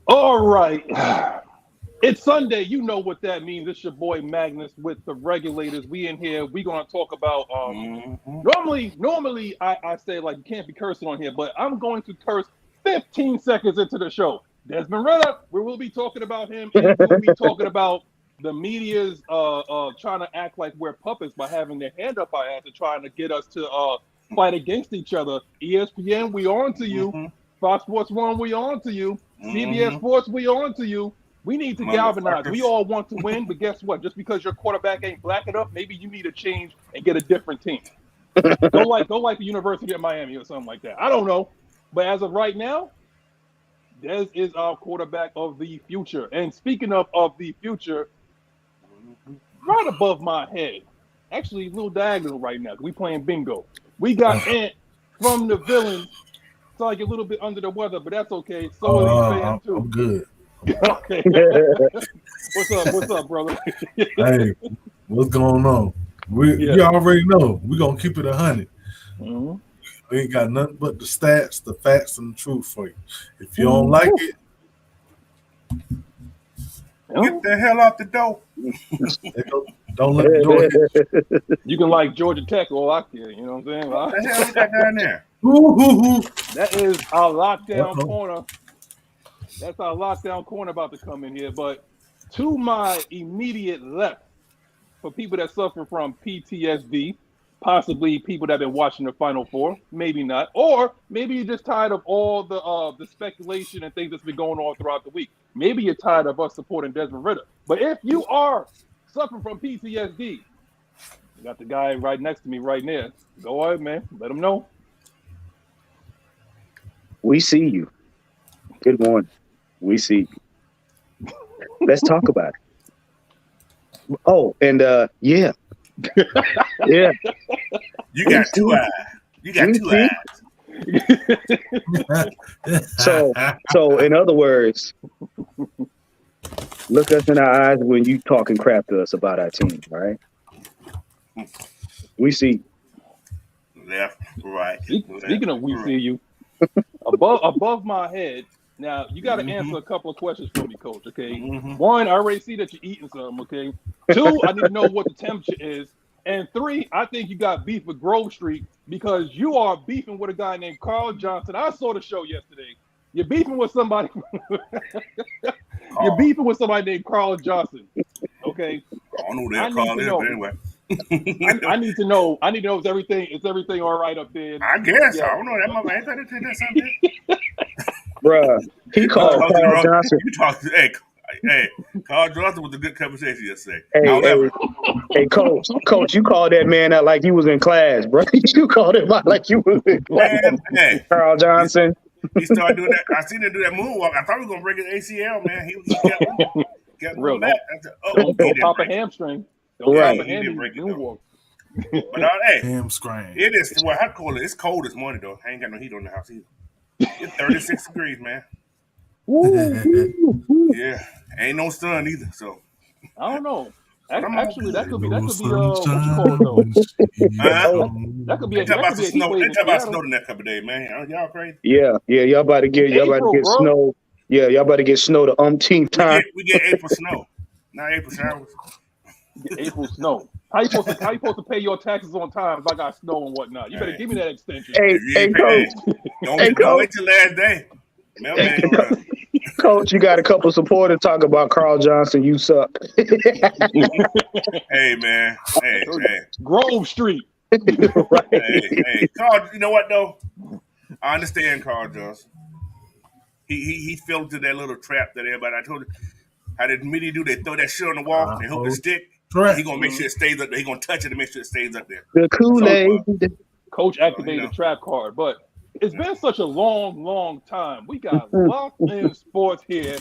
All right. It's Sunday. You know what that means. It's your boy Magnus with the Regulators. We in here. We gonna talk about normally I say like you can't be cursing on here, but I'm going to curse 15 seconds into the show. Desmond Ridder, we will be talking about him, and we will be talking about the media's trying to act like we're puppets by having their hand up our ass and trying to get us to fight against each other. ESPN, we on to you. Fox Sports 1, we on to you. CBS Sports, we on to you. We need to galvanize. We all want to win, but guess what? Just because your quarterback ain't black enough, maybe you need to change and get a different team. Go like the University of Miami or something like that. I don't know. But as of right now, Des is our quarterback of the future. And speaking of the future, right above my head, actually a little diagonal right now, we playing bingo. We got Ant from the Villains. It's like a little bit under the weather, but that's okay. So are these fans too. I'm good. Okay. What's up, brother? Hey, what's going on? You already know. We're going to keep it 100. We ain't got nothing but the stats, the facts, and the truth for you. If you don't like it, get the hell out the door. Don't let the door hit. You can like Georgia Tech or I care, you know what I'm saying? What the hell we got down there? That is our lockdown corner. That's our lockdown corner about to come in here. But to my immediate left, for people that suffer from PTSD, possibly people that have been watching the Final Four, maybe not, or maybe you're just tired of all the speculation and things that's been going on throughout the week. Maybe you're tired of us supporting Desmond Ridder. But if you are suffering from PTSD, you got the guy right next to me right there. Go ahead, man. Let him know. We see you. Good morning. We see you. Let's talk about it. Oh, and yeah. Yeah. You got two eyes. You got two eyes. So in other words, look us in our eyes when you talking crap to us about our team, all right? We see. Left, right. Speaking of we see you, above my head. Now, you got to answer a couple of questions for me, Coach, okay? One, I already see that you're eating something, okay? Two, I need to know what the temperature is. And three, I think you got beef with Grove Street because you are beefing with a guy named Carl Johnson. I saw the show yesterday. You're beefing with somebody. You're beefing with somebody named Carl Johnson, okay? I don't know who that Carl is, but anyway. I need to know. Is everything all right up there? I guess. Yeah. I don't know. That mother ain't that something. Bruh, he called Carl Johnson. Hey, Carl Johnson was a good conversation yesterday. Hey, Coach, you called that man out like you was in class, bro. You called him out like you was in class. Hey, Carl Johnson. He started doing that. I seen him do that moonwalk. I thought he was gonna break his ACL, man. He kept real that. Don't pop a hamstring. Don't pop a hamstring. But hey, hamstring. It is. Well, I call it. It's cold this morning though. I ain't got no heat on the house either. It's 36 degrees, man. Yeah, ain't no sun either. So I don't know. Actually, that could be what you call it though. That could be a snow. They talk about snow the next couple of days, man. Y'all crazy? Yeah. Y'all about to get snow. Yeah, y'all about to get snow the umpteenth time. We get April snow, not April showers. April snow. How you supposed to pay your taxes on time if I got snow and whatnot? You better give me that extension. Hey, Coach. Don't wait till last day. Coach, you got a couple supporters talk about Carl Johnson. You suck. Hey, man. Hey. Grove Street. Right. Hey, Carl. You know what though? I understand Carl Johnson. He fell into that little trap that everybody. I told you how did media do? They throw that shit on the wall and hook the stick. He gonna make sure it stays up there. He gonna touch it to make sure it stays up there. The Kool-Aid. Coach activated the trap card, but it's been such a long time. We got Locked In Sports here.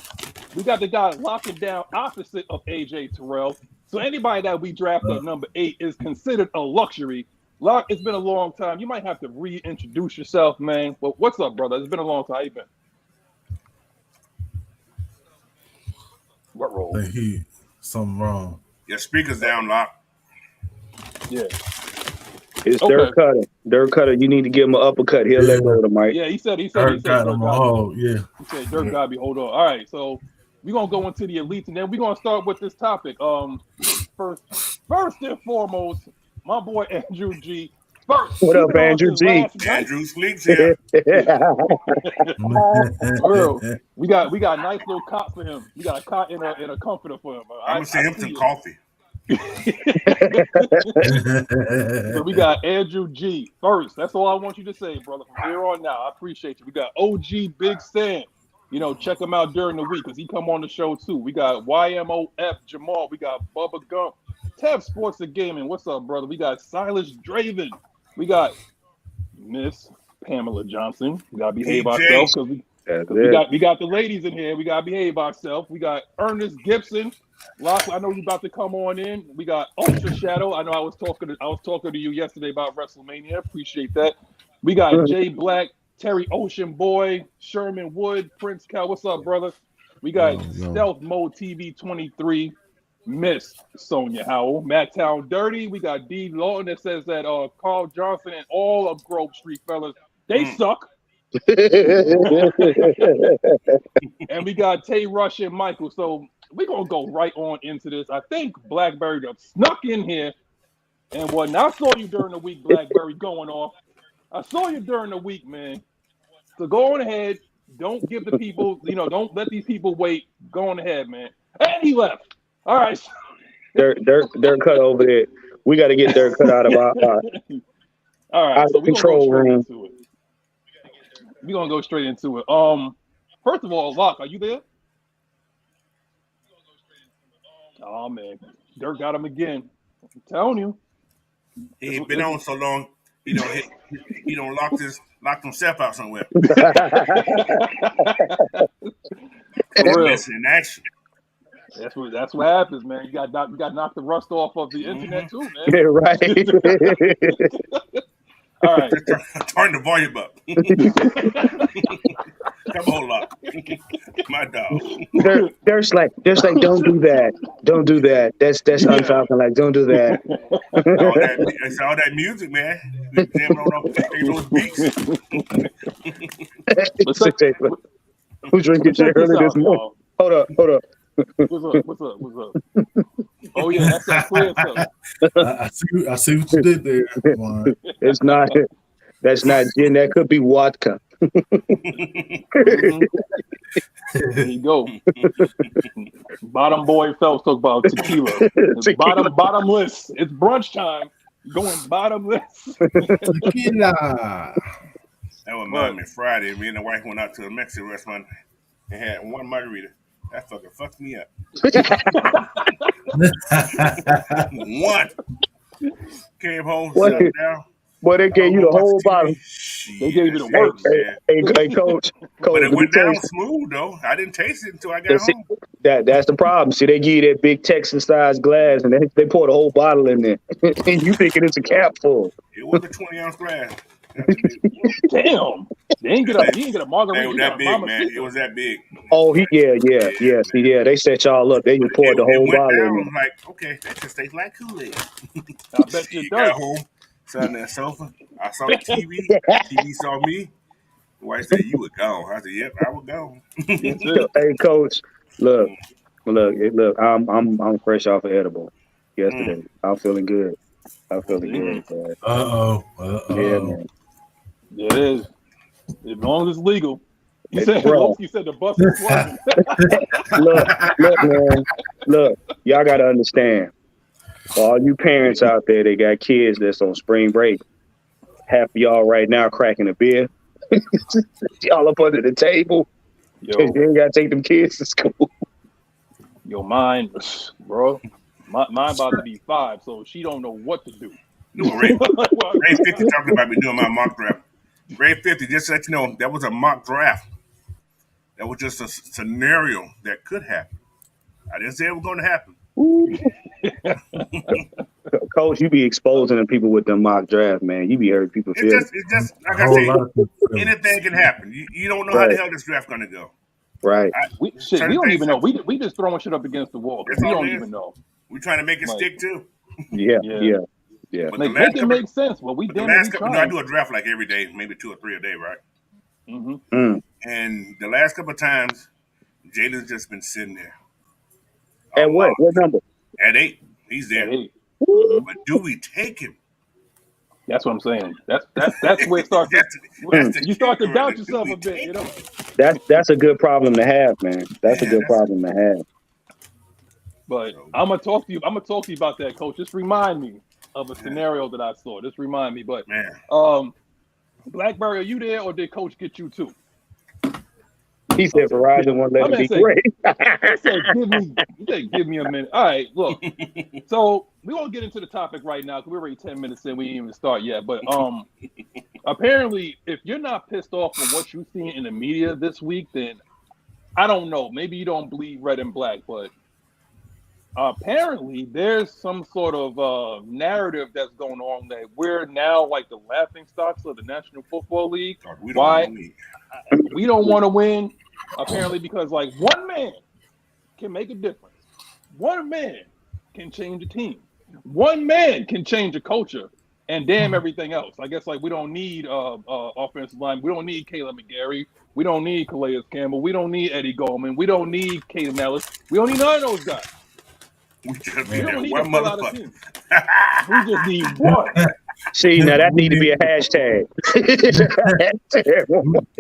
We got the guy locking down opposite of AJ Terrell. So anybody that we draft at number 8 is considered a luxury. Lock, it's been a long time. You might have to reintroduce yourself, man. But what's up, brother? It's been a long time. How you been? What role? Something wrong. Your speaker's down, Lock. Yeah. It's Dirk Cutter. Dirk Cutter, you need to give him an uppercut. He'll let go of the mic. Yeah, he said Dirk got him a hold. Yeah. He said Dirk got me. Hold on. All right, so we're gonna go into the elites, and then we're gonna start with this topic. First and foremost, my boy Andrew G. First, what up, Andrew G? Andrew sleeps here. we got nice little cot for him. We got a cot and a comforter for him. I'm gonna send him some coffee. So we got Andrew G. First. That's all I want you to say, brother. From here on now, I appreciate you. We got OG Big Sam. Check him out during the week because he come on the show too. We got YMOF Jamal. We got Bubba Gump. Tev Sports and Gaming. What's up, brother? We got Silas Draven. We got Miss Pamela Johnson. We gotta behave ourselves because we got the ladies in here. We gotta behave ourselves. We got Ernest Gibson. Loch, I know you about to come on in. We got Ultra Shadow. I know I was talking to you yesterday about WrestleMania. Appreciate that. We got Jay Black, Terry Ocean Boy, Sherman Wood, Prince Cal. What's up, brother? We got Stealth Mode TV 23, Miss Sonia Howell, Matt Town Dirty. We got D Lawton that says that Carl Johnson and all of Grove Street fellas, they suck. And we got Tay Rush and Michael. So we're going to go right on into this. I think Blackberry snuck in here. And what? Now I saw you during the week, Blackberry, going off. I saw you during the week, man. So go on ahead. Don't give the people, don't let these people wait. Go on ahead, man. And he left. All right. Dirk cut over there. We got to get Dirk cut out of our all right. So control room. We're going to go straight into it. First of all, Loch, are you there? Oh, man. Dirk got him again. I'm telling you. He ain't been on so long. He don't lock himself out somewhere. In action. That's what happens, man. You got knock the rust off of the internet too, man. Yeah, right. All right. Turn the volume up. Come on, Loch. My dog. There's like, don't do that. Don't do that. That's unfalcon. Like, don't do that. It's all that music, man. Jamming on those beats. Who's drinking shit early this morning? Hold up. What's up? Oh yeah, that's that clear stuff. I see what you did there. It's not. That's not gin. That could be vodka. There you go. Bottom boy Phelps talk about tequila. It's bottomless. It's brunch time. Going bottomless. Tequila. That was me Friday. Me and the wife went out to a Mexican restaurant and had one margarita. That fucking fucked me up. One. Came home, sat down. Boy, they gave you the whole bottle. They gave you the works. Hey, coach. But it went down smooth, though. I didn't taste it until I got home. That's the problem. See, they give you that big Texan-sized glass, and they pour the whole bottle in there. And you thinking it's a cap full. It was a 20-ounce glass. Damn. He didn't get a margarita. It was that big, man. It was that big. Oh, yeah. See, they set y'all up. They just poured the whole bottle in. I was like, okay, that just tastes like Kool-Aid. I bet you got home, sat on that sofa. I saw the TV. TV saw me. The wife said, "You were gone." I said, "Yep, I was gone." Hey, coach, look. I'm fresh off of edible yesterday. I'm feeling good. I'm feeling good. Yeah, man. Yeah, it is. As long as it's legal. You said the bus is flying. Look, man. Look, y'all got to understand. For all you parents out there, they got kids that's on spring break. Half of y'all right now cracking a beer. Y'all up under the table. Yo, you ain't got to take them kids to school. Yo, mine, bro. Mine about to be 5, so she don't know what to do. No, Ray 50 talking about me doing my mock draft. Ray 50, just to let you know, that was a mock draft. That was just a scenario that could happen. I didn't say it was going to happen. Coach, you be exposing the people with the mock draft, man. You be hurting people. It's just like I say, anything can happen. You don't know how the hell this draft going to go. Right. We don't even know. We just throwing shit up against the wall. We don't even know. We're trying to make it stick too. Yeah. Yeah. But Make it make sense. Well, we but the damn it, last we couple, trying. I do a draft like every day, maybe 2 or 3 a day, right? Mm-hmm. And the last couple of times, Jalen's just been sitting there. At what? What number? At 8, he's there. At 8. But do we take him? That's what I'm saying. That's where it starts. You start to doubt yourself a bit, you know. That's a good problem to have, man. That's a good problem to have. But I'm gonna talk to you. I'm gonna talk to you about that, Coach. Just remind me of a scenario that I saw. Just remind me. But Blackberry, are you there, or did Coach get you too? He said Verizon won't let him be great. He said, give me a minute. All right, look. So we won't get into the topic right now because we're already 10 minutes in. We didn't even start yet. But apparently, if you're not pissed off from what you've seen in the media this week, then I don't know. Maybe you don't bleed red and black, but apparently there's some sort of narrative that's going on that we're now like the laughing stocks of the National Football League. Why? We don't want to win, apparently, because like one man can make a difference. One man can change a team. One man can change a culture, and damn everything else. I guess like we don't need offensive line. We don't need Caleb McGarry. We don't need Calais Campbell. We don't need Eddie Goldman. We don't need Caden Ellis. We don't need none of those guys. We just We don't need one to fill out a motherfucker. team. We just need one. See, now that need to be a hashtag.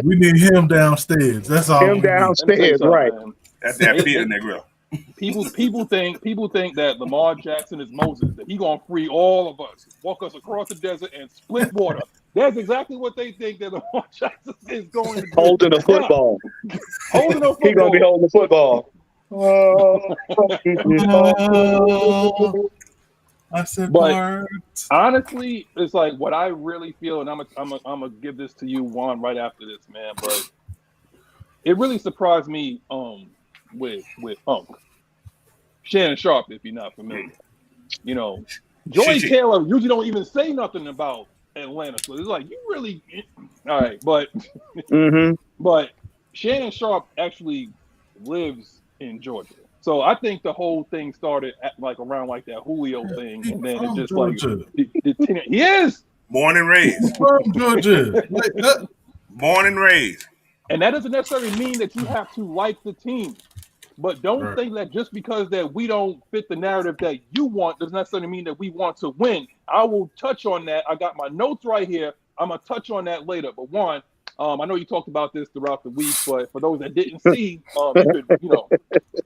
We need him downstairs. That's all. Him downstairs, right? Man. That's that pit in that grill. People think that Lamar Jackson is Moses, that he gonna free all of us, walk us across the desert and split water. That's exactly what they think that Lamar Jackson is going to do. Holding a football. Holding a football. He gonna be holding the football. I said, but honestly, it's like what I really feel, and I'm gonna give this to you, Juan, right after this, man. But it really surprised me with Shannon Sharp, if you're not familiar. You know, Joey Taylor usually don't even say nothing about Atlanta, so it's like you really all right, but but Shannon Sharp actually lives in Georgia. So I think the whole thing started at around that Julio thing, and then it just Georgia. He is born and raised. From Georgia. Born and raised. And that doesn't necessarily mean that you have to like the team, but don't think that just because that we don't fit the narrative that you want doesn't necessarily mean that we want to win. I will touch on that. I got my notes right here. I'm gonna touch on that later. But Juan, I know you talked about this throughout the week, but for those that didn't see, you could,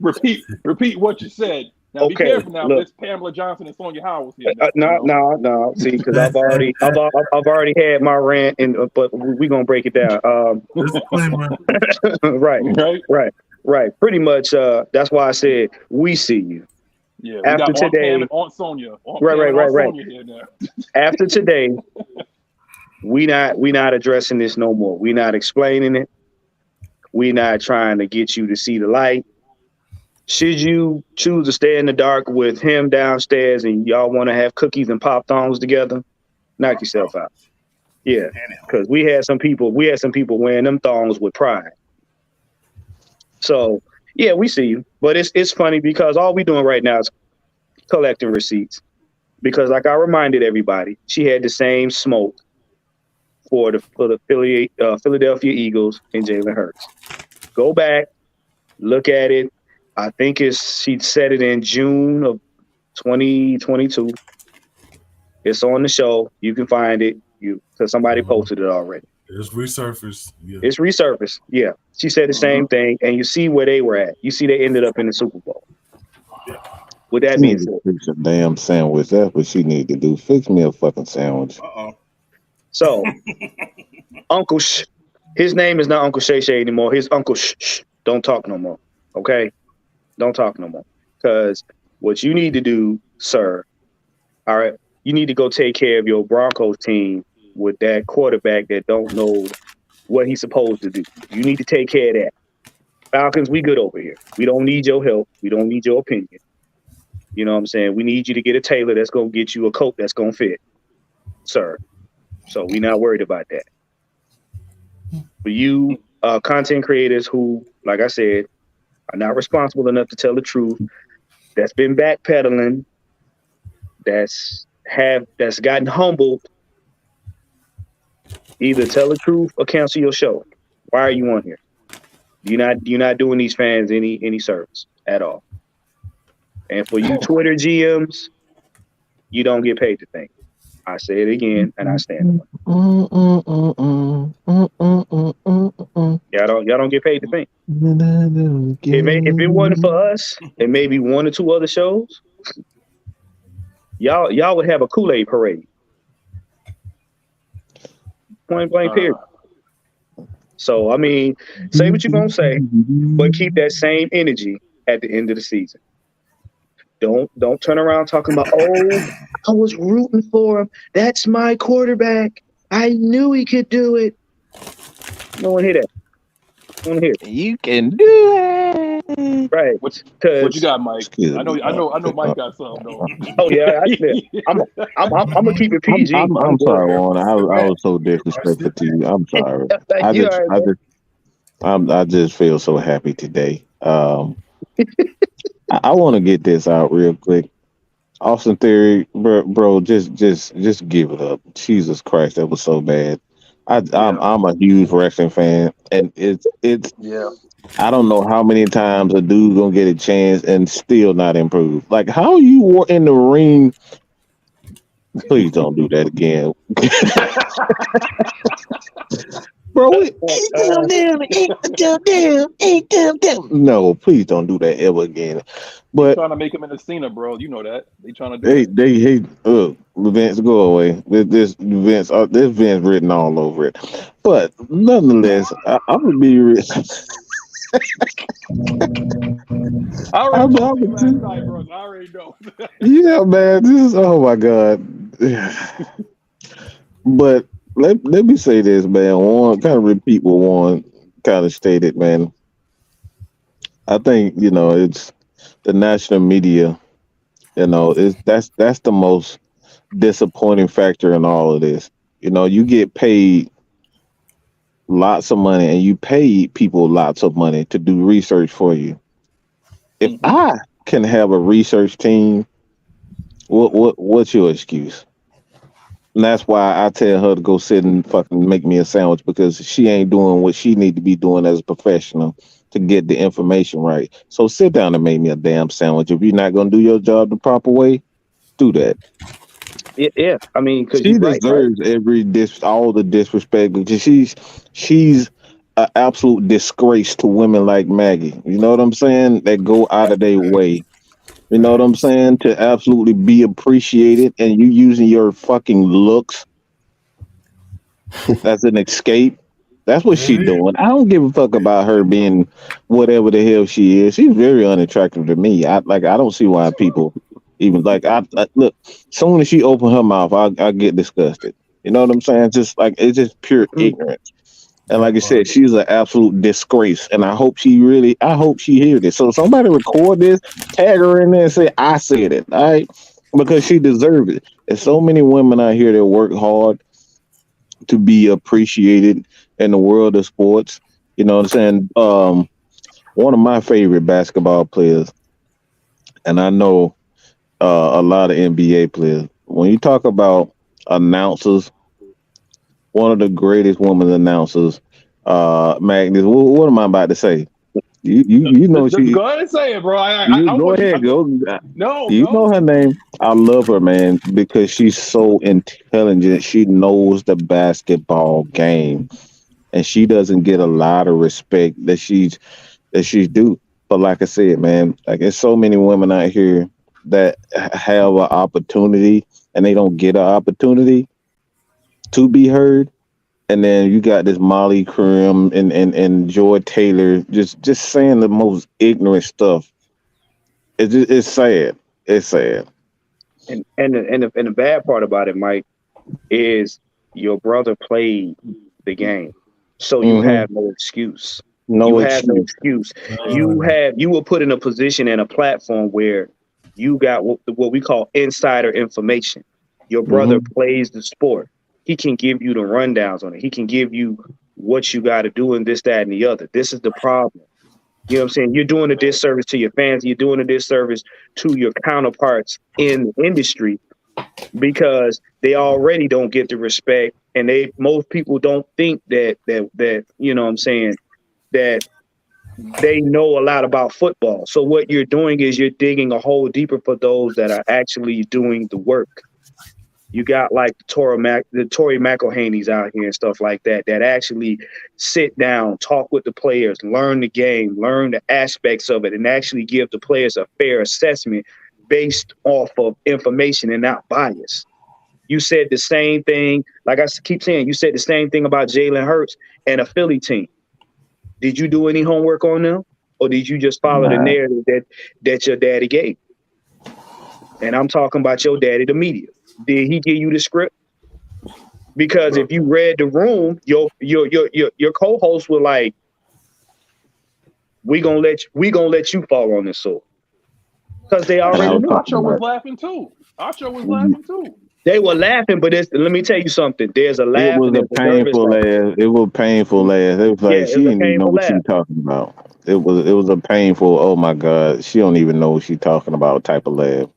repeat what you said. Now be careful now. This Pamela Johnson and Sonya Howard here. No. See, because I've already had my rant, but we're gonna break it down. Right. Pretty much. That's why I said we see you. Yeah. After today, Aunt Sonya. Right. After today. We not addressing this no more. We not explaining it. We not trying to get you to see the light. Should you choose to stay in the dark with him downstairs and y'all want to have cookies and pop thongs together, knock yourself out. Yeah, because we had some people wearing them thongs with pride. So yeah, we see you, but it's funny because all we doing right now is collecting receipts. Because like I reminded everybody, she had the same smoke for the Philadelphia Eagles and Jalen Hurts. Go back, look at it. I think she said it in June of 2022. It's on the show. You can find it. Because somebody posted it already. It's resurfaced. Yeah. It's resurfaced. Yeah. She said the same thing, and you see where they were at. You see they ended up in the Super Bowl. Yeah. With that being said, fix a damn sandwich. That's what she need to do. Fix me a fucking sandwich. So, Uncle his name is not Uncle Shay Shay anymore. His Uncle don't talk no more. Okay? Don't talk no more. Because what you need to do, sir, all right, you need to go take care of your Broncos team with that quarterback that don't know what he's supposed to do. You need to take care of that. Falcons, we good over here. We don't need your help. We don't need your opinion. You know what I'm saying? We need you to get a tailor that's going to get you a coat that's going to fit, sir. So we're not worried about that. For you content creators who, like I said, are not responsible enough to tell the truth, that's been backpedaling, that's that's gotten humbled, either tell the truth or cancel your show. Why are you on here? You're not doing these fans any service at all. And for you Twitter GMs, you don't get paid to think. I say it again, and I stand on it. Y'all don't get paid to think. If it wasn't for us and maybe one or two other shows, y'all would have a Kool-Aid parade. Point blank period. So I mean, say what you're gonna say, but keep that same energy at the end of the season. Don't turn around talking about, oh, I was rooting for him. That's my quarterback. I knew he could do it. No one hear that. No one hear it. You can do it. Right. What you got, Mike? I know Mike got something though. Oh yeah, I'm gonna keep it PG. I'm sorry, Warren. I was so disrespectful to you. I'm sorry. I just feel so happy today. I want to get this out real quick. Austin Theory, bro, just give it up. Jesus Christ, that was so bad. I'm a huge wrestling fan, and it's I don't know how many times a dude gonna get a chance and still not improve. Like, how you were in the ring? Please don't do that again. Bro, no, please don't do that ever again. But trying to make him in the Cena, bro. You know that they trying to do. Vince, go away. This Vince written all over it. But nonetheless, I'm gonna be. I already know. Yeah, man. This is, oh my God. But let me say this, man. Warren, kind of repeat what Warren kind of stated, man. I think, it's the national media, that's the most disappointing factor in all of this. You get paid lots of money and you pay people lots of money to do research for you. If I can have a research team, what's your excuse? And that's why I tell her to go sit and fucking make me a sandwich, because she ain't doing what she need to be doing as a professional to get the information right. So sit down and make me a damn sandwich. If you're not going to do your job the proper way, do that. Yeah. I mean, cause she deserves all the disrespect, because she's an absolute disgrace to women like Maggie. You know what I'm saying? That go out of their way. You know what I'm saying? To absolutely be appreciated, and you using your fucking looks as an escape. That's what she doing. I don't give a fuck about her being whatever the hell she is. She's very unattractive to me. I don't see why people even I look. Soon as she open her mouth, I get disgusted. You know what I'm saying? Just like, it's just pure ignorance. And like I said, she's an absolute disgrace. And I hope she hears this. So somebody record this, tag her in there and say, I said it, all right? Because she deserves it. There's so many women out here that work hard to be appreciated in the world of sports. You know what I'm saying? One of my favorite basketball players, and I know a lot of NBA players, when you talk about announcers, one of the greatest women announcers, Magnus. What am I about to say? You know just go ahead and say it, bro. Go ahead. No, you know her name. I love her, man, because she's so intelligent. She knows the basketball game, and she doesn't get a lot of respect that she's due. But like I said, man, like, there's so many women out here that have an opportunity and they don't get an opportunity to be heard. And then you got this Molly Crim and Joy Taylor just saying the most ignorant stuff. It's sad. It's sad. And the bad part about it, Mike, is your brother played the game, so you have no excuse. No excuse. You were put in a position and a platform where you got what we call insider information. Your brother plays the sport. He can give you the rundowns on it. He can give you what you got to do and this, that, and the other. This is the problem. You know what I'm saying? You're doing a disservice to your fans. You're doing a disservice to your counterparts in the industry because they already don't get the respect, and most people don't think that you know what I'm saying, that they know a lot about football. So what you're doing is you're digging a hole deeper for those that are actually doing the work. You got like the Tory McElhaney's out here and stuff like that actually sit down, talk with the players, learn the game, learn the aspects of it, and actually give the players a fair assessment based off of information and not bias. You said the same thing, like I keep saying, you said the same thing about Jalen Hurts and a Philly team. Did you do any homework on them, or did you just follow the narrative that your daddy gave? And I'm talking about your daddy, the media. Did he give you the script? Because if you read the room, your co-hosts were like, "We gonna let you fall on this sword," because they already knew. Acho was laughing too. They were laughing, but let me tell you something. There's a laugh. It was a painful laugh. It was painful laugh. It was like she didn't even know what she was talking about. It was a painful. Oh my God, she don't even know what she's talking about. Type of laugh.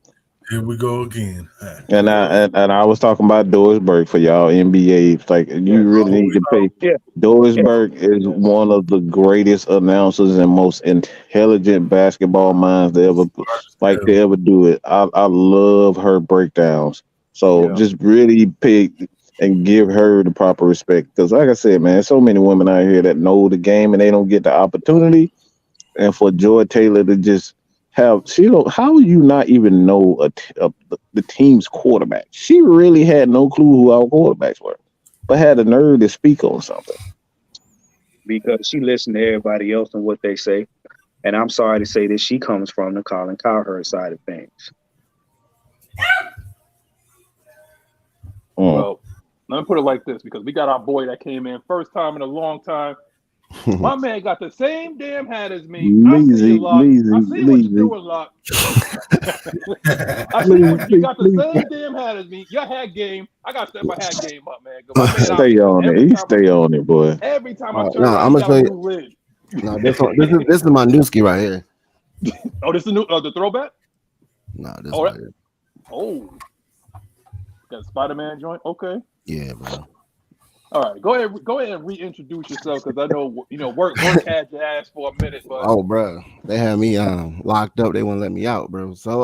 Here we go again. And I was talking about Doris Burke for y'all NBA. It's like you really need to pay. Yeah. Doris Burke is one of the greatest announcers and most intelligent basketball minds to ever do it. I love her breakdowns. So just really pick and give her the proper respect. Because like I said, man, so many women out here that know the game and they don't get the opportunity. And for Joy Taylor to just how do you not even know the team's quarterback? She really had no clue who our quarterbacks were, but had the nerve to speak on something. Because she listened to everybody else and what they say. And I'm sorry to say that she comes from the Colin Cowherd side of things. Well, let me put it like this, because we got our boy that came in first time in a long time. My man got the same damn hat as me. I see you, Loch. I see what you're doing, Loch. I see what you got the same damn hat as me. Your hat game. I got to step my hat game up, man. Stay on it. You stay on it, boy. Every time I turn around, I got a new lid. No, this is my new ski right here. Oh, this is the throwback? No, this right here. Oh. Got a Spider-Man joint? Okay. Yeah, bro. All right, go ahead and reintroduce yourself, because I know work had your ass for a minute. But oh, bro, they had me locked up. They wouldn't let me out, bro. So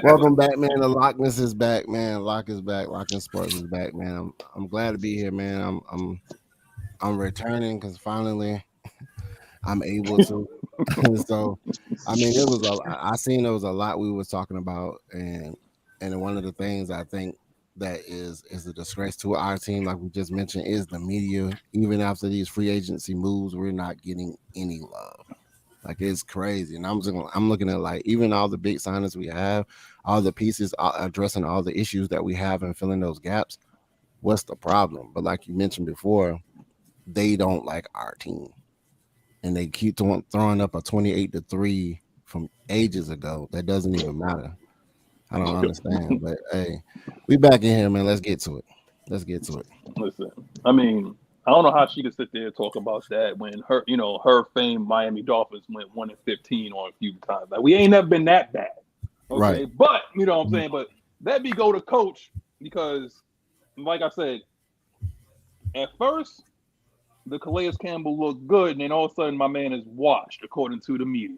welcome back, man. The Loch Ness is back, man. Loch is back. Loch Ness Sports is back, man. I'm glad to be here, man. I'm returning because finally I'm able to. So I mean, I seen there was a lot we was talking about, and one of the things I think that is a disgrace to our team, like we just mentioned, is the media. Even after these free agency moves, we're not getting any love. Like, it's crazy. And I'm looking at, like, even all the big signings we have, all the pieces addressing all the issues that we have and filling those gaps. What's the problem? But like you mentioned before, they don't like our team, and they keep throwing up a 28-3 from ages ago. That doesn't even matter. I don't understand, but hey, we back in here, man. Let's get to it. Listen, I mean, I don't know how she could sit there and talk about that when her famed Miami Dolphins went 1-15 on a few times. Like, we ain't never been that bad, okay? Right? But you know what I'm saying. But let me go to coach, because, like I said, at first the Calais Campbell looked good, and then all of a sudden my man is washed, according to the media,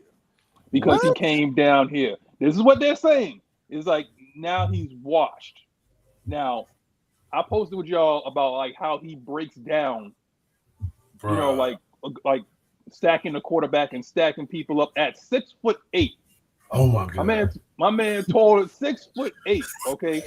because he came down here. This is what they're saying. It's like, now he's washed. Now, I posted with y'all about, like, how he breaks down, like stacking the quarterback and stacking people up at 6'8". Oh my God. My man tall is 6'8". Okay.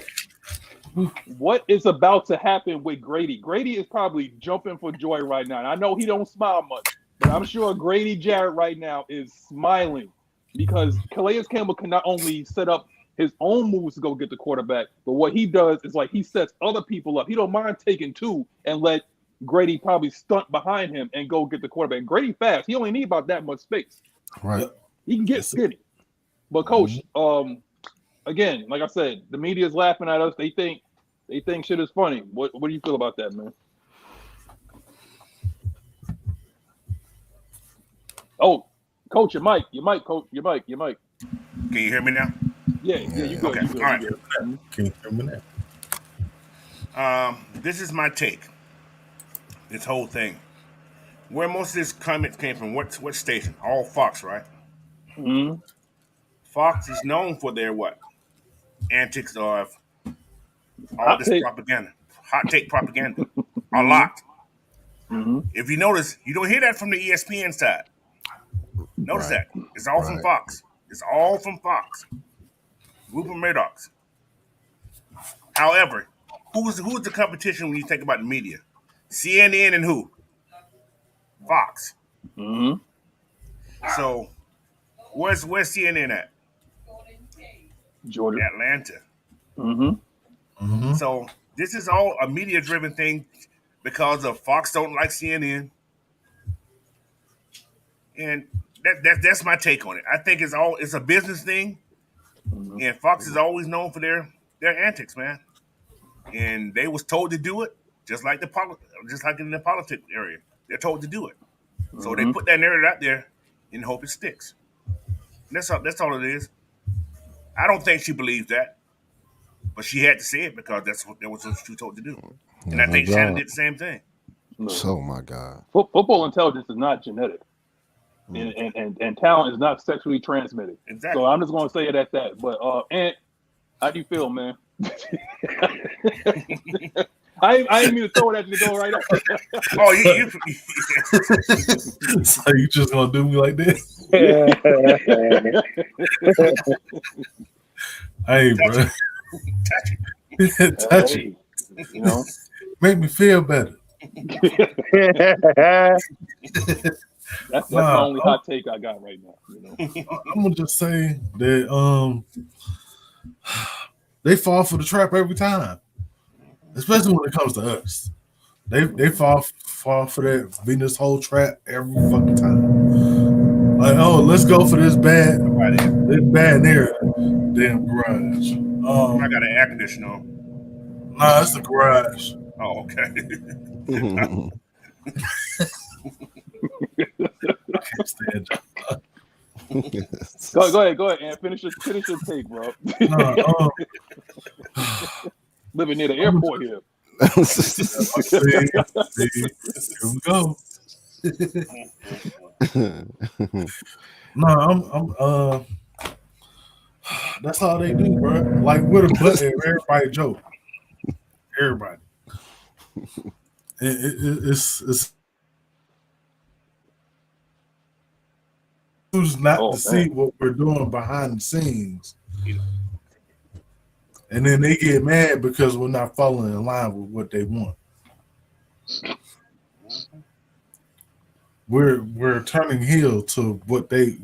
What is about to happen with Grady? Grady is probably jumping for joy right now. And I know he don't smile much, but I'm sure Grady Jarrett right now is smiling, because Calais Campbell can not only set up his own moves to go get the quarterback, but what he does is, like, he sets other people up. He don't mind taking two and let Grady probably stunt behind him and go get the quarterback. Grady fast. He only need about that much space. Right. He can get skinny. But coach, again, like I said, the media is laughing at us. They think shit is funny. What do you feel about that, man? Oh, coach, your mic, coach, your mic. Can you hear me now? Yeah, you good. Okay, You good. all right. You good. Can't hear me now. This is my take. This whole thing. Where most of this comments came from? What station? All Fox, right? Mm-hmm. Fox is known for their what? Antics of all Hot this take. propaganda, hot take propaganda, a Mhm. lot. Mm-hmm. If you notice, you don't hear that from the ESPN side. Notice Right. that it's all from Fox. It's all from Fox. Rupert Murdoch's. However, who's the competition when you think about the media? CNN and who? Fox. Mm-hmm. So where's CNN at? Georgia. Atlanta. Mm-hmm. So this is all a media driven thing because of Fox don't like CNN. And that's my take on it. I think it's a business thing, Mm-hmm. and Fox is always known for their antics, man. And they was told to do it, just like in the politics area, they're told to do it. So they put that narrative out there and hope it sticks. And that's all it is. I don't think she believes that, but she had to say it because that was what she was told to do. And I think Shannon did the same thing. Oh my God. Football intelligence is not genetic. And talent is not sexually transmitted. Exactly. So I'm just going to say it at that. But Ant, how do you feel, man? I didn't mean to throw it at you to go right up. Oh, you So you just gonna do me like that? Hey, bro. Touch it. You know, Make me feel better. that's my only hot take I got right now. You know? I'm gonna just say that they fall for the trap every time, especially when it comes to us. They fall for that Venus whole trap every fucking time. Like, oh, let's go for this bad narrative. Damn garage. I got an air conditioner on. Nah, it's the garage. Oh, okay. I can't stand you. Go ahead, and finish your take, bro. Living near the airport here. Here we go. No, I'm that's all they do, bro. Like with a butt, everybody joke. Everybody. It's who's not to see what we're doing behind the scenes. And then they get mad because we're not following in line with what they want. We're turning heel to what they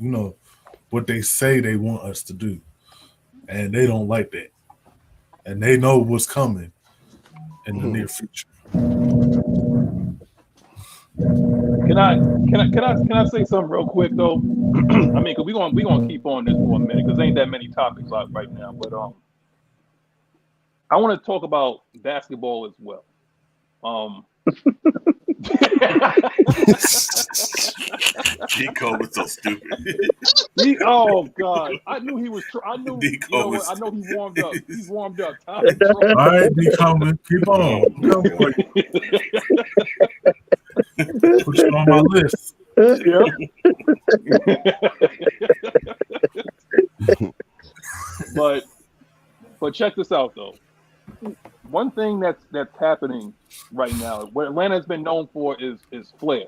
say they want us to do. And they don't like that. And they know what's coming in the near future. Can I say something real quick though? I mean, cause we gonna keep on this for a minute because ain't that many topics out right now. But I want to talk about basketball as well. Nico was so stupid. Oh God! I knew he was. I knew. Nico I know he warmed up. He warmed up. All right, be coming. Keep on. Put you on my list. But check this out though. One thing that's happening right now, what Atlanta's been known for is flair,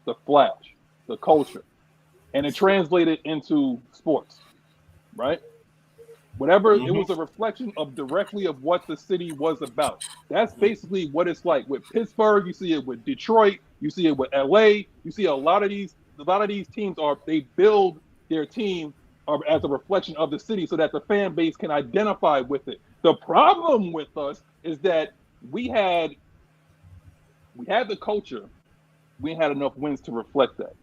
the flash, the culture, and it translated into sports, right? Whatever, it was a reflection of directly of what the city was about. That's basically what it's like with Pittsburgh. You see it with Detroit. You see it with LA. You see a lot of these teams they build their team as a reflection of the city so that the fan base can identify with it. The problem with us is that we had the culture. We had enough wins to reflect that.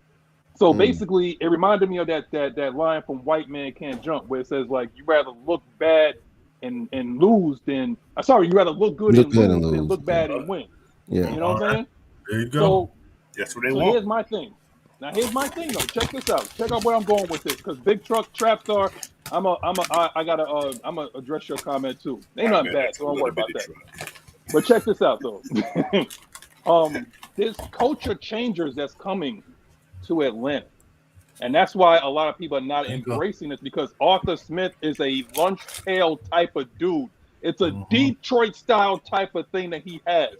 So basically, it reminded me of that line from White Man Can't Jump, where it says like, you rather look bad and lose than you rather look good and lose than look bad and win. Yeah, you know what I'm saying? There you go. So that's what they want. Here's my thing. Now here's my thing though. Check this out. Check out where I'm going with this, because Big Truck Trap Star, I'm gonna address your comment too. Ain't nothing bad, so don't worry about that. But check this out though. There's culture changers that's coming to Atlanta. And that's why a lot of people are not embracing this, because Arthur Smith is a lunch pail type of dude. It's a Detroit style type of thing that he has.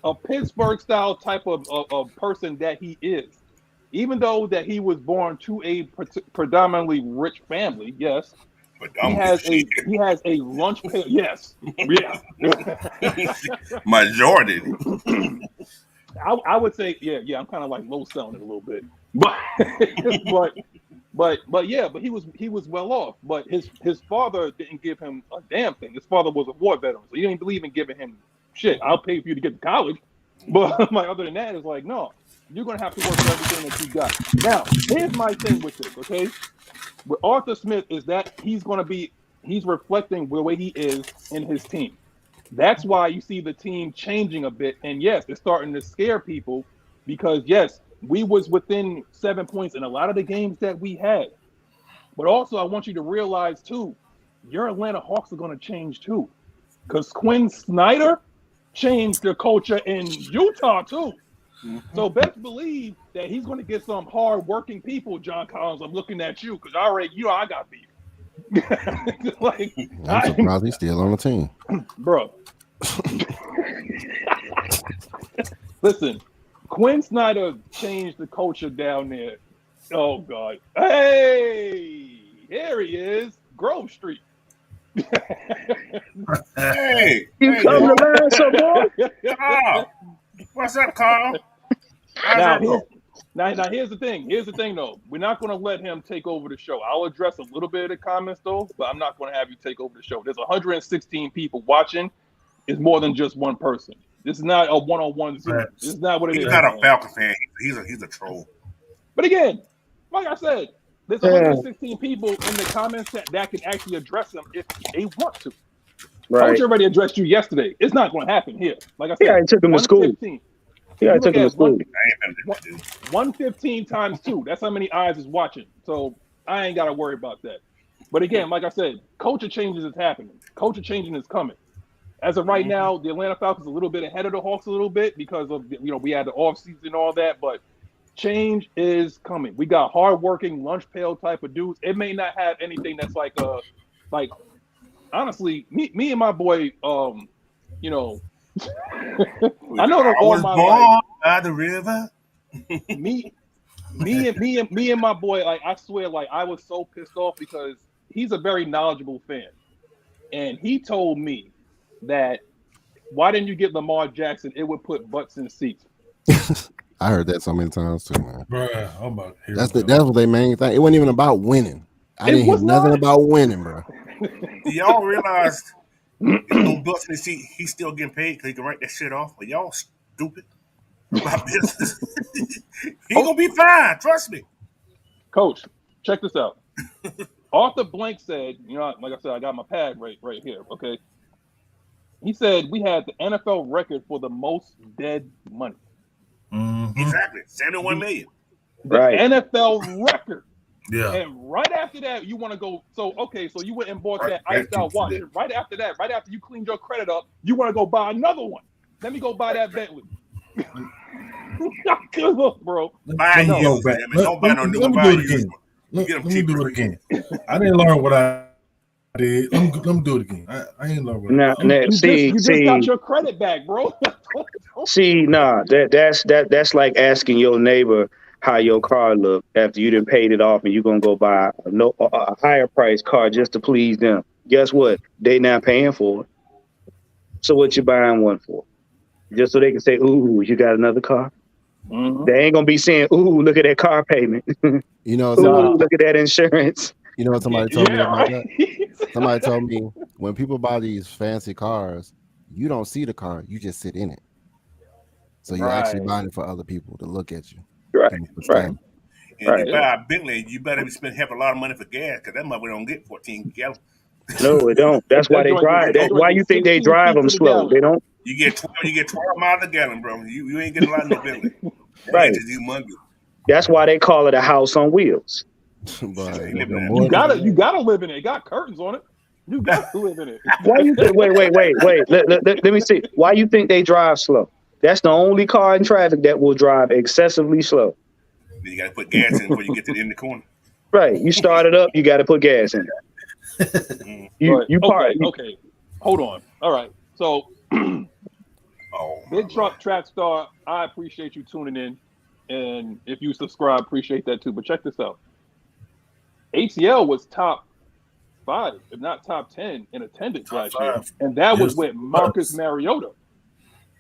A Pittsburgh style type of person that he is. Even though that he was born to a predominantly rich family, yes. He has a lunch pail. Yes. Yeah. Majority. I would say, yeah, I'm kind of like low selling it a little bit. But he was well off. But his father didn't give him a damn thing. His father was a war veteran, so he didn't believe in giving him shit. I'll pay for you to get to college. But like, other than that, it's like, no, you're gonna have to work for everything that you got. Now, here's my thing with this, okay? With Arthur Smith is that he's reflecting the way he is in his team. That's why you see the team changing a bit. And yes, it's starting to scare people because yes, we was within 7 points in a lot of the games that we had. But also I want you to realize too, your Atlanta Hawks are going to change too. Because Quinn Snyder changed the culture in Utah too. So best believe that he's going to get some hard-working people, John Collins. I'm looking at you because I got beef. Like, I'm surprised he's still on the team, bro. Listen, Quinn Snyder changed the culture down there. Oh God! Hey, here he is, Grove Street. Hey, You come to learn some more? Carl. What's up, Carl? Now, here's the thing. Here's the thing, though. We're not going to let him take over the show. I'll address a little bit of the comments, though, but I'm not going to have you take over the show. There's 116 people watching. It's more than just one person. This is not a one-on-one Zoom. This is not what it is. He's not a Falcon fan. He's a troll. But again, like I said, there's 116 people in the comments that can actually address them if they want to. Right. Coach already addressed you yesterday. It's not going to happen here. Like I said, I took him to school. Yeah, I took him to school. 115 times 2. That's how many eyes is watching. So I ain't got to worry about that. But again, like I said, culture changes is happening. Culture changing is coming. As of right now, the Atlanta Falcons are a little bit ahead of the Hawks a little bit because of, we had the offseason and all that. But change is coming. We got hardworking lunch pail type of dudes. It may not have anything that's like honestly, me and my boy, I know that all my life. By the river. me and my boy, like I swear, like I was so pissed off because he's a very knowledgeable fan, and he told me that why didn't you get Lamar Jackson? It would put butts in seats. I heard that so many times too, man. Bruh, that's what they main thing. It wasn't even about winning. I didn't hear nothing about winning, bro. Do y'all realize no butts in the seat? He's still getting paid because he can write that shit off. But y'all stupid. My business. He gonna be fine. Trust me. Coach, check this out. Arthur Blank said, like I said, I got my pad right here. Okay. He said we had the NFL record for the most dead money. Exactly. 71 million. Right. NFL record. Yeah. And right after that, you want to go. So you went and bought that iced out watch. And right after that, right after you cleaned your credit up, you want to go buy another one. Let me go buy that Bentley. Bro. Buy you. Don't buy no new. Buy you. Let me do it again. I didn't learn what I did. Let me do it again. I ain't learn what I did. You just got your credit back, bro. That's like asking your neighbor how your car look after you done paid it off and you're gonna go buy a higher price car just to please them. Guess what? They not paying for it. So what you buying one for? Just so they can say, ooh, you got another car? Mm-hmm. They ain't gonna be saying, ooh, look at that car payment. Ooh, look at that insurance. You know what somebody told me about that? Somebody told me when people buy these fancy cars, you don't see the car, you just sit in it. So you're actually buying it for other people to look at you. Right. And if you buy a Bentley, you better have a lot of money for gas because that mother don't get 14 gallons. No, it don't. That's why they drive. That's why you think they drive them slow. They don't. You get 12 miles a gallon, bro. You ain't getting a lot of no Bentley. Right. That's why they call it a house on wheels. But Ain't living in You that. gotta live in it. It got curtains on it. You got to live in it. Why you think? Wait. Let me see. Why you think they drive slow? That's the only car in traffic that will drive excessively slow. Then you got to put gas in before you get to the end of the corner. Right. You start it up, you got to put gas in it. Mm. You park. Okay. Hold on. All right. So, Oh, Big Truck Track Star, I appreciate you tuning in. And if you subscribe, appreciate that too. But check this out. ATL was top 5, if not top 10 in attendance last year. And that was with Marcus Mariota.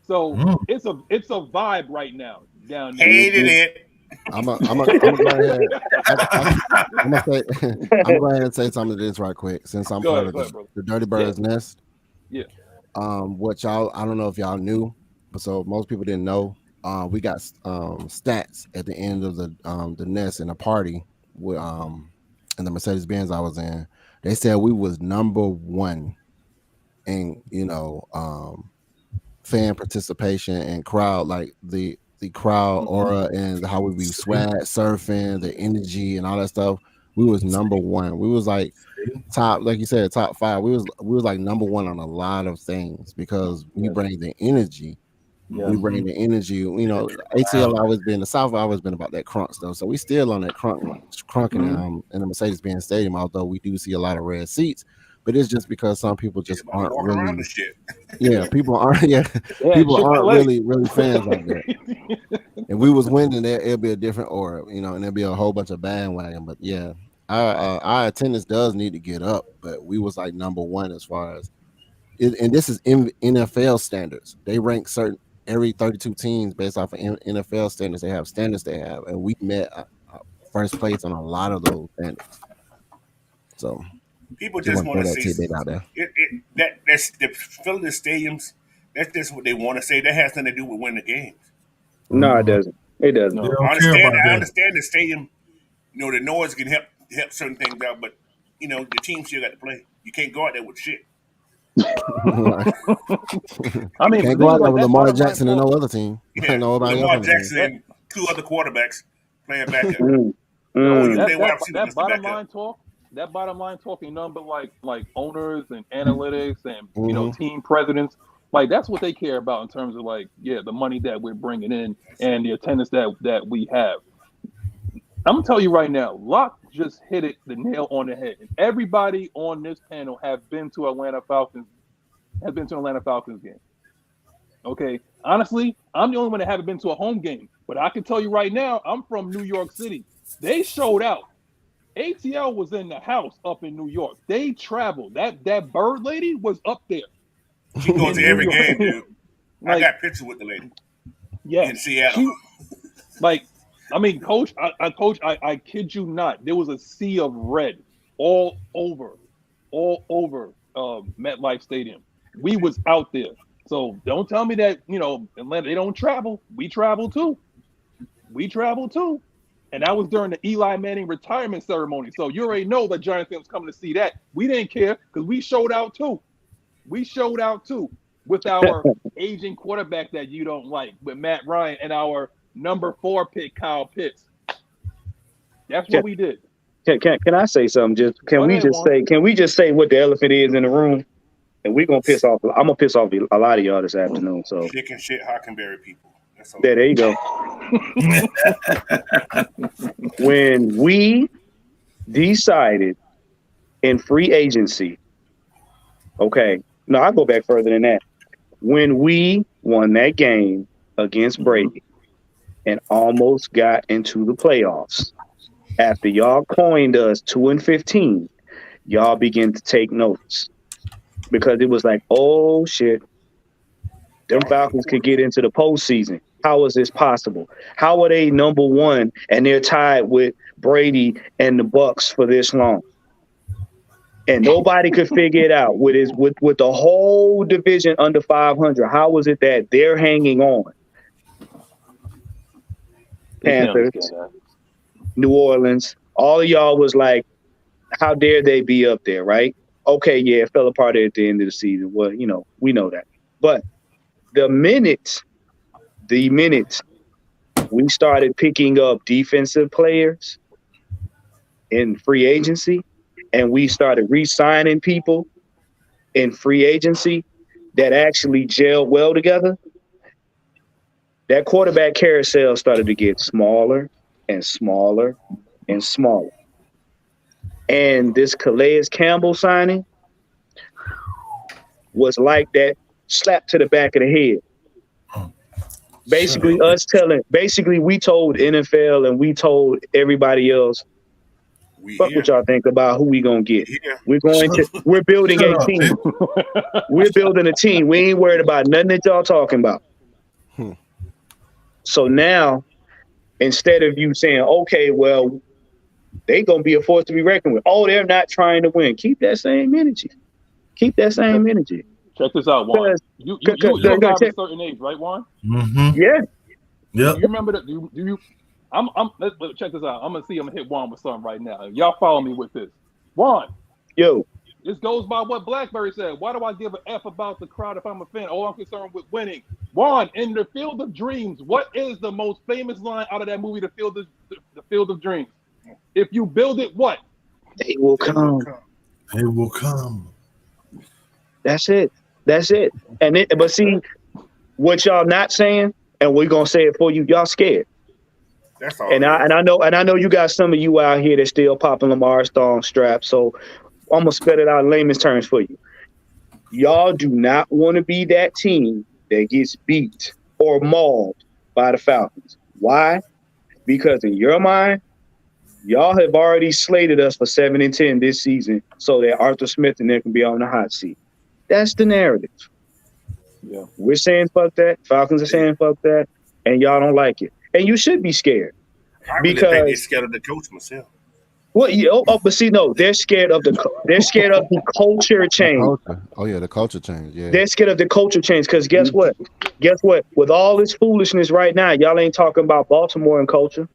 So it's a vibe right now down there. hated it. I'm gonna go ahead. I'm gonna go ahead and say something to this right quick, since I'm part of the Dirty Birds Nest. Yeah. What y'all, I don't know if y'all knew, but so most people didn't know. We got stats at the end of the nest in a party with in the Mercedes Benz I was in. They said we was number 1 in fan participation and crowd, like the crowd aura and how we be swag surfing, the energy and all that stuff. We was number 1. We was like top, like you said, top 5. We was like number 1 on a lot of things because we bring the energy. Yeah. We bring the energy. ATL always been, the South always been about that crunk stuff. So we still on that crunking in the Mercedes-Benz Stadium, although we do see a lot of red seats. But it's just because some people just aren't really. Yeah, people aren't. Yeah, people aren't really fans like that. If we was winning there, it'll be a different aura, and there'll be a whole bunch of bandwagon. But yeah, our attendance does need to get up. But we was like number 1 as far as it, and this is NFL standards. They rank every 32 teams based off of NFL standards. They have standards they have, and we met first place on a lot of those standards. So people just want to say that's the filling the stadiums. That's just what they want to say. That has nothing to do with winning the games. No, it doesn't. It doesn't. No. I understand the stadium. The noise can help certain things out, but the team still got to play. You can't go out there with shit. I mean, can't go out there with Lamar Jackson and no other team. Yeah, Lamar Jackson and 2 other quarterbacks playing back up. That bottom line talking number like owners and analytics and team presidents, like that's what they care about in terms of the money that we're bringing in and the attendance that we have. I'm gonna tell you right now, Loch just hit it the nail on the head. And everybody on this panel have been to Atlanta Falcons game. Okay, honestly, I'm the only one that haven't been to a home game. But I can tell you right now, I'm from New York City. They showed out. ATL was in the house up in New York. They traveled. That bird lady was up there. She goes to every game, dude. I got pictures with the lady. Yeah, in Seattle. Coach, I kid you not. There was a sea of red all over MetLife Stadium. We was out there. So don't tell me that, Atlanta, they don't travel. We travel too. And that was during the Eli Manning retirement ceremony. So you already know that Giants fans coming to see that. We didn't care because we showed out too. With our aging quarterback that you don't like, with Matt Ryan and our number 4 pick, Kyle Pitts. That's what we did. Can I say something? Can we just say what the elephant is in the room? And we're gonna piss off. I'm gonna piss off a lot of y'all this afternoon. So chicken shit Hockenberry people. That's all. Yeah, there you go. When we decided in free agency, okay. No, I'll go back further than that. When we won that game against Brady and almost got into the playoffs, after y'all coined us 2-15, y'all begin to take notice. Because it was like, oh shit, them Falcons could get into the postseason. How is this possible? How are they number 1 and they're tied with Brady and the Bucks for this long? And nobody could figure it out with the whole division under 500. How was it that they're hanging on? Panthers, New Orleans, all of y'all was like, how dare they be up there, right? Okay, yeah, it fell apart at the end of the season. Well, we know that. But the minute we started picking up defensive players, in free agency, and we started re-signing people in free agency that actually gelled well together, that quarterback carousel started to get smaller and smaller and smaller. And this Calais Campbell signing was like that slap to the back of the head. Basically, we told NFL and we told everybody else, fuck what y'all think about who we gonna get. We're building a team. We're building a team. We ain't worried about nothing that y'all talking about. So now, instead of you saying, okay, well, they gonna be a force to be reckoned with. Oh, they're not trying to win. Keep that same energy. Check this out, Juan. You a guy of a certain age, right, Juan? Mm-hmm. Yeah. Yep. You remember that? Do you? Let's check this out. I'm gonna hit Juan with something right now. Y'all follow me with this. Juan. Yo. This goes by what Blackberry said. Why do I give an F about the crowd if I'm a fan? Oh, I'm concerned with winning. Juan, in the Field of Dreams, what is the most famous line out of that movie, The Field of Dreams? If you build it, what? They will come. They will come. That's it. But see, what y'all not saying, and we're gonna say it for you, y'all scared. That's all. And I know you got some of you out here that still popping Lamar's thong strap. So I'm gonna spell it out in layman's terms for you. Y'all do not want to be that team that gets beat or mauled by the Falcons. Why? Because in your mind, y'all have already slated us for 7-10 this season so that Arthur Smith and them can be on the hot seat. That's the narrative. Yeah. We're saying fuck that. Falcons are saying fuck that. And y'all don't like it. And you should be scared. I really think they're scared of the coach myself. Well, but see, no, they're scared of the culture change. The culture change. Yeah, they're scared of the culture change because guess what? With all this foolishness right now, y'all ain't talking about Baltimore and culture.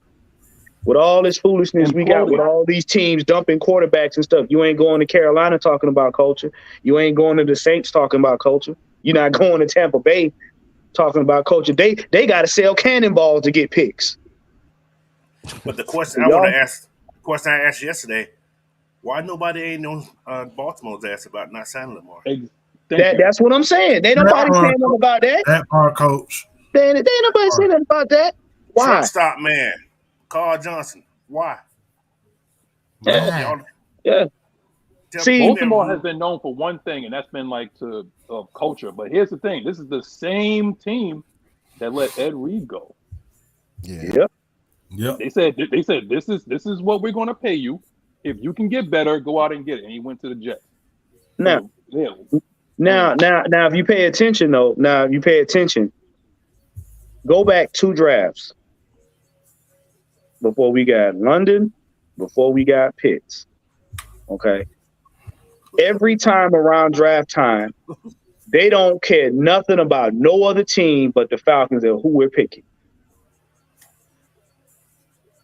With all this foolishness we got with all these teams dumping quarterbacks and stuff, you ain't going to Carolina talking about culture. You ain't going to the Saints talking about culture. You're not going to Tampa Bay talking about culture. They got to sell cannonballs to get picks. But the question I asked yesterday, why nobody ain't on Baltimore's ass about not signing Lamar? That's what I'm saying. They nobody saying nothing about that. That part, coach. They ain't nobody saying nothing about that. Why? Truck stop man, Carl Johnson. Why? Yeah. See, Baltimore has been known for one thing, and that's been like culture. But here's the thing: this is the same team that let Ed Reed go. Yeah. Yep. They said this is what we're going to pay you. If you can get better, go out and get it. And he went to the Jets. Now, Now, if you pay attention, go back 2 drafts before we got London, before we got Pitts. Okay. Every time around draft time, they don't care nothing about no other team but the Falcons and who we're picking.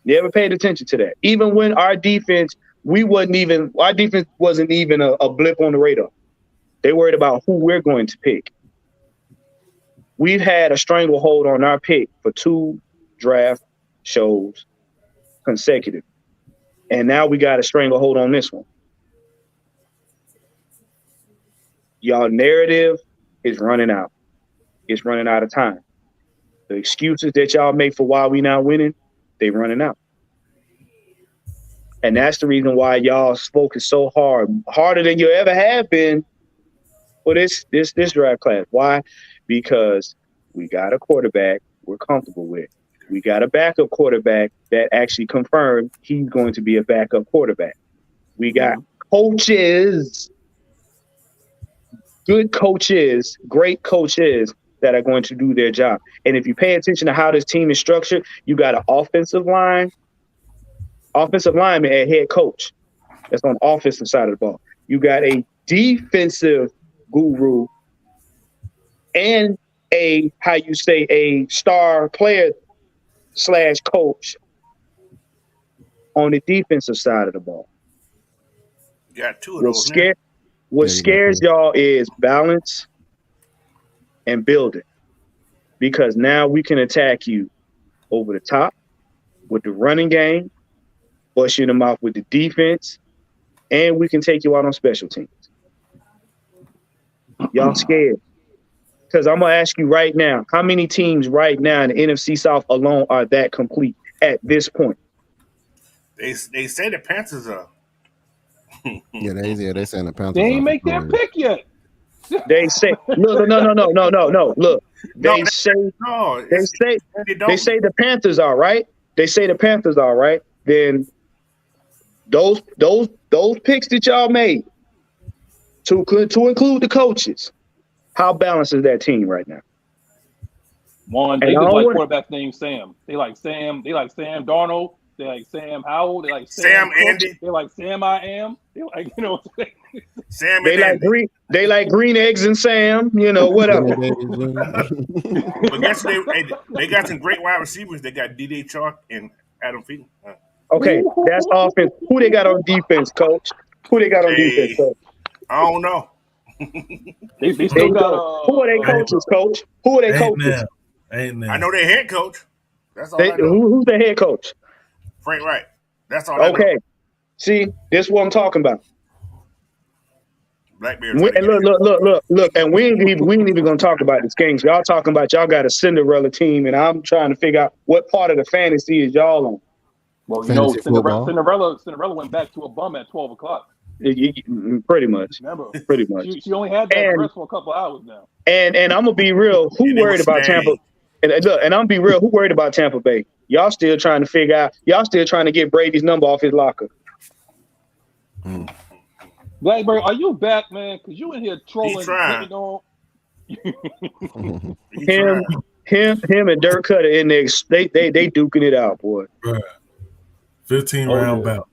You ever paid attention to that? Even when our defense wasn't even a blip on the radar. They worried about who we're going to pick. We've had a stranglehold on our pick for 2 draft shows consecutive. And now we got a stranglehold on this one. Y'all narrative is running out. It's running out of time. The excuses that y'all make for why we not winning, they running out. And that's the reason why y'all focus so hard, harder than you ever have been for this draft class. Why? Because we got a quarterback we're comfortable with. We got a backup quarterback that actually confirmed he's going to be a backup quarterback. We got coaches, good coaches, great coaches that are going to do their job. And if you pay attention to how this team is structured, you got an offensive lineman and head coach. That's on the offensive side of the ball. You got a defensive guru and a star player / coach on the defensive side of the ball. You got 2 of those. What scares y'all is balance and building, because now we can attack you over the top with the running game, bust you in the mouth with the defense, and we can take you out on special teams. Y'all scared? Because I'm gonna ask you right now, how many teams right now in the NFC South alone are that complete at this point? They say the Panthers are. They saying the Panthers. They ain't make their pick yet. They say no. Look, they say the Panthers are right. They say the Panthers are right. Then those picks that y'all made to include the coaches, how balanced is that team right now? One, they just like quarterbacks named Sam. They like Sam Darnold. They like Sam Howell. They like Sam Cook. Andy. They like Sam I Am. They like, you know. Sam They and like Andy. green. They like green eggs and Sam. You know, whatever. But guess they got some great wide receivers. They got D.D. Chark and Adam Thielen. Okay, that's offense. Who they got on defense, coach? Who they got on defense, coach? I don't know. They still got. Who are they coaches, coach? Who are they coaches? I know their head coach. That's all I know. Who's the head coach? Frank Wright. That's all I know. Okay. See, this is what I'm talking about. Blackbeard. Look, and we ain't even gonna talk about this game. Y'all talking about y'all got a Cinderella team, and I'm trying to figure out what part of the fantasy is y'all on. Well, you know, Cinderella went back to a bum at 12 o'clock. Pretty much. Remember, pretty much. She only had that dress for a couple hours now. And I'm gonna be real. Who worried about Tampa? And I'm gonna be real. Who worried about Tampa Bay? Y'all still trying to figure out. Y'all still trying to get Brady's number off his locker. Blackbird, are you back, man? Because you in here trolling. Him and Dirk Cutter in there. They duking it out, boy. Right. 15 round bout.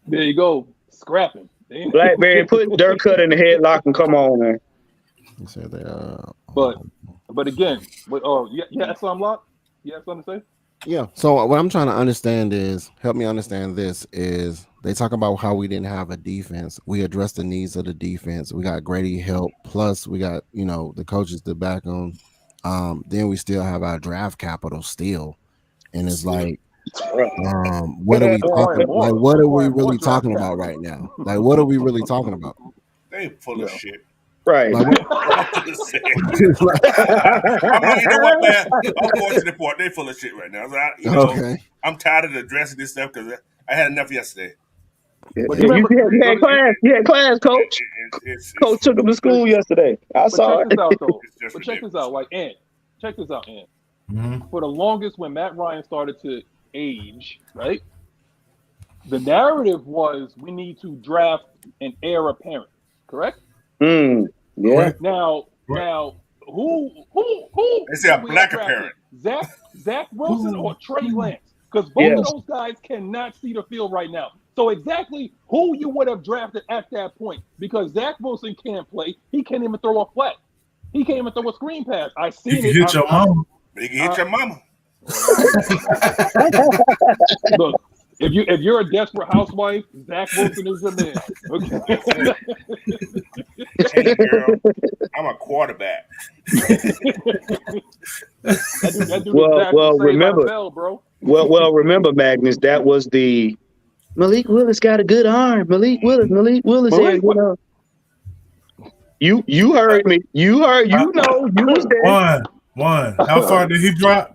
There you go, scrapping. Blackberry, put Dirk Cutter in the headlock and come on, man. You said they But again, you had something, Lock? You have something to say? Yeah. So what I'm trying to understand is, help me understand this, is they talk about how we didn't have a defense. We addressed the needs of the defense. We got Grady help. Plus we got, the coaches to back them. Then we still have our draft capital still. And it's like, what are we talking like? What are we really talking about right now? Like, what are we really talking about? They full of shit. Right. I'm you know what, man? I'm going to the point. They full of shit right now. So I'm tired of addressing this stuff because I had enough yesterday. You had class, coach. Coach took him to school yesterday. I saw it. Check this out, like Ant. Check this out, Ant. Mm-hmm. For the longest, when Matt Ryan started to age, right? The narrative was we need to draft an heir apparent, correct? Yeah. Now, who? They say a black apparent. Zach Wilson or Trey Lance? Because both of those guys cannot see the field right now. So exactly who you would have drafted at that point? Because Zach Wilson can't play. He can't even throw a flat. He can't even throw a screen pass. I seen it. Hit your mama. He can hit your mama. Look, if you're a desperate housewife, Zach Wilson is your man. Okay. Hey, girl, I'm a quarterback. Remember, Magnus, that was the Malik Willis got a good arm. Malik Willis had, You heard me. You was there. One. How far did he drop?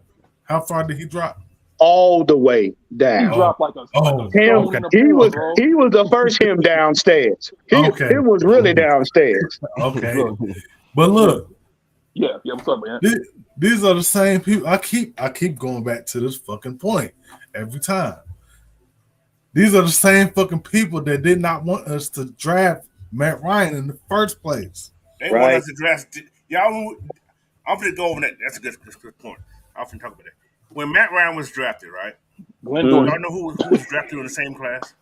All the way down. He dropped like a he was the first him downstairs. It was really downstairs. Okay. But look. Yeah, what's up, man? These are the same people. I keep going back to this fucking point every time. These are the same fucking people that did not want us to draft Matt Ryan in the first place. They want us to draft y'all. I'm going to go over that. That's a good point. I'm going to talk about that. When Matt Ryan was drafted, right? Glenn Dorsey. Y'all know who was drafted in the same class?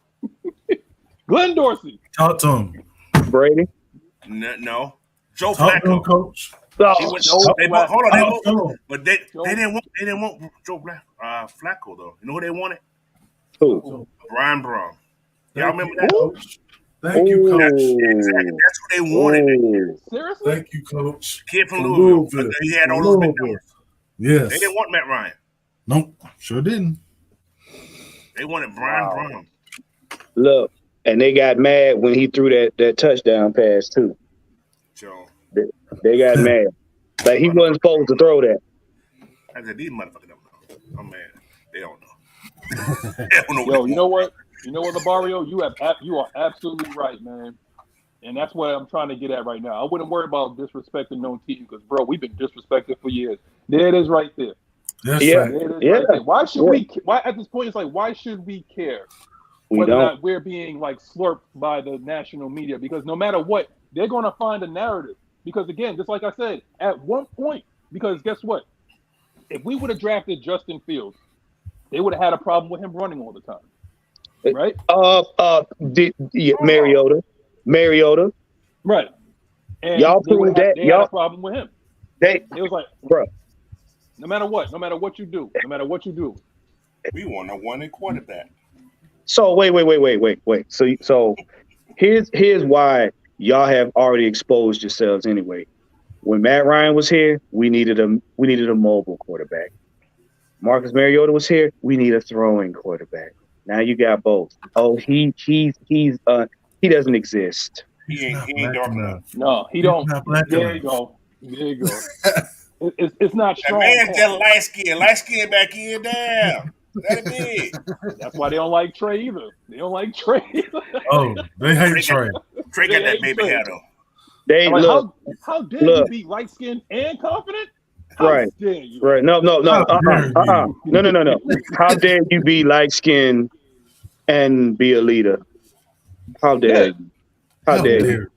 Glenn Dorsey. Talk to him. Brady? No. Joe Flacco. To him, coach. But they didn't want Joe Flacco though. You know who they wanted? Who? Brian Brown. Y'all remember that? Coach? Thank you, coach. Exactly. That's who they wanted. Seriously? Thank you, coach. Kid from Louisville. He had all those big numbers. Yes. They didn't want Matt Ryan. Nope. Sure didn't. They wanted Brian Brown. Look, and they got mad when he threw that touchdown pass too. Joe. They got mad. Like he wasn't supposed to throw that. I said these motherfuckers don't know. I'm mad. They don't know. They don't know Yo, you know what? You know what, Labario? You are absolutely right, man. And that's what I'm trying to get at right now. I wouldn't worry about disrespecting no team because, bro, we've been disrespected for years. There it is right there. That's Yeah. right. There it is right there. Why should we? Why at this point it's like, why should we care whether or not we're being like slurped by the national media? Because no matter what, they're going to find a narrative. Because again, just like I said, at one point, because guess what? If we would have drafted Justin Fields, they would have had a problem with him running all the time, right? Mariota. Right. And Y'all proved that. They had a problem with him. It was like, bro. No matter what you do, we want a one quarterback. So wait. So here's why y'all have already exposed yourselves anyway. When Matt Ryan was here, we needed a mobile quarterback. Marcus Mariota was here, we need a throwing quarterback. Now you got both. Oh, he doesn't exist. He ain't dark enough. No, he don't. There you go. It's not strong. That man just light skin back in down. That big. That's why they don't like Trey either. They don't like Trey either. Oh, they hate Trey. Trey got that baby hair though. They like, look. How dare you be light skinned and confident? How dare you? Right. No. No. How dare you be light skinned and be a leader? How dare you? How dare you?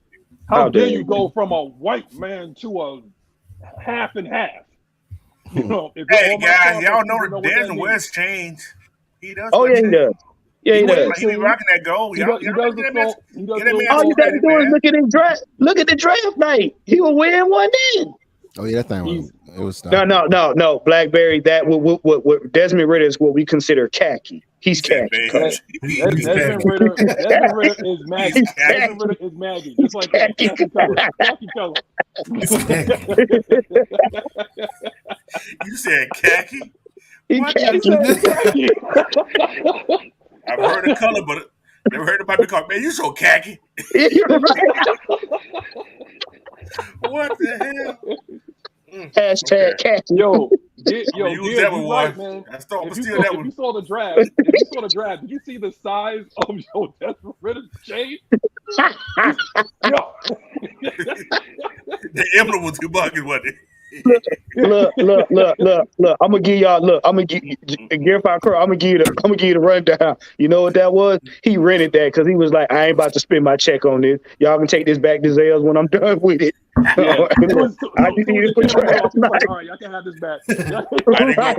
How dare you go from a white man to a half and half? You know, hey guys, y'all know Desmond wears change. He does. Oh yeah, he does. Yeah, he does. He be rocking that gold. All you gotta do is look at his draft. Look at the draft night. He was wearing one then. Oh yeah, that thing was No. Blackberry. That what Desmond Ridder is what we consider khaki. He's khaki. Desmond Ridder is Maggie. Desmond Ridder is Maggie. Just like khaki color. You said khaki? Khaki. I've heard the color, but never heard nobody call. Man, you so khaki. What the hell? Hashtag khaki. Yo, use that one, right, man. If you saw the draft, did you see the size of your Desmond Ridder's chain? The emblem was humongous, wasn't it? Look. I'm gonna give y'all. Look, I'm gonna give Garify Crow. I'm gonna give you the rundown. You know what that was? He rented that because he was like, I ain't about to spend my check on this. Y'all can take this back to Zales when I'm done with it. Yeah. I just need it for draft night. All right, y'all can have this back. I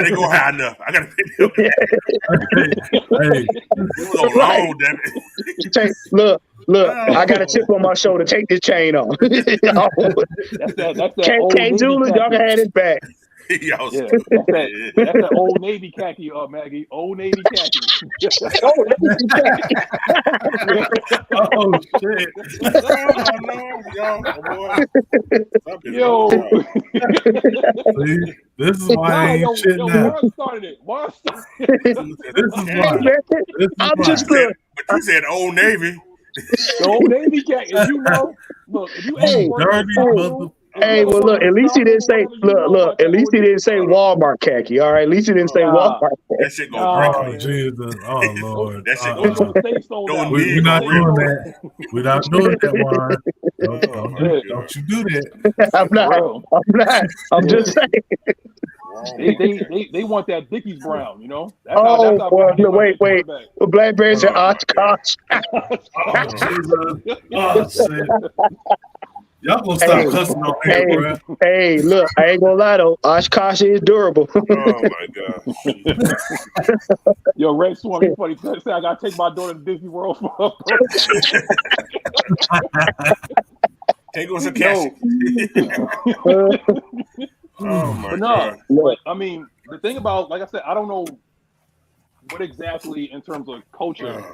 didn't go high enough. I gotta pay them. It was so long, damn it. Look, I got a chip on my shoulder. Take this chain off. That's that Can't Julie, y'all can have it back. That's that Old Navy khaki, Maggie. Old Navy khaki. Oh shit! Yo. See, this is why I ain't shitting out. Juan started it. This is why. I'm just good. But you said Old Navy. The Old Navy khaki. If you know, look, if you Hey, well, look. At least he didn't say. Look. At least he didn't say Walmart khaki. All right. At least he didn't say Walmart. That shit gonna break. Oh Jesus! Oh Lord! That shit gonna We're not doing that. We're not doing that, Warren. Don't you do that? I'm not. I'm just saying. They want that Dickies Brown, you know. Wait. Blackberry said Oshkosh. Oh shit! Y'all gonna stop cussing on here, bro. Hey, look, I ain't gonna lie though. Oshkosh is durable. Oh my god. Yo, Red Swan, you funny. Say I gotta take my daughter to Disney World for her Take us a cash. Oh my god. But I mean, the thing about, like I said, I don't know what exactly in terms of culture,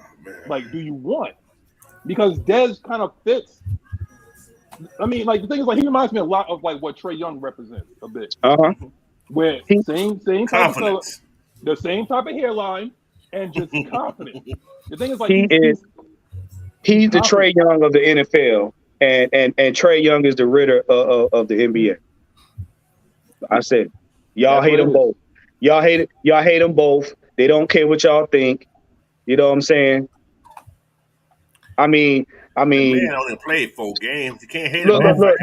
like, do you want? Because Dez kind of fits. I mean, like the thing is, like he reminds me a lot of like what Trae Young represents a bit. Uh-huh. Where same type of color, the same type of hairline, and just confident. The thing is, like, he's the Trae Young of the NFL, and Trae Young is the Ridder of the NBA. I said, y'all hate them both. Y'all hate them both. They don't care what y'all think. You know what I'm saying? I mean, the man only played 4 games. You can't hate look, him. Look,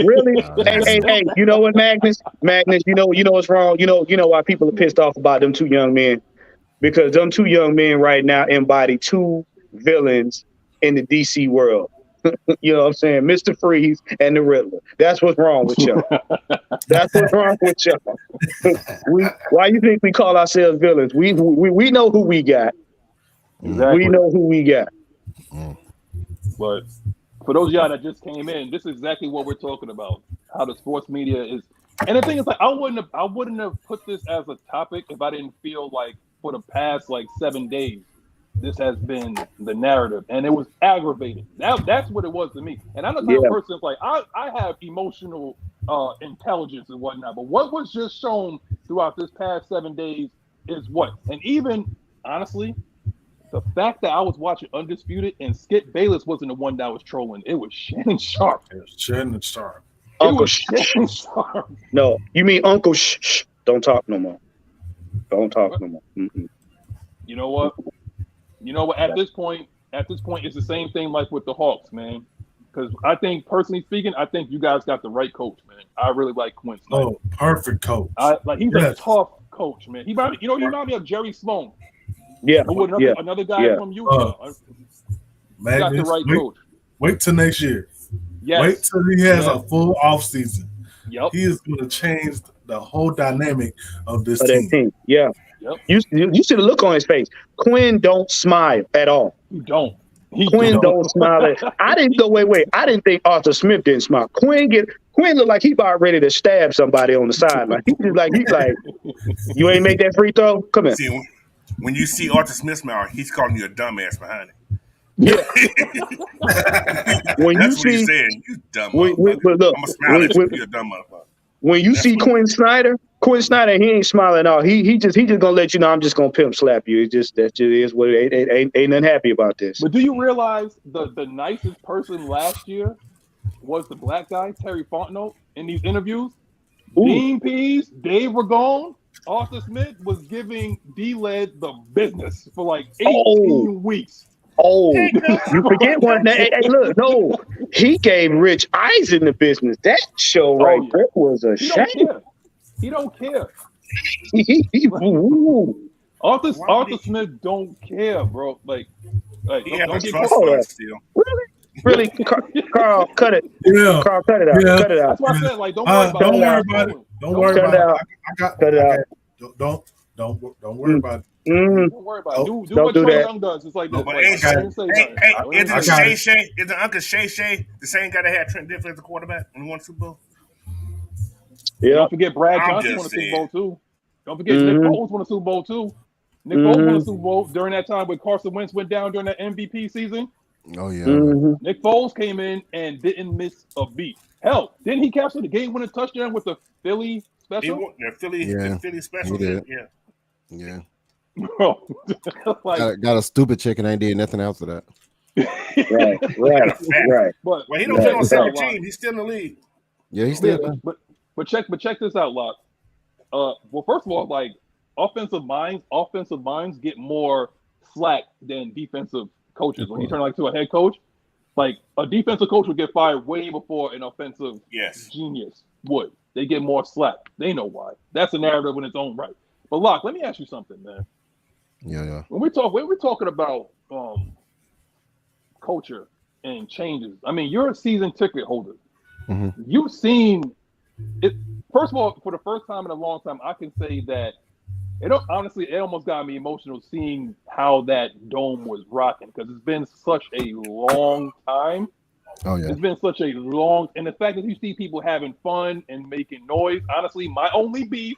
really? Hey, you know what, Magnus? You know what's wrong? You know why people are pissed off about them 2 young men? Because them 2 young men right now embody 2 villains in the DC world. You know what I'm saying? Mr. Freeze and the Riddler. That's what's wrong with y'all. That's what's wrong with y'all. Why you think we call ourselves villains? We know who we got. Exactly. We know who we got. But for those of y'all that just came in, this is exactly what we're talking about. How the sports media is, and the thing is, like, I wouldn't have put this as a topic if I didn't feel like for the past 7 days, this has been the narrative, and it was aggravating. That's what it was to me. And I'm the type of person like I have emotional intelligence and whatnot, but what was just shown throughout this past 7 days is what, and even honestly, the fact that I was watching Undisputed and Skip Bayless wasn't the one that was trolling. It was Shannon Sharp. It was Shannon Sharp. Uncle Shannon Sharp. No, you mean Uncle Shh. Don't talk no more. Don't talk no more. Mm-mm. You know what? At this point, it's the same thing like with the Hawks, man. Because I think, personally speaking, I think you guys got the right coach, man. I really like Quinn Snyder. Oh, perfect coach. He's a tough coach, man. He remind me of Jerry Sloan. Yeah. Another guy from Utah. Magnus, got the right coach. Wait till next year. Yes. Wait till he has a full off season. Yep. He is going to change the whole dynamic of this team. Yeah. Yep. You see the look on his face. Quinn don't smile at all. You don't. Quinn don't smile. I didn't go. Wait. I didn't think Arthur Smith didn't smile. Quinn looked like he about ready to stab somebody on the sideline. He's like, you ain't make that free throw. Come here. See, when you see Arthur Smith smile, he's calling you a dumbass behind it. Yeah. That's what he's saying. You dumb motherfucker. Look, I'm gonna smile at you. You're a dumb motherfucker. When you see Quinn Snyder, he ain't smiling at all. He just gonna let you know I'm just gonna pimp slap you. That just is what it ain't nothing happy about this. But do you realize the nicest person last year was the black guy, Terry Fontenot, in these interviews? Ooh. Dean Pease, Dave Ragone, Arthur Smith was giving D-Led the business for 18 weeks. Oh, you forget one. Hey, look, no, he gave Rich Eisen the business. That show there was a shame. He don't care. Arthur Smith don't care, bro. Like he don't get caught still. Really, Carl, cut it. Yeah, Carl, cut it out. Yeah. Cut it out. That's why I said, don't worry about it. Don't worry about it. Cut it out. Don't worry about it. Don't worry about it. Do what Trae Young does. It's like this. Is Uncle Shay the same guy that had Trent Dilfer as the quarterback when he won the Super Bowl? Yeah. Don't forget Brad Johnson won a Super Bowl too. Don't forget Nick Foles won a Super Bowl too. Nick Foles won a Super Bowl during that time when Carson Wentz went down during that MVP season. Oh yeah. Nick Foles came in and didn't miss a beat. Hell, didn't he capture the game-winning touchdown with the Philly special? The Philly special. He did. Yeah. Got a stupid chicken. I ain't did nothing else of that. Right. But he don't play on 17. He's still in the league. Yeah, he's still. But check this out, Loch. Well, first of all, offensive minds get more slack than defensive coaches. When you turn to a head coach, a defensive coach would get fired way before an offensive genius would. They get more slack. They know why. That's a narrative in its own right. But Loch, let me ask you something, man. Yeah. When we're talking about culture and changes, I mean, you're a season ticket holder. Mm-hmm. You've seen it. First of all, for the first time in a long time, I can say that it almost got me emotional seeing how that dome was rocking because it's been such a long time. Oh yeah, it's been such a long, and the fact that you see people having fun and making noise. Honestly, my only beef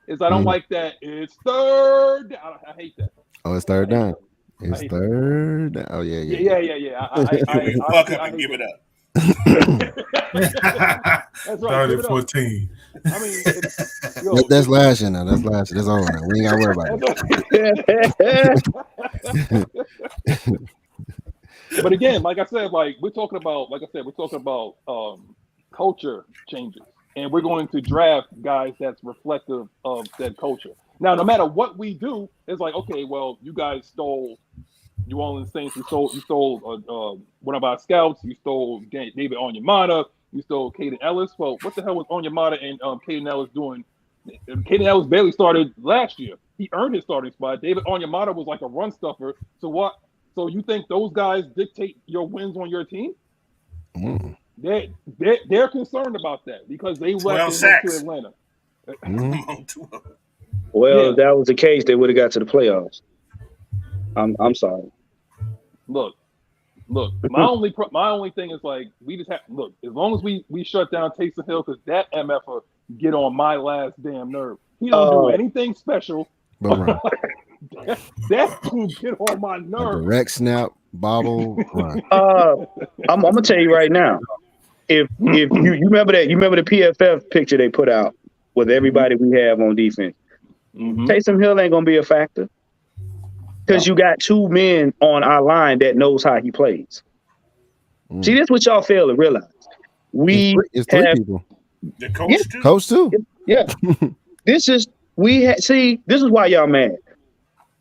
is I don't like that. It's third. I hate that. Oh, it's third down. It's third down. Oh yeah. Fuck up and give it up. That's right. 30-14. I mean, That's last year now. That's last year. That's over now. We ain't got to worry about it. But again, like I said, we're talking about culture changes, and we're going to draft guys that's reflective of said culture. Now, no matter what we do, it's like, okay, well, you guys stole New Orleans Saints. You stole one of our scouts. You stole David Onyemata. You stole Caden Ellis. Well, what the hell was Onyemata and Caden Ellis doing? Caden Ellis barely started last year. He earned his starting spot. David Onyemata was like a run stuffer. So what? So you think those guys dictate your wins on your team? Mm. They're concerned about that because they left to Atlanta. Well, if that was the case, they would have got to the playoffs. I'm sorry. Look. My only thing is like we just have look. As long as we shut down Taysom Hill, because that MFer get on my last damn nerve. He don't do anything special. That dude get on my nerve. Direct snap, bobble, run. I'm gonna tell you right now. If you remember the PFF picture they put out with everybody we have on defense, Taysom Hill ain't gonna be a factor. Because you got two men on our line that knows how he plays. See, this is what y'all fail to realize. It's three people. The coach too. Coach too. Yeah. This is why y'all mad.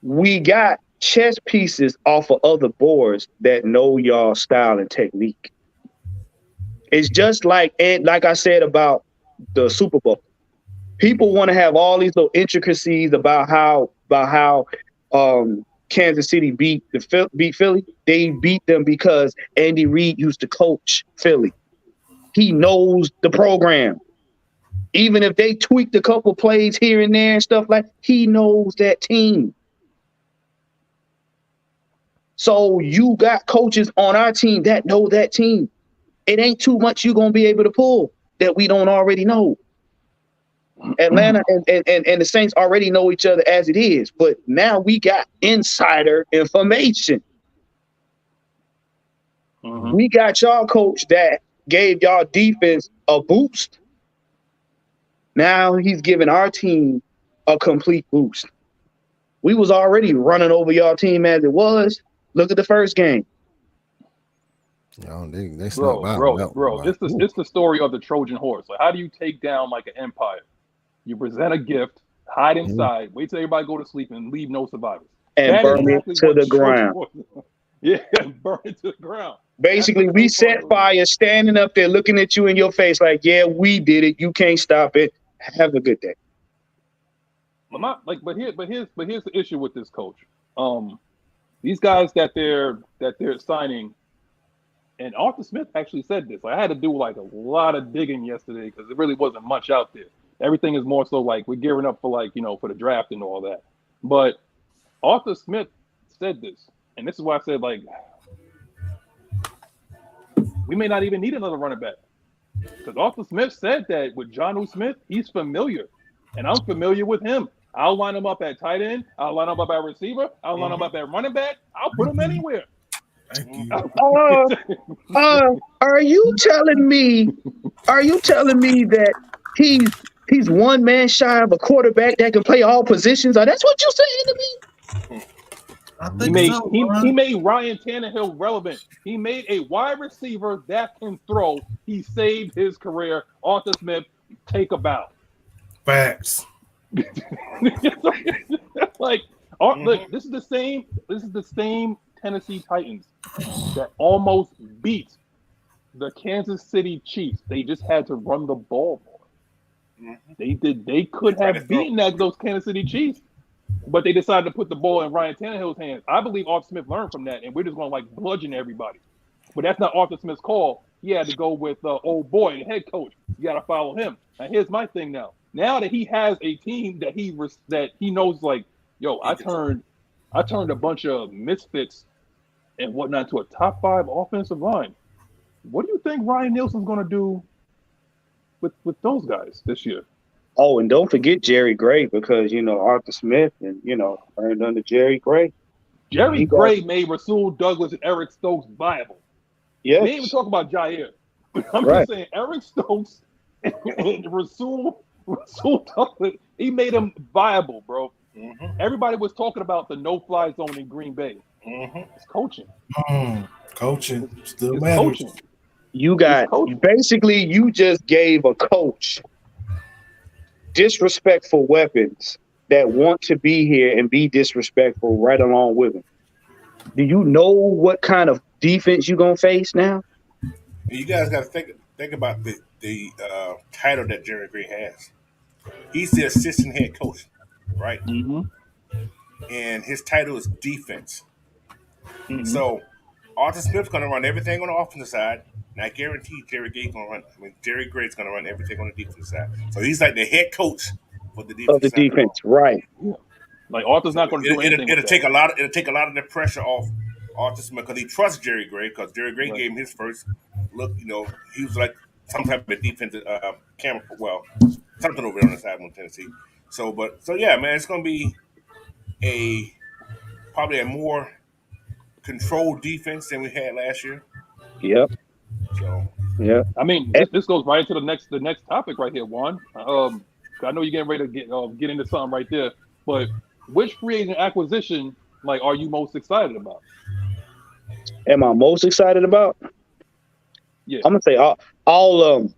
We got chess pieces off of other boards that know y'all style and technique. It's just like I said about the Super Bowl. People want to have all these little intricacies about how Kansas City beat Philly. They beat them because Andy Reid used to coach Philly. He knows the program. Even if they tweaked a couple plays here and there and stuff he knows that team. So you got coaches on our team that know that team. It ain't too much you're going to be able to pull that we don't already know. Atlanta and the Saints already know each other as it is, but now we got insider information. We got y'all coach that gave y'all defense a boost. Now he's giving our team a complete boost. We was already running over y'all team as it was. Look at the first game. Bro, it's the story of the Trojan horse. Like, how do you take down like an empire? You present a gift, hide inside, wait till everybody go to sleep, and leave no survivors. And burn it to the ground. Yeah, burn it to the ground. Basically, we set fire, standing up there, looking at you in your face, like, yeah, we did it. You can't stop it. Have a good day. But here's the issue with this coach. These guys that they're signing, and Arthur Smith actually said this. I had to do like a lot of digging yesterday because there really wasn't much out there. Everything is more so like we're gearing up for for the draft and all that. But Arthur Smith said this, and this is why I said we may not even need another running back. Because Arthur Smith said that with Jonnu Smith, he's familiar. And I'm familiar with him. I'll line him up at tight end. I'll line him up at receiver. I'll line him up at running back. I'll put him anywhere. Thank you. Are you telling me that he's one man shy of a quarterback that can play all positions? That's what you're saying to me? I He think made so, he made Ryan Tannehill relevant. He made a wide receiver that can throw. He saved his career. Arthur Smith, take a bow. Facts. Look, this is the same Tennessee Titans that almost beat the Kansas City Chiefs. They just had to run the ball more. They could have beaten those Kansas City Chiefs, but they decided to put the ball in Ryan Tannehill's hands. I believe Arthur Smith learned from that, and we're just going to bludgeon everybody. But that's not Arthur Smith's call. He had to go with old boy, the head coach. You got to follow him. Now here's my thing now. Now that he has a team that he knows, I turned a bunch of misfits and whatnot to a top 5 offensive line. What do you think Ryan Nielsen's going to do with those guys this year? Oh, and don't forget Jerry Gray, because Arthur Smith and earned under Jerry Gray. Jerry Gray made Rasul Douglas and Eric Stokes viable. Yeah, we ain't even talk about Jair. I'm just saying Eric Stokes and Rasul Rasul Douglas, he made him viable, bro. Mm-hmm. Everybody was talking about the no-fly zone in Green Bay. Mm-hmm. It's coaching. Coaching still It's matters. coaching. You got It's coaching. basically you just gave a coach disrespectful weapons that want to be here and be disrespectful right along with him. Do you know what kind of defense you're gonna face now? You guys got to think about the title that Jerry Gray has. He's the assistant head coach, right? Mm-hmm. And his title is defense. Mm-hmm. So Arthur Smith's going to run everything on the offensive side, and I guarantee Jerry Gray's going to run everything on the defensive side. So he's like the head coach for the defense. Of the defense, right? Yeah. Like Arthur's not going to do anything. It'll take a lot of the pressure off Arthur Smith because he trusts Jerry Gray because Jerry Gray gave him his first look. You know, he was like some type of defensive camera. Well, something over there on the side of Tennessee. So yeah, man, it's going to be probably a more controlled defense than we had last year. Yep. So yeah. I mean, this goes right into the next topic right here, Juan. I know you're getting ready to get into something right there, but which free agent acquisition are you most excited about? Am I most excited about? Yeah, I'm gonna say all of them.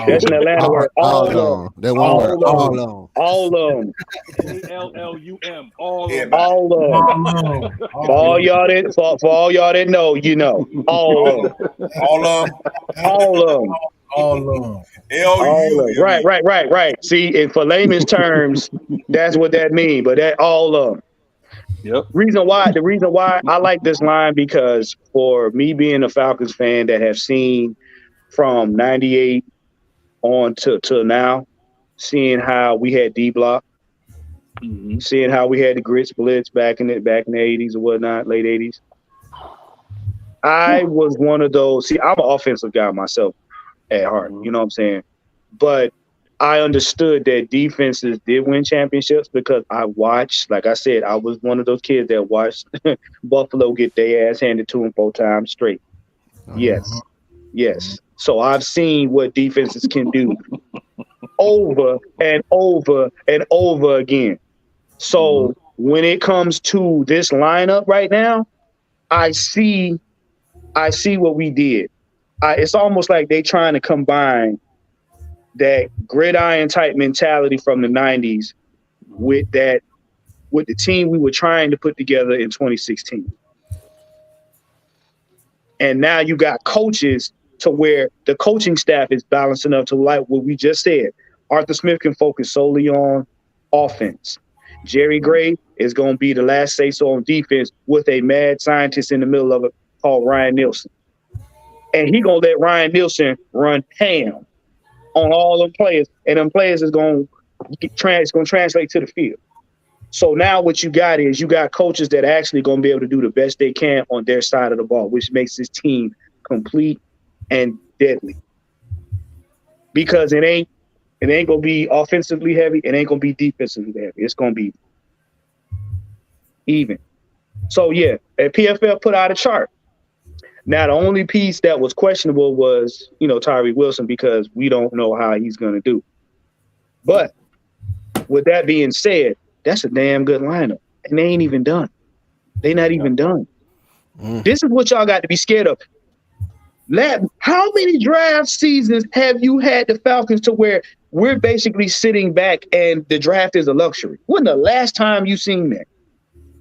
That's an Atlanta word. All of them. That one word. All of them. All of them. ALLUM. All of them. All of them. For all y'all that know, you know. All of them. all of All of them. All of them. All of them. Right. See, and for layman's terms, that's what that means. But that all of them. Yep. The reason why I like this line because for me being a Falcons fan that have seen from 98 on to now, seeing how we had D-Block, seeing how we had the grit splits back in the 80s or whatnot, late 80s. I was one of those. See, I'm an offensive guy myself at heart. You know what I'm saying? But I understood that defenses did win championships because I watched, like I said, I was one of those kids that watched Buffalo get their ass handed to them 4 times straight. Yes. So I've seen what defenses can do over and over and over again. So when it comes to this lineup right now, I see what we did. It's almost like they trying to combine that gridiron type mentality from the 90s with the team we were trying to put together in 2016. And now you got coaches to where the coaching staff is balanced enough to like what we just said. Arthur Smith can focus solely on offense. Jerry Gray is going to be the last say-so on defense with a mad scientist in the middle of it called Ryan Nielsen. And he going to let Ryan Nielsen run ham on all them players, and them players is going to translate to the field. So now what you got is you got coaches that are actually going to be able to do the best they can on their side of the ball, which makes this team complete and deadly. Because it ain't going to be offensively heavy, it ain't going to be defensively heavy. It's going to be even. So yeah, and PFL put out a chart. Now, the only piece that was questionable was, Tyree Wilson, because we don't know how he's going to do. But with that being said, that's a damn good lineup. And they ain't even done. They not even done. This is what y'all got to be scared of. How many draft seasons have you had the Falcons to where we're basically sitting back and the draft is a luxury? When the last time you seen that?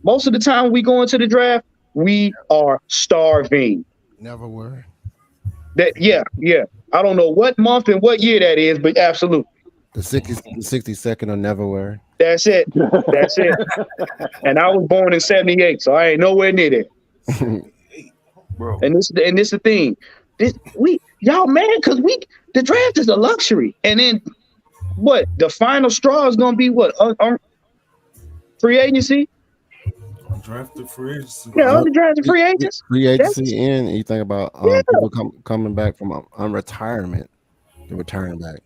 Most of the time we go into the draft, we are starving. Never were. Yeah. I don't know what month and what year that is, but absolutely. The 62nd or never were. That's it. And I was born in 78, so I ain't nowhere near that. Bro. And this is the thing. Y'all mad because the draft is a luxury. And then what? The final straw is gonna be what? Free agency? Undrafted free agency. Yeah, undrafted free agents. Free agency, and you think about people coming back from retirement, to return back.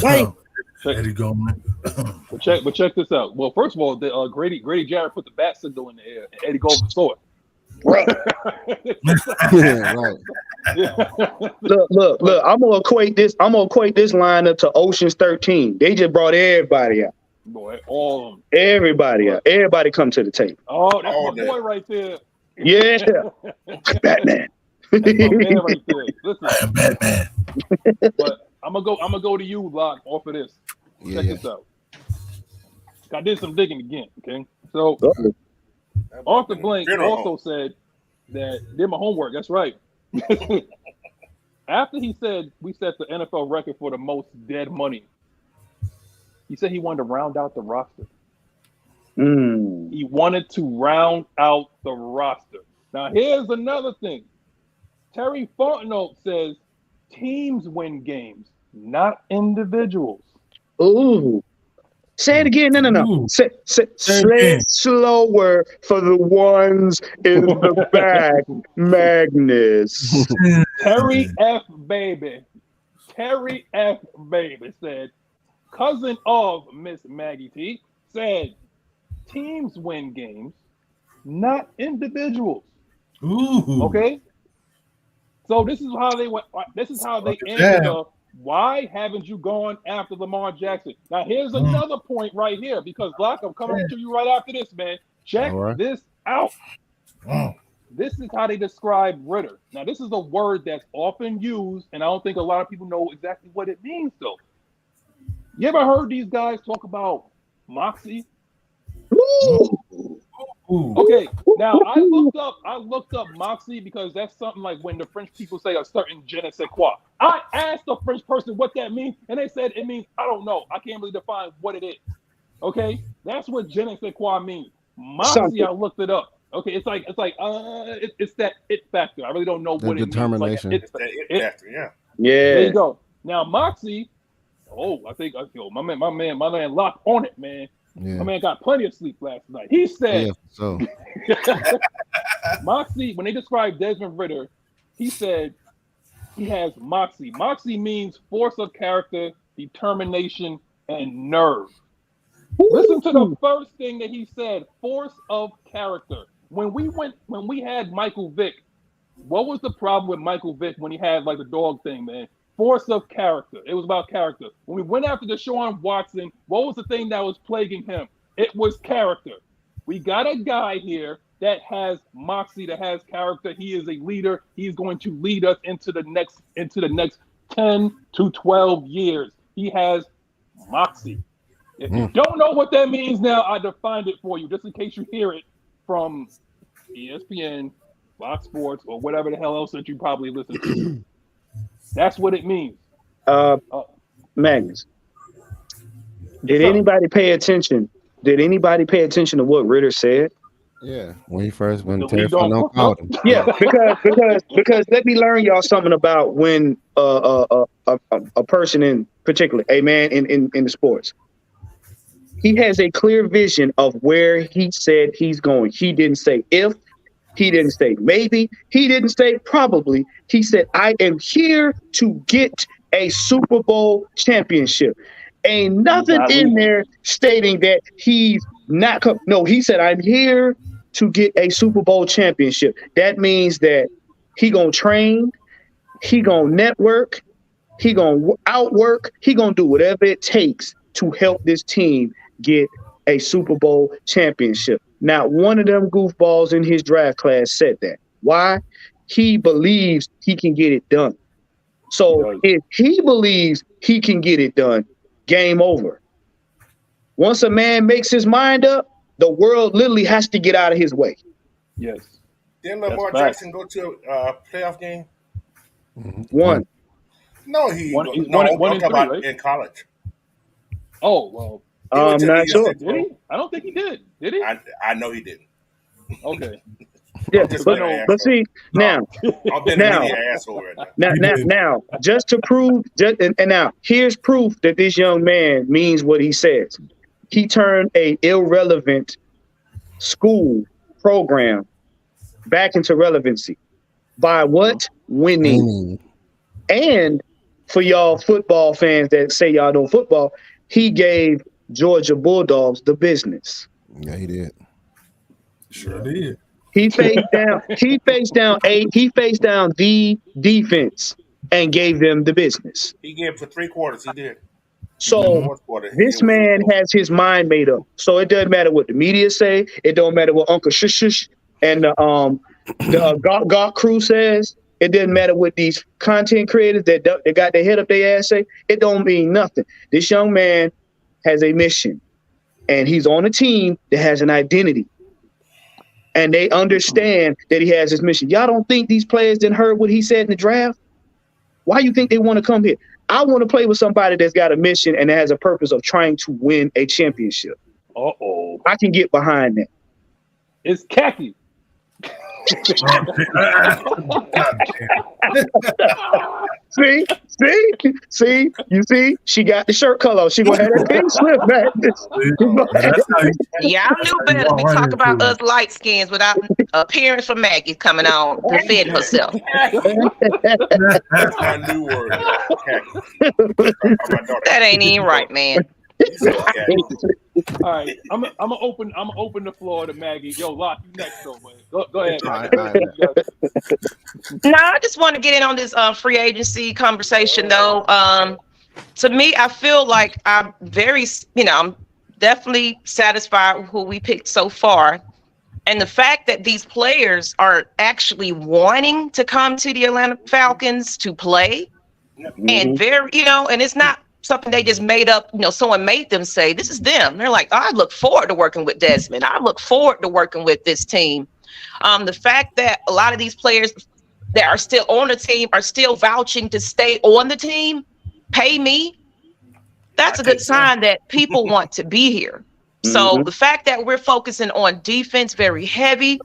Like, Eddie Goldman. But check this out. Well, first of all, Grady Jarrett put the bat signal in the air, and Eddie Goldman saw it. right. Yeah, right. Look. I'm gonna equate this lineup to Ocean's 13. They just brought everybody out. Boy, all of them. Everybody out. Everybody come to the table. Oh, that's my boy right there. Yeah, Batman. That's my man right there. Listen, I am Batman. but I'm gonna go to you, Loch, off of this. Check this out. I did some digging again. Okay, so Arthur Blank also said that did my homework. That's right. After he said we set the NFL record for the most dead money, he said he wanted to round out the roster. He wanted to round out the roster. Now, here's another thing. Terry Fontenot says teams win games, not individuals. Ooh. Say it again. No. Say it slower for the ones in the back, Magnus. Terry F. Baby said, cousin of Ms Maggie T, said teams win games, not individuals. Ooh. Okay? So this is how they went. This is how they answered why haven't you gone after Lamar Jackson? Now, here's another point right here, because Loch, I'm coming to you right after this, man. Check this out. This is how they describe Ridder. Now, this is a word that's often used, and I don't think a lot of people know exactly what it means, though. You ever heard these guys talk about moxie? Okay, now I looked up moxie because that's something like when the French people say a certain je ne sais quoi. I asked a French person what that means, and they said it means I don't know. I can't really define what it is. Okay, that's what je ne sais quoi means. Moxie, I looked it up. Okay, it's that it factor. I really don't know what it means. Determination. It factor, yeah. There you go. Now moxie. I think my man Loch on it, man. Yeah. My man got plenty of sleep last night. He said, moxie, when they described Desmond Ridder, he said he has moxie. Moxie means force of character, determination, and nerve. Listen to the first thing that he said, force of character. When we had Michael Vick, what was the problem with Michael Vick when he had like the dog thing, man? Force of character. It was about character. When we went after Deshaun Watson, what was the thing that was plaguing him? It was character. We got a guy here that has moxie, that has character. He is a leader. He's going to lead us into the next 10 to 12 years. He has moxie. If you don't know what that means now, I defined it for you, just in case you hear it from ESPN, Fox Sports, or whatever the hell else that you probably listen to. That's what it means. Magnus, did anybody pay attention? Did anybody pay attention to what Ridder said? Yeah, when Terry Fontenot called him. Yeah, because let me learn y'all something about when a person in particular, a man in the sports, he has a clear vision of where he said he's going. He didn't say if. He didn't say maybe. He didn't say probably. He said, I am here to get a Super Bowl championship. Ain't nothing in there stating that he's not coming. No, he said, I'm here to get a Super Bowl championship. That means that he gonna train, he gonna network, he gonna outwork, he gonna do whatever it takes to help this team get a Super Bowl championship. Now, one of them goofballs in his draft class said that. Why? He believes he can get it done. So if he believes he can get it done, game over. Once a man makes his mind up, the world literally has to get out of his way. Yes. Didn't Lamar Jackson go to a playoff game? One. No, I'm talking about in college. Oh, well. I'm not sure. Did he? I don't think he did. Did he? I know he didn't. Okay. Yeah, but see now, just to prove, and now here's proof that this young man means what he says. He turned a irrelevant school program back into relevancy by what? Winning. And for y'all football fans that say y'all know football, he gave Georgia Bulldogs the business. Yeah, he did. Sure did. He faced down. He faced down the defense and gave them the business. He gave it for 3 quarters. He did. So Fourth quarter, this man has his mind made up. So it doesn't matter what the media say. It don't matter what Uncle Shush and the Gawk crew says. It doesn't matter what these content creators that got their head up their ass say. It don't mean nothing. This young man has a mission, and he's on a team that has an identity. And they understand that he has his mission. Y'all don't think these players didn't heard what he said in the draft? Why you think they want to come here? I want to play with somebody that's got a mission and that has a purpose of trying to win a championship. Uh-oh. I can get behind that. It's khaki. See, you see, she got the shirt color. She gonna have that pink slip back. Y'all knew better. We talk about us light skins without appearance for Maggie coming on defending herself. That's my new word. That ain't even right, man. All right, I'm gonna open the floor to Maggie. Yo, Loch, you next though, man. Go ahead. All right. No, I just want to get in on this free agency conversation though. To me, I feel like I'm definitely satisfied with who we picked so far. And the fact that these players are actually wanting to come to the Atlanta Falcons to play, and and it's not something they just made up, someone made them say, this is them. They're like, I look forward to working with Desmond. I look forward to working with this team. The fact that a lot of these players that are still on the team are still vouching to stay on the team, pay me, that's a good sign that people want to be here. So the fact that we're focusing on defense very heavy,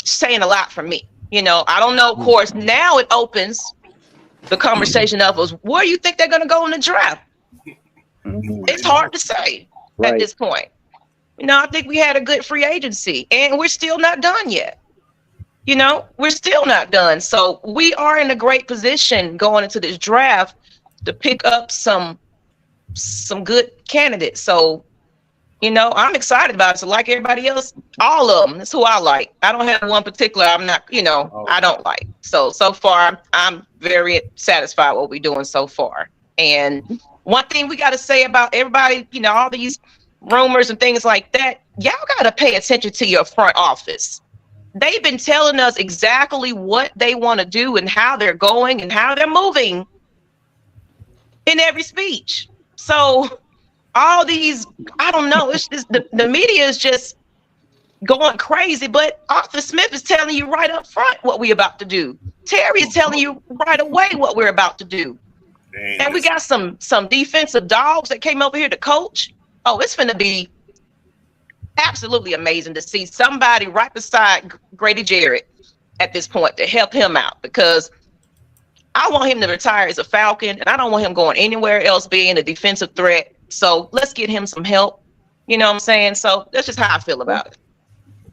saying a lot for me. I don't know, of course, now it opens the conversation of us, where do you think they're going to go in the draft? It's hard to say at this point. I think we had a good free agency, and we're still not done yet. We're still not done. So we are in a great position going into this draft to pick up some good candidates. So, I'm excited about it. So like everybody else, all of them, that's who I like. I don't have one particular I don't like. So far, I'm very satisfied with what we're doing so far. And one thing we got to say about everybody, all these rumors and things like that, y'all got to pay attention to your front office. They've been telling us exactly what they want to do and how they're going and how they're moving in every speech. So all these, I don't know, it's just the media is just going crazy, but Arthur Smith is telling you right up front what we're about to do. Terry is telling you right away what we're about to do. Dang. And we got some defensive dogs that came over here to coach. Oh, it's going to be absolutely amazing to see somebody right beside Grady Jarrett at this point to help him out, because I want him to retire as a Falcon, and I don't want him going anywhere else being a defensive threat. So let's get him some help. You know what I'm saying? So that's just how I feel about it.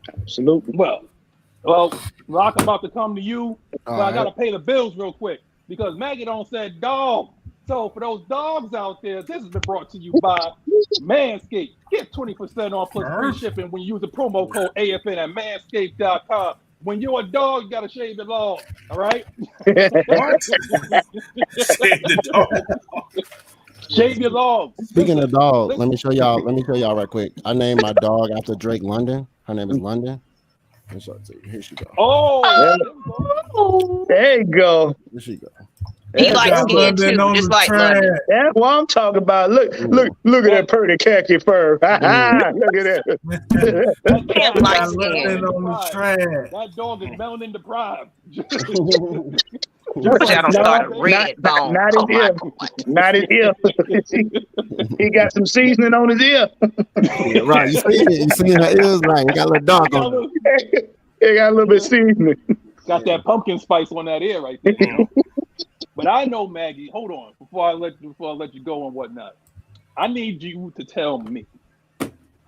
Absolutely. Well, Rock, I'm about to come to you, but I got to pay the bills real quick because Maggie don't said dog. So for those dogs out there, this has been brought to you by Manscaped. Get 20% off plus free shipping when you use the promo code AFN at manscaped.com. When you're a dog, you got to shave your lawn. All right? What? Shave the dog. Shave your lawn. Speaking of dog, let me show y'all right quick. I named my dog after Drake London. Her name is London. Let me show it to you. Here she go. There you go. Here she go. He likes skin too, just like London. That's what I'm talking about. Look at that pretty khaki fur. Look at that. Him like skin. That dog is melanin deprived. Y'all don't start a red bone. Not his ear. He got some seasoning on his ear. Yeah, right. You see her ears, right? He got a little dark on it. He got a little bit of seasoning. Got that pumpkin spice on that ear right there. But I know, Maggie, hold on, before I let you go and whatnot. I need you to tell me,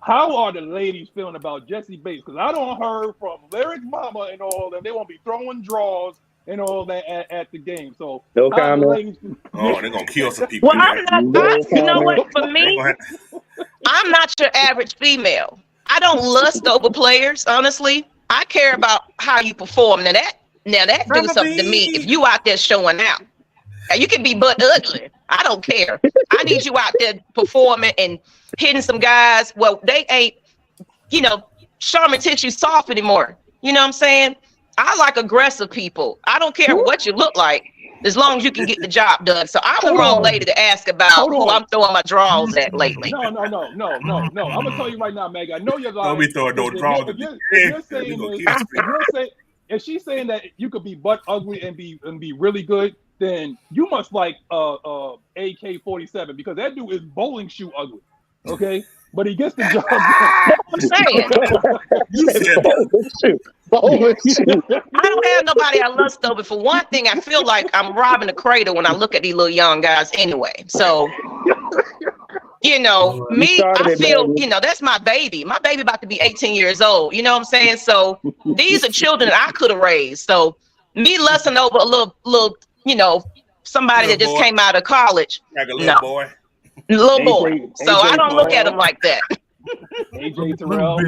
how are the ladies feeling about Jesse Bates? Because I don't heard from Lyric Mama and all that. They won't be throwing draws and all that at the game. So no comment. They're gonna kill some people. Well, I'm not. You know what? For me, I'm not your average female. I don't lust over players, honestly. I care about how you perform. Now that do something to me if you out there showing out. Now, you can be butt ugly. I don't care. I need you out there performing and hitting some guys. Well, they ain't, Charmin tissue soft anymore. You know what I'm saying? I like aggressive people. I don't care what you look like, as long as you can get the job done. So I'm the wrong lady to ask about who I'm throwing my draws at lately. No. I'm gonna tell you right now, Maggie. I know you're lying. Don't be throwing no draws. If she's saying that you could be butt ugly and be really good, then you must like AK-47 because that dude is bowling shoe ugly. Okay. But he gets the job done. I'm saying. I don't have nobody I lust over. For one thing, I feel like I'm robbing the cradle when I look at these little young guys anyway. So, me, I feel, that's my baby. My baby about to be 18 years old. You know what I'm saying? So these are children that I could have raised. So me lusting over a little, somebody that just came out of college. Like a little boy. Little boy. So I don't look at him like that. AJ Terrell.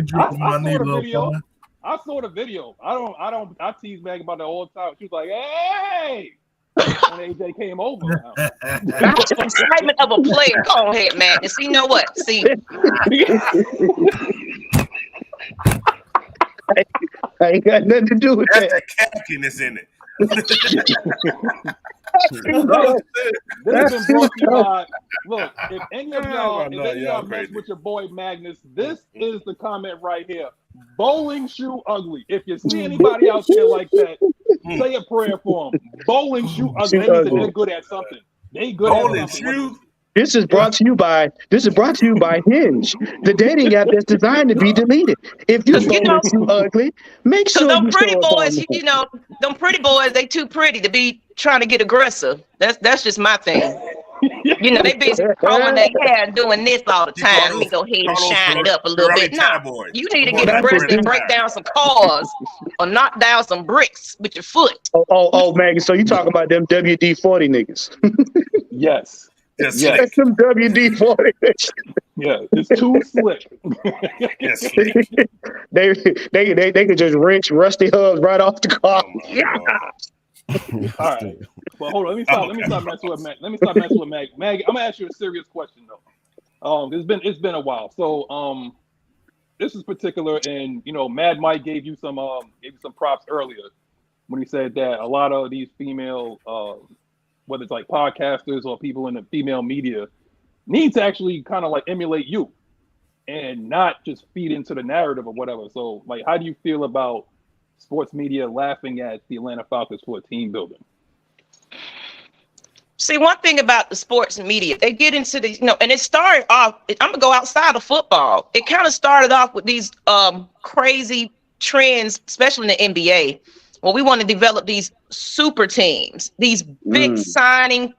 I saw the video. I tease Maggie about that all the time. She was like, hey, when AJ came over. That's the excitement of a player. Go ahead, man. And see, you know what? See. I ain't got nothing to do with that. That's the khaki-ness in it. This has been brought to you by, look, if any of y'all mess with your boy Magnus, this is the comment right here. Bowling shoe ugly. If you see anybody out there like that, say a prayer for them. Bowling shoe ugly. That means they're good at something. They good bowling at something. Shoe. This is brought to you by Hinge, the dating app that's designed to be deleted. If you think you ugly, make sure them pretty boys, them pretty boys, they too pretty to be trying to get aggressive. That's just my thing. They be combing their hair and doing this all the time. Let me go ahead and shine it up a little bit. No, you need to get aggressive and break down some cars or knock down some bricks with your foot. Oh, Maggie, so you talking about them WD-40 niggas? Yes. Yes. That's some WD-40. Yeah, it's too slick. Yes. They could just wrench rusty hubs right off the car. All right, but hold on. Let me stop messing with Mag. Maggie, I'm gonna ask you a serious question though. It's been a while. So this is particular, and Mad Mike gave you some props earlier when he said that a lot of these female whether it's like podcasters or people in the female media need to actually kind of like emulate you and not just feed into the narrative or whatever. So like, how do you feel about sports media laughing at the Atlanta Falcons for team building? See, one thing about the sports media, they get into the, and it started off, I'm going to go outside of football. It kind of started off with these crazy trends, especially in the NBA. Well, we want to develop these super teams, these big signing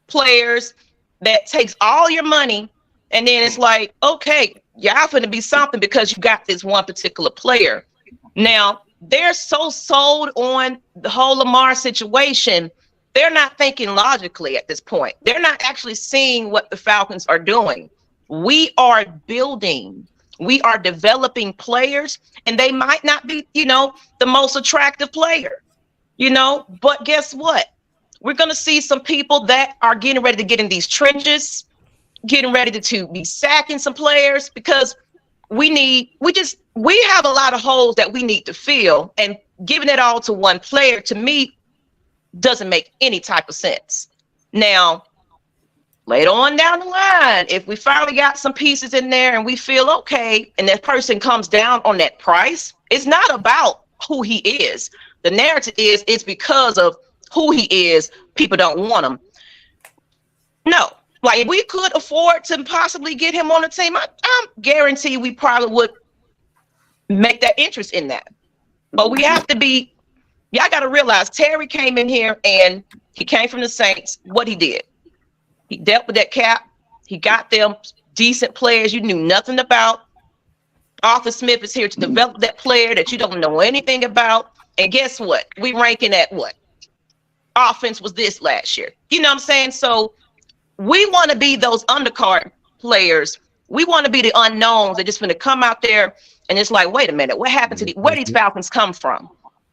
players that takes all your money. And then it's like, okay, y'all finna be something because you got this one particular player. Now, they're so sold on the whole Lamar situation. They're not thinking logically at this point. They're not actually seeing what the Falcons are doing. We are building. We are developing players, and they might not be, the most attractive player, but guess what? We're going to see some people that are getting ready to get in these trenches, getting ready to be sacking some players because we have a lot of holes that we need to fill, and giving it all to one player, to me, doesn't make any type of sense. Now, later on down the line, if we finally got some pieces in there and we feel okay, and that person comes down on that price, it's not about who he is. The narrative is it's because of who he is. People don't want him. No, like if we could afford to possibly get him on the team, I guarantee we probably would make that interest in that. But we have to be, y'all got to realize Terry came in here and he came from the Saints. What he did, he dealt with that cap. He got them decent players you knew nothing about. Arthur Smith is here to develop that player that you don't know anything about. And guess what? We ranking at what? Offense was this last year. You know what I'm saying? So we want to be those undercard players We want to be the unknowns that just going to come out there and it's like, wait a minute, what happened to where these Falcons come from?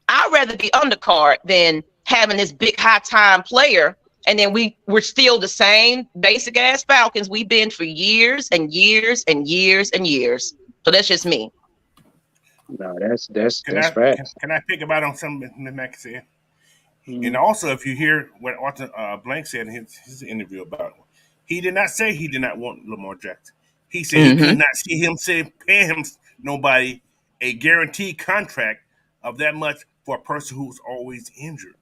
I'd rather be undercard than having this big high time player. And then we're still the same basic ass Falcons we've been for years and years and years and years. So that's just me. No, that's right. Can I pick about on something Ms. Maggie said? And also, if you hear what Arthur Blank said in his interview about it, he did not say he did not want Lamar Jackson. He said he could not see him pay him nobody a guaranteed contract of that much for a person who's always injured.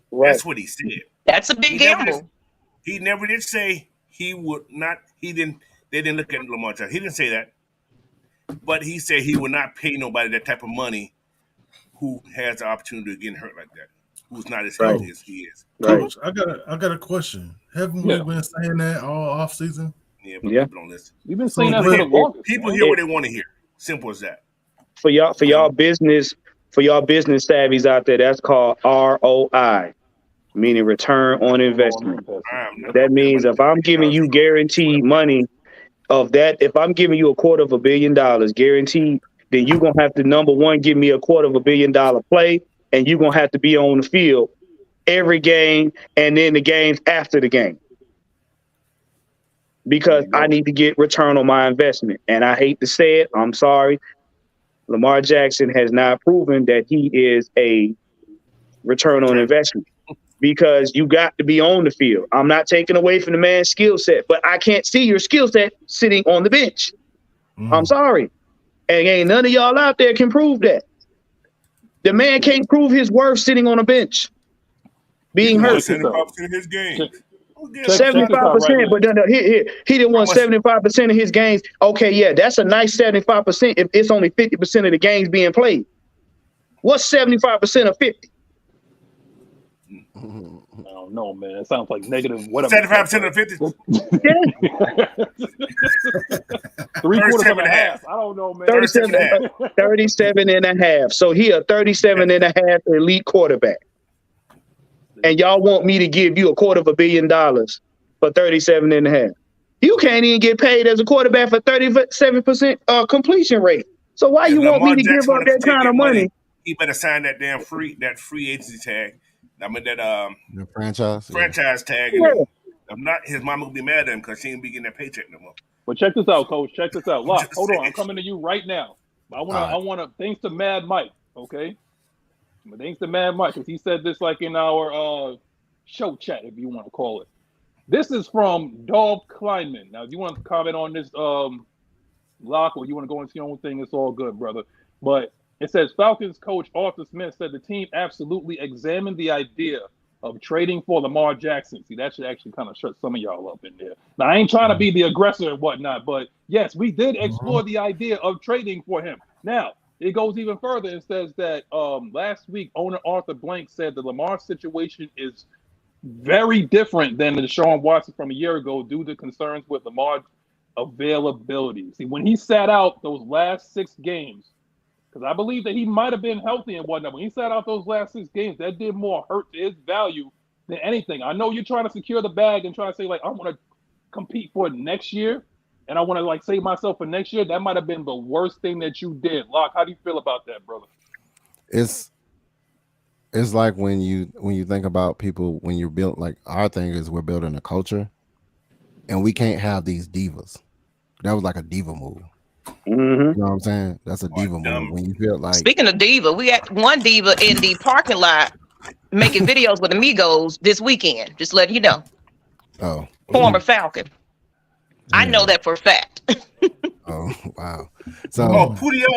Right. That's what he said. That's a big gamble. He never did say he would not. They didn't look at Lamar Jackson. He didn't say that. But he said he would not pay nobody that type of money who has the opportunity of getting hurt like that, who's not as healthy as he is. Coach, I got a question. Haven't we been saying that all off season? Yeah, but people don't listen. We've been saying that for the longest. People hear what they want to hear. Simple as that. For y'all business savvies out there, that's called ROI, meaning return on investment. That means if I'm giving you guaranteed money of that, if I'm giving you $250 million guaranteed, then you're going to have to, number one, give me $250 million play, and you're going to have to be on the field every game and then the games after the game. Because I need to get return on my investment. And I hate to say it, I'm sorry. Lamar Jackson has not proven that he is a return on investment. Because you got to be on the field. I'm not taking away from the man's skill set, but I can't see your skill set sitting on the bench. I'm sorry. And ain't none of y'all out there can prove that. The man can't prove his worth sitting on a bench. Being hurt. 75% of his game. 75%, but then he didn't want 75% of his games. Okay, yeah, that's a nice 75% if it's only 50% of the games being played. What's 75% of 50? I don't know, man. It sounds like negative whatever. 75% of 50. 3/4 of a half. I don't know, man. 37 and a half. So he a 37 and a half elite quarterback. And y'all want me to give you $250 million for 37 and a half. You can't even get paid as a quarterback for 37% completion rate. So why you want me to give up that kind of money? He better sign that damn free agency tag. I mean that the franchise tag. Yeah. If not, his mama will be mad at him because she ain't be getting that paycheck no more. But check this out, Coach. Check this out. Look, hold on. I'm coming to you right now. I want to. Thanks to Mad Mike. Okay. But thanks to Mad Mike, because he said this like in our show chat, if you want to call it. This is from Dolph Kleinman. Now, if you want to comment on this, Lock, or you want to go into your own thing, it's all good, brother. But it says Falcons coach Arthur Smith said the team absolutely examined the idea of trading for Lamar Jackson. See, that should actually kind of shut some of y'all up in there. Now, I ain't trying to be the aggressor and whatnot, but yes, we did explore the idea of trading for him. Now, it goes even further and says that last week, owner Arthur Blank said the Lamar situation is very different than the Deshaun Watson from a year ago due to concerns with Lamar's availability. See, when he sat out those last 6 games, because I believe that he might have been healthy and whatnot. When he sat out those last 6 games, that did more hurt to his value than anything. I know you're trying to secure the bag and trying to say, like, I want to compete for next year, and I want to, like, save myself for next year. That might have been the worst thing that you did. Locke, how do you feel about that, brother? It's like when you think about people, when you're built, like our thing is we're building a culture, and we can't have these divas. That was like a diva move. You know what I'm saying? That's a diva move. When you feel like, speaking of diva, we had one diva in the parking lot making videos with amigos this weekend. Just letting you know. Oh, former Falcon. Yeah. I know that for a fact. Oh wow! So Julio.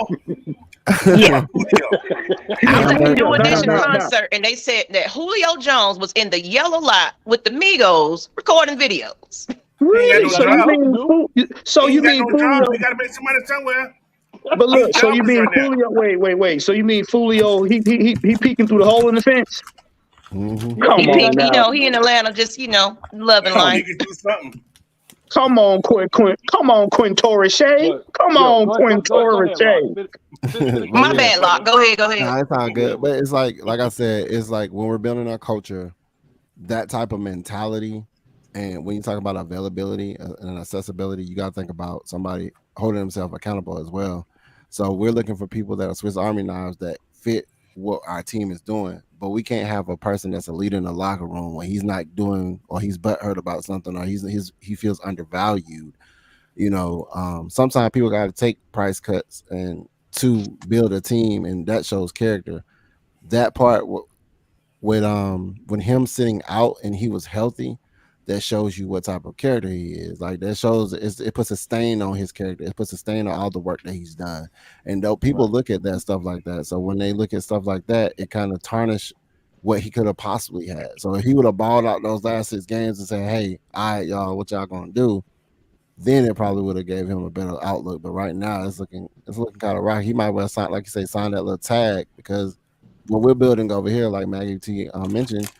Yeah. I was doing this concert, and they said that Julio Jones was in the yellow lot with the Migos recording videos. Really? So you mean Julio? We gotta make some money somewhere. But look, so you mean Julio? Wait. So you mean Julio? He peeking through the hole in the fence? Mm-hmm. Come on, you know, he in Atlanta, just loving life. He can do something. Come on, Come on, Quintorre. Come on, Quintorre. My bad, Lock. Go ahead. Nah, it's all good. But it's like I said, it's like when we're building our culture, that type of mentality And when you talk about availability and accessibility, you got to think about somebody holding themselves accountable as well. So we're looking for people that are Swiss Army knives that fit what our team is doing. But we can't have a person that's a leader in the locker room when he's not doing, or he's butthurt about something, or he feels undervalued. Sometimes people got to take price cuts and to build a team, and that shows character. That part with when him sitting out and he was healthy, that shows you what type of character he is. Like that shows it puts a stain on his character. It puts a stain on all the work that he's done. And though people look at that stuff like that, so when they look at stuff like that, it kind of tarnish what he could have possibly had. So if he would have balled out those last 6 games and said, "Hey, all right, y'all, what y'all gonna do?" then it probably would have gave him a better outlook. But right now, it's looking kind of rocky. He might well sign, like you say, sign that little tag, because what we're building over here, like Maggie T mentioned,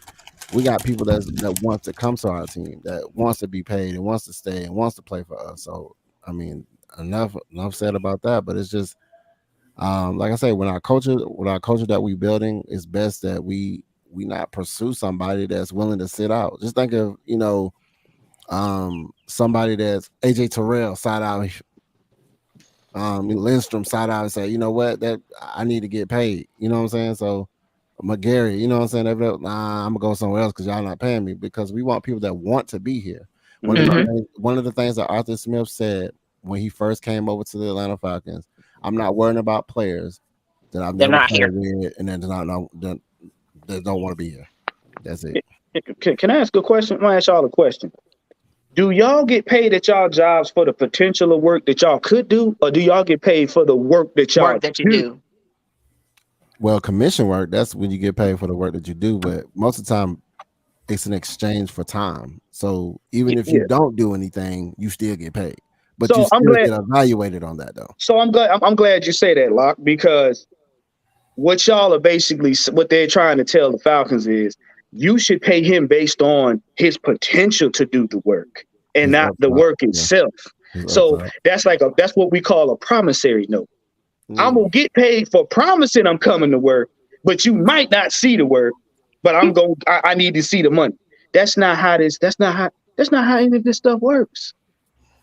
we got people that want to come to our team, that wants to be paid and wants to stay and wants to play for us. So I mean, enough said about that. But it's just like I say, with our culture that we building, it's best that we not pursue somebody that's willing to sit out. Just think of somebody that's AJ Terrell side out, Lindstrom side out and say, you know what, that I need to get paid. You know what I'm saying? So Maggiet, you know what I'm saying? I'm gonna go somewhere else because y'all not paying me, because we want people that want to be here. One of the things that Arthur Smith said when he first came over to the Atlanta Falcons, I'm not worrying about players that I've never played with and that don't want to be here. That's it. Can I ask a question? I'm gonna ask y'all a question. Do y'all get paid at y'all jobs for the potential of work that y'all could do, or do y'all get paid for the work that y'all do? Well, commission work, that's when you get paid for the work that you do, but most of the time it's an exchange for time. So even if you don't do anything, you still get paid. But you still get evaluated on that though. So I'm glad you say that, Loch, because what y'all are basically, what they're trying to tell the Falcons is, you should pay him based on his potential to do the work and not the work itself. So that's what we call a promissory note. I'm gonna get paid for promising I'm coming to work, but you might not see the work, but I need to see the money. That's not how any of this stuff works.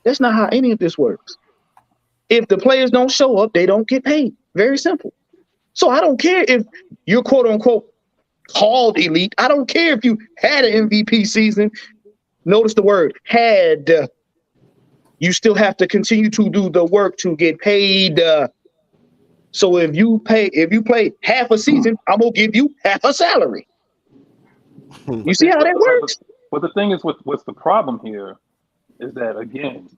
That's not how any of this works. If the players don't show up, they don't get paid. Very simple. So I don't care if you're quote unquote called elite. I don't care if you had an MVP season. Notice the word had. You still have to continue to do the work to get paid. So if you play half a season, I'm gonna give you half a salary. You see how that works? But the thing is, what's the problem here is that, again,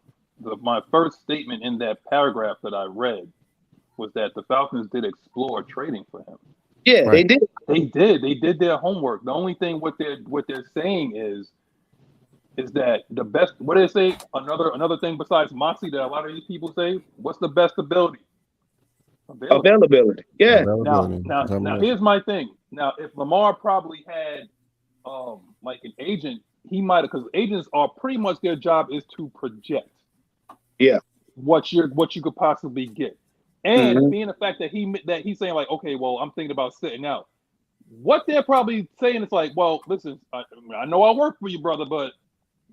my first statement in that paragraph that I read was that the Falcons did explore trading for him. Yeah, right. They did their homework. The only thing what they're saying is that the best, what do they say? Another thing besides moxie that a lot of these people say, what's the best ability? Availability. Yeah. Now here's my thing. Now, if Lamar probably had like an agent, he might have, because agents are pretty much, their job is to project what you could possibly get. And being the fact that he's saying like, okay, well, I'm thinking about sitting out. What they're probably saying is like, well, listen, I know I work for you, brother, but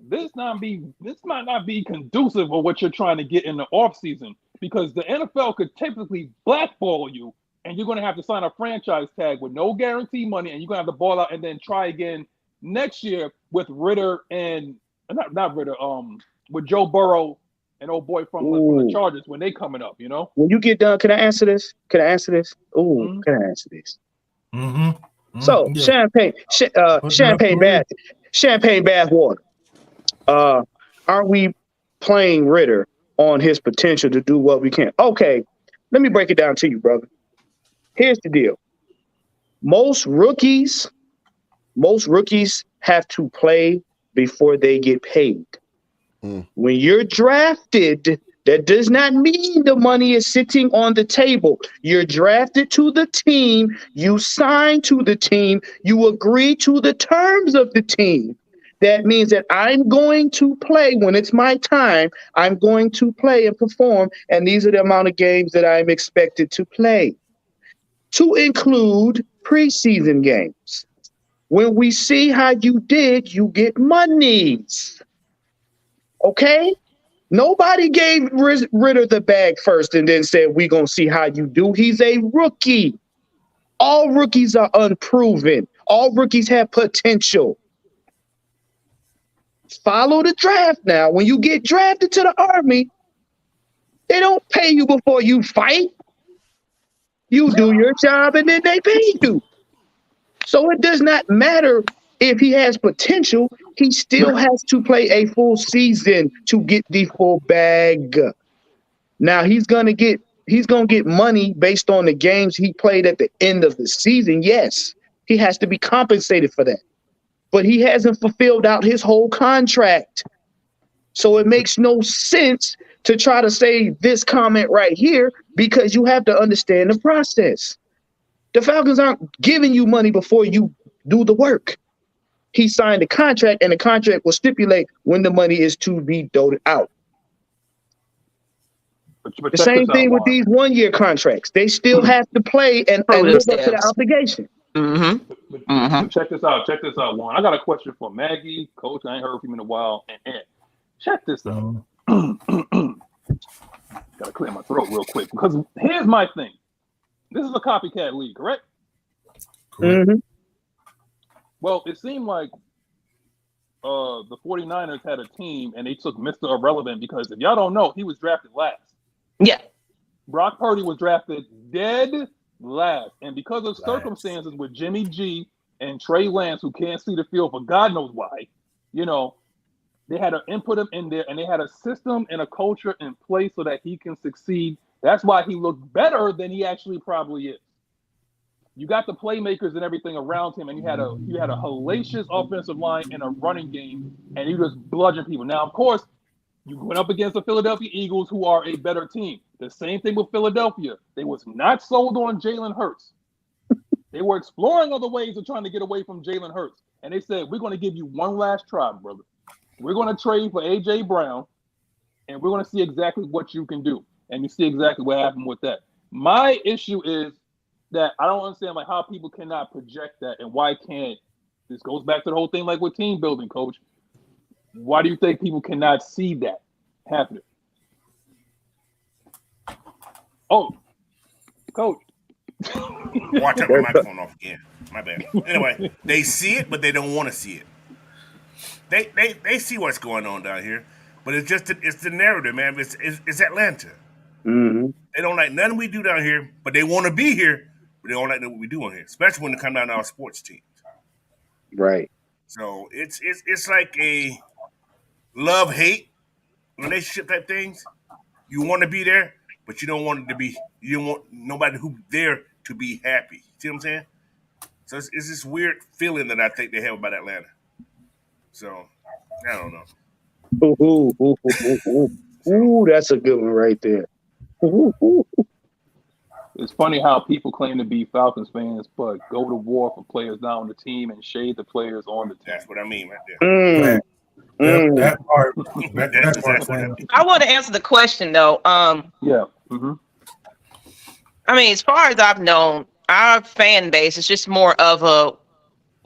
this might not be conducive for what you're trying to get in the off season, because the NFL could typically blackball you, and you're going to have to sign a franchise tag with no guarantee money, and you're going to have to ball out and then try again next year with Ridder and not Ridder, with Joe Burrow and old boy from the Chargers when they coming up, you know. When you get done, can I answer this? Can I answer this? Can I answer this? So champagne bath water. Are we playing Ridder on his potential to do what we can? Okay, let me break it down to you, brother. Here's the deal. Most rookies have to play before they get paid. When you're drafted, that does not mean the money is sitting on the table. You're drafted to the team. You sign to the team. You agree to the terms of the team. That means that I'm going to play when it's my time. I'm going to play and perform, and these are the amount of games that I'm expected to play, to include preseason games. When we see how you did, you get monies. Okay? Nobody gave Ridder the bag first and then said, we're going to see how you do. He's a rookie. All rookies are unproven. All rookies have potential. Follow the draft now. When you get drafted to the Army, they don't pay you before you fight. You do your job and then they pay you. So it does not matter if he has potential. He still has to play a full season to get the full bag. Now he's gonna get money based on the games he played at the end of the season. Yes, he has to be compensated for that. But he hasn't fulfilled out his whole contract. So it makes no sense to try to say this comment right here because you have to understand the process. The Falcons aren't giving you money before you do the work. He signed a contract, and the contract will stipulate when the money is to be doled out. But the same thing with these one-year contracts. They still have to play and live up to the obligation. But check this out. Check this out, Juan. I got a question for Maggie, Coach. I ain't heard from him in a while. And check this out. Gotta clear my throat real quick because here's my thing. This is a copycat league, correct? Mm-hmm. Well, it seemed like the 49ers had a team and they took Mr. Irrelevant because if y'all don't know, he was drafted last. Yeah. Brock Purdy was drafted dead last. And because of circumstances with Jimmy G and Trey Lance, who can't see the field for God knows why, you know, they had to input him in there and they had a system and a culture in place so that he can succeed. That's why he looked better than he actually probably is. You got the playmakers and everything around him, and you had a hellacious offensive line and a running game, and you just bludgeon people. Now, of course, you went up against the Philadelphia Eagles, who are a better team. The same thing with Philadelphia. They was not sold on Jalen Hurts. They were exploring other ways of trying to get away from Jalen Hurts. And they said, we're going to give you one last try, brother. We're going to trade for A.J. Brown, and we're going to see exactly what you can do. And you see exactly what happened with that. My issue is that I don't understand like how people cannot project that and why can't this goes back to the whole thing like with team building, Coach. Why do you think people cannot see that happening? Oh, Coach. Watch out, my microphone off again. My bad. Anyway, they see it, but they don't want to see it. They see what's going on down here, but it's the narrative, man. It's Atlanta. Mm-hmm. They don't like nothing we do down here, but they want to be here, but they don't like what we do on here, especially when it comes down to our sports teams. Right. So it's like a love-hate relationship type things. You want to be there, but you don't want it to be. You don't want nobody who's there to be happy. See what I'm saying? So it's this weird feeling that I think they have about Atlanta. So I don't know. Ooh, that's a good one right there. It's funny how people claim to be Falcons fans, but go to war for players not on the team and shade the players on the team. That's what I mean right there. That part. I want to answer the question though. Yeah. Mm-hmm. I mean, as far as I've known, our fan base is just more of a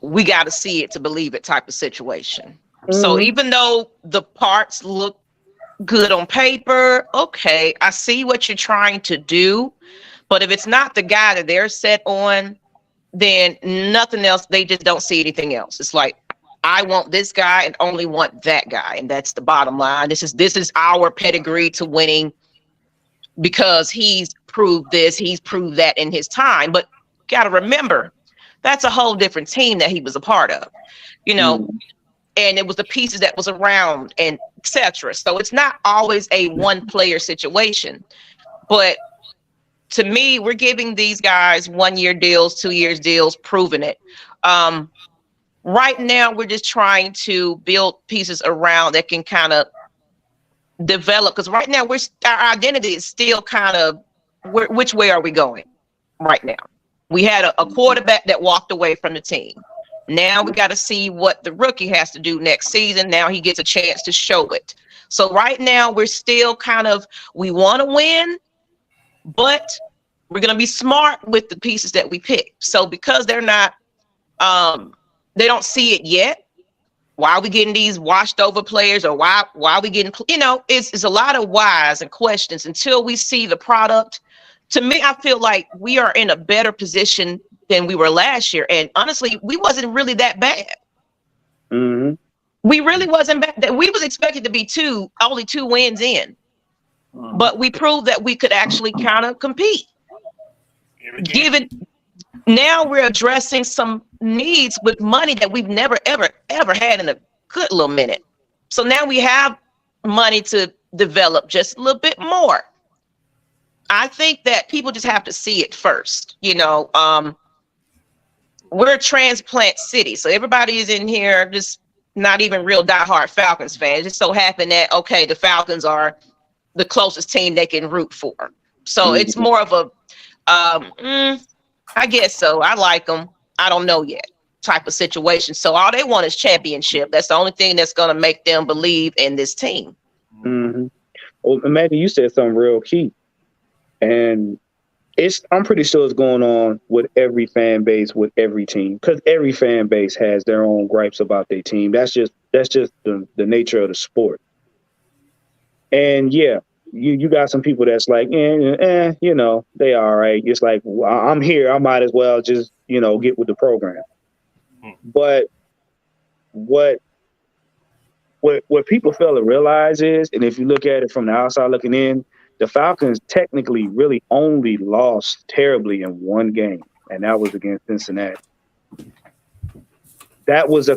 we got to see it to believe it type of situation. So even though the parts look good on paper, okay, I see what you're trying to do, but if it's not the guy that they're set on, then nothing else, they just don't see anything else. It's like, I want this guy and only want that guy, and that's the bottom line. This is our pedigree to winning because he's proved this, he's proved that in his time. But got to remember, that's a whole different team that he was a part of, you know, and it was the pieces that was around and etc. So it's not always a one player situation, but to me, we're giving these guys 1 year deals, 2 years deals, proving it. Right now, we're just trying to build pieces around that can kind of develop. Because right now, our identity is still kind of which way are we going right now? We had a quarterback that walked away from the team. Now we got to see what the rookie has to do next season. Now he gets a chance to show it. So right now, we're still kind of, we want to win, but we're going to be smart with the pieces that we pick. So because they're not They don't see it yet. Why are we getting these washed over players, or why are we getting, it's a lot of whys and questions until we see the product. To me, I feel like we are in a better position than we were last year. And honestly, we wasn't really that bad. Mm-hmm. We really wasn't bad. We was expected to be only 2 wins in. But we proved that we could actually kind of compete. Given now we're addressing some needs with money that we've never, ever, ever had in a good little minute. So now we have money to develop just a little bit more. I think that people just have to see it first. We're a transplant city. So everybody is in here just not even real diehard Falcons fans. It just so happened that, okay, the Falcons are the closest team they can root for. So it's more of a, I guess so. I like them. I don't know yet type of situation. So all they want is championship. That's the only thing that's going to make them believe in this team. Mm-hmm. Well, Maggie, you said something real key. And I'm pretty sure it's going on with every fan base, with every team, because every fan base has their own gripes about their team. That's just the nature of the sport. And yeah, you got some people that's like, they all right. It's like, I'm here, I might as well just, get with the program. But what people fail to realize is, and if you look at it from the outside looking in, the Falcons technically really only lost terribly in one game, and that was against Cincinnati. That was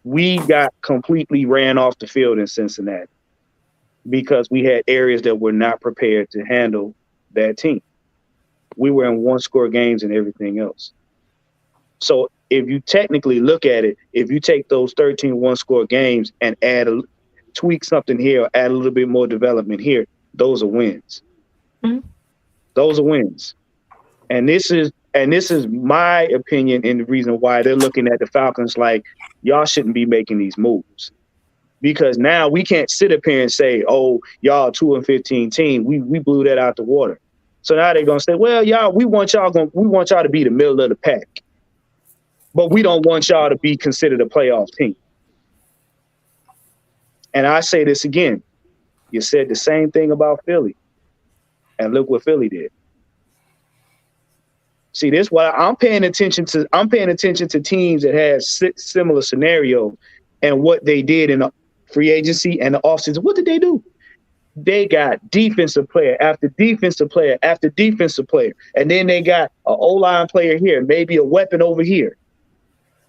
we got completely ran off the field in Cincinnati because we had areas that were not prepared to handle that team. We were in 1-score games and everything else. So if you technically look at it, if you take those 13 1-score games and tweak something here, or add a little bit more development here, those are wins. Mm-hmm. Those are wins. And this is my opinion, and the reason why they're looking at the Falcons like, y'all shouldn't be making these moves. Because now we can't sit up here and say, oh, y'all 2-15 team. We blew that out the water. So now they're gonna say, well, y'all, we want y'all to be the middle of the pack. But we don't want y'all to be considered a playoff team. And I say this again. You said the same thing about Philly. And look what Philly did. See, this is what I'm paying attention to. I'm paying attention to teams that have similar scenario and what they did in the free agency and the offseason. What did they do? They got defensive player after defensive player after defensive player. And then they got an O-line player here, maybe a weapon over here.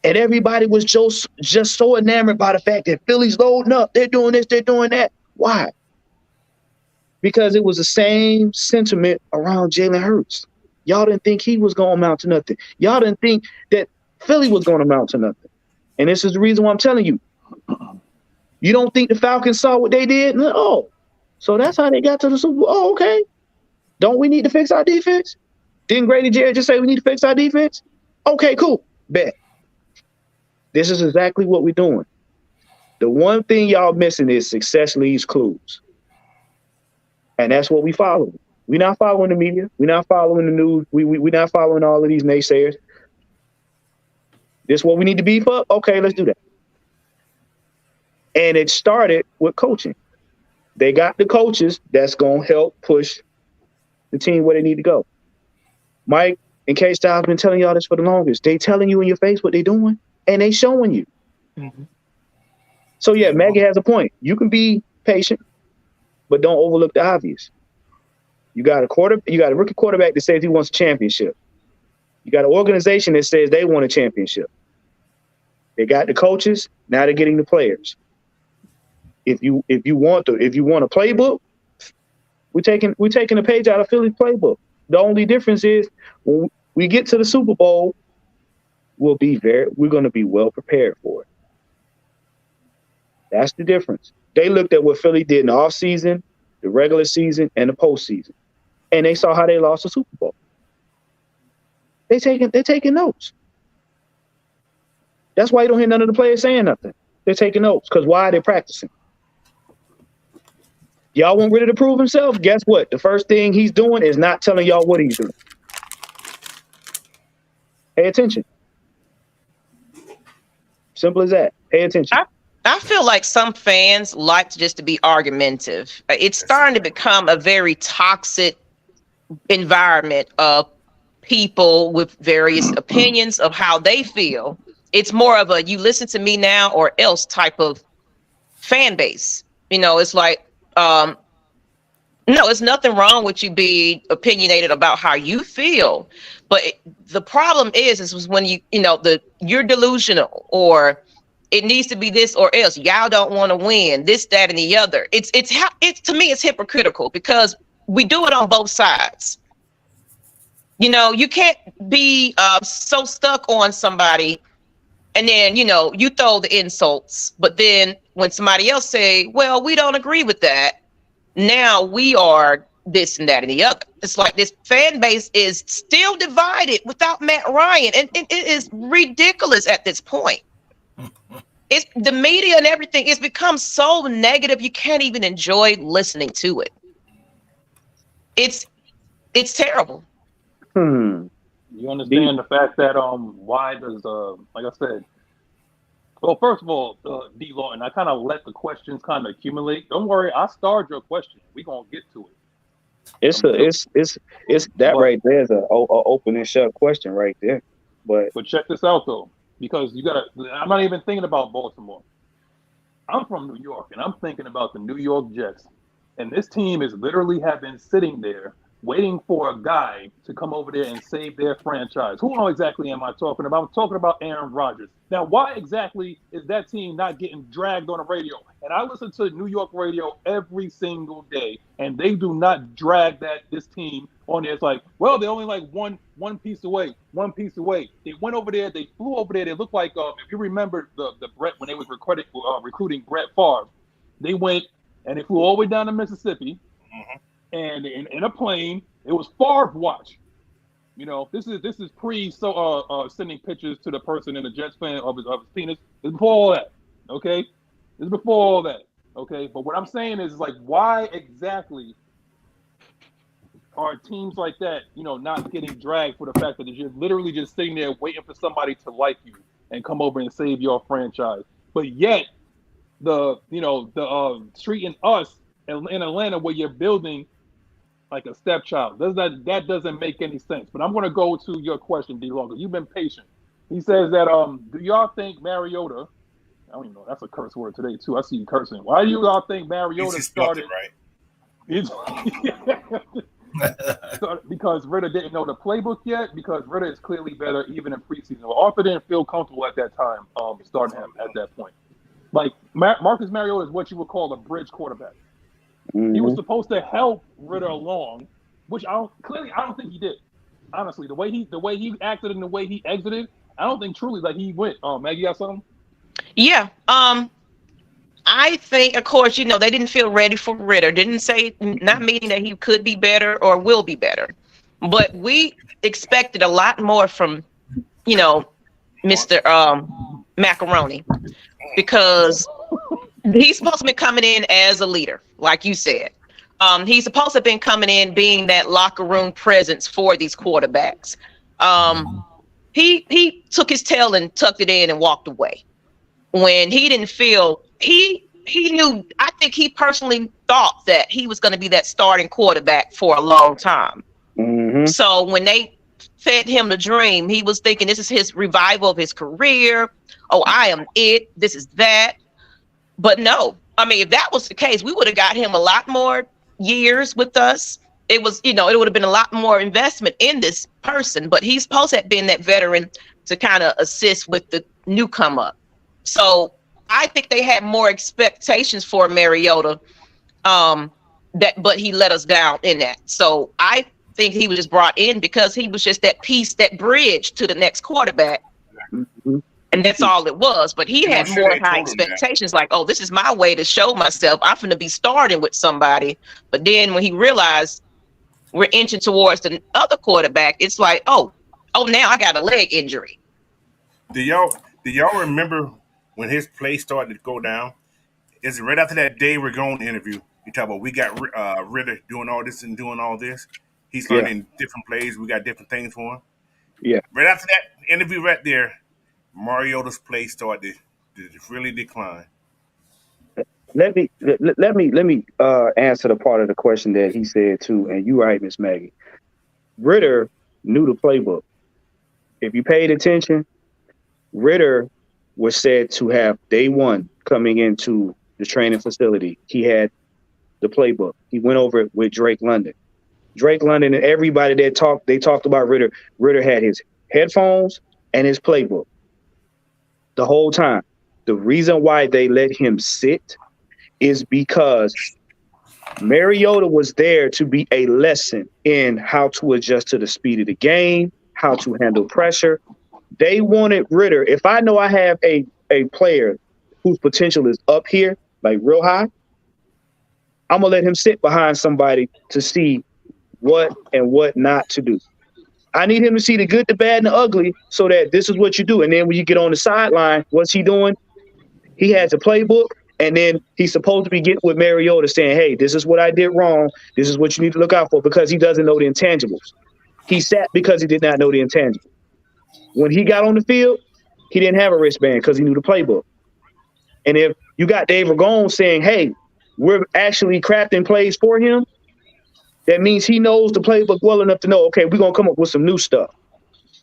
And everybody was just so enamored by the fact that Philly's loading up. They're doing this, they're doing that. Why? Because it was the same sentiment around Jalen Hurts. Y'all didn't think he was going to amount to nothing. Y'all didn't think that Philly was going to amount to nothing. And this is the reason why I'm telling you. You don't think the Falcons saw what they did? Oh, so that's how they got to the Super Bowl. Oh, okay. Don't we need to fix our defense? Didn't Grady Jarrett just say we need to fix our defense? Okay, cool. Bet. This is exactly what we're doing. The one thing y'all missing is success leaves clues. And that's what we follow. We're not following the media. We're not following the news. We're not following all of these naysayers. This is what we need to beef up? Okay, let's do that. And it started with coaching. They got the coaches that's going to help push the team where they need to go. Mike and K-Styles been telling y'all this for the longest. They telling you in your face what they doing, and they showing you. Mm-hmm. So, yeah, Maggie has a point. You can be patient, but don't overlook the obvious. You got a rookie quarterback that says he wants a championship. You got an organization that says they want a championship. They got the coaches, now they're getting the players. If you want a playbook, we're taking a page out of Philly's playbook. The only difference is when we get to the Super Bowl, we're going to be well prepared for it. That's the difference. They looked at what Philly did in the offseason, the regular season, and the postseason. And they saw how they lost the Super Bowl. They're taking notes. That's why you don't hear none of the players saying nothing. They're taking notes. Because why are they practicing? Y'all want Ridder to prove himself? Guess what? The first thing he's doing is not telling y'all what he's doing. Pay attention. Simple as that. Pay attention. I feel like some fans like to be argumentative. It's starting to become a very toxic environment of people with various opinions of how they feel. It's more of a you listen to me now or else type of fan base. It's like, no, it's nothing wrong with you being opinionated about how you feel. But the problem is when you're delusional, or it needs to be this or else. Y'all don't want to win this, that, and the other. It's to me, it's hypocritical because we do it on both sides. You can't be so stuck on somebody and then, you throw the insults. But then when somebody else say, well, we don't agree with that. Now we are this and that and the other. It's like this fan base is still divided without Matt Ryan. And it is ridiculous at this point. It's the media and everything. It's become so negative. You can't even enjoy listening to it. It's terrible. You understand the fact that why does like I said, well, first of all, D. Lawton, I kind of let the questions kind of accumulate. Don't worry, I starred your question. We're gonna get to it. It's that right there is a open and shut question right there. But check this out though, because I'm not even thinking about Baltimore. I'm from New York, and I'm thinking about the New York Jets, and this team is literally have been sitting there waiting for a guy to come over there and save their franchise. Who exactly am I talking about? I'm talking about Aaron Rodgers. Now, why exactly is that team not getting dragged on the radio? And I listen to New York radio every single day, and they do not drag this team on there. It's like, well, they're only like one piece away. They went over there. They flew over there. They looked like, if you remember the Brett when they was recruiting Brett Favre, they went and they flew all the way down to Mississippi. Mm-hmm. And in a plane, it was Favre watch. This is pre sending pictures to the person in the Jets fan of his penis. It's before all that, okay? It's before all that, okay? But what I'm saying is like, why exactly are teams like that, not getting dragged for the fact that you're literally just sitting there waiting for somebody to like you and come over and save your franchise, but yet the treating us in Atlanta where you're building like a stepchild. That doesn't make any sense. But I'm going to go to your question, D-Long, because you've been patient. He says that, do y'all think Mariota, I don't even know, that's a curse word today, too. I see you cursing. Why do you all think Mariota started? Right. Because Ridder didn't know the playbook yet, because Ridder is clearly better even in preseason. Well, Arthur didn't feel comfortable at that time starting him at that point. Like, Marcus Mariota is what you would call a bridge quarterback. Mm-hmm. He was supposed to help Ridder along, which I don't think he did. Honestly, the way he acted and the way he exited, I don't think truly like he went. Maggie, you got something? Yeah. I think, of course, they didn't feel ready for Ridder. Didn't say, not meaning that he could be better or will be better, but we expected a lot more from, Mr. Macaroni, because he's supposed to be coming in as a leader, like you said. He's supposed to have been coming in being that locker room presence for these quarterbacks. He took his tail and tucked it in and walked away when he didn't feel he knew. I think he personally thought that he was going to be that starting quarterback for a long time. Mm-hmm. So when they fed him the dream, he was thinking this is his revival of his career. Oh, I am it. This is that. But no, I mean, if that was the case, we would have got him a lot more years with us. It was, it would have been a lot more investment in this person, but he's supposed to have been that veteran to kind of assist with the newcomer. So I think they had more expectations for Mariota, but he let us down in that. So I think he was just brought in because he was just that piece, that bridge to the next quarterback. Mm-hmm. And that's all it was. But he had more high expectations, like, oh, this is my way to show myself. I'm going to be starting with somebody. But then when he realized we're inching towards the other quarterback, it's like, oh, now I got a leg injury. Do y'all remember when his play started to go down? Is it right after that Dave Ragone interview? You talk about we got Ridder doing all this and doing all this. He's learning different plays. We got different things for him. Yeah. Right after that interview right there, Mariota's play started It's really declined. Let me answer the part of the question that he said too, and you're right, Ms. Maggie. Ridder knew the playbook. If you paid attention, Ridder was said to have day one coming into the training facility. He had the playbook. He went over it with Drake London. Drake London and everybody that talked about Ridder. Ridder had his headphones and his playbook the whole time. The reason why they let him sit is because Mariota was there to be a lesson in how to adjust to the speed of the game, how to handle pressure. They wanted Ridder. If I know I have a player whose potential is up here, like real high, I'm going to let him sit behind somebody to see what and what not to do. I need him to see the good, the bad, and the ugly so that this is what you do. And then when you get on the sideline, what's he doing? He has a playbook, and then he's supposed to be getting with Mariota saying, hey, this is what I did wrong. This is what you need to look out for, because he doesn't know the intangibles. He sat because he did not know the intangibles. When he got on the field, he didn't have a wristband because he knew the playbook. And if you got Dave Ragone saying, hey, we're actually crafting plays for him, that means he knows the playbook well enough to know, okay, we're going to come up with some new stuff.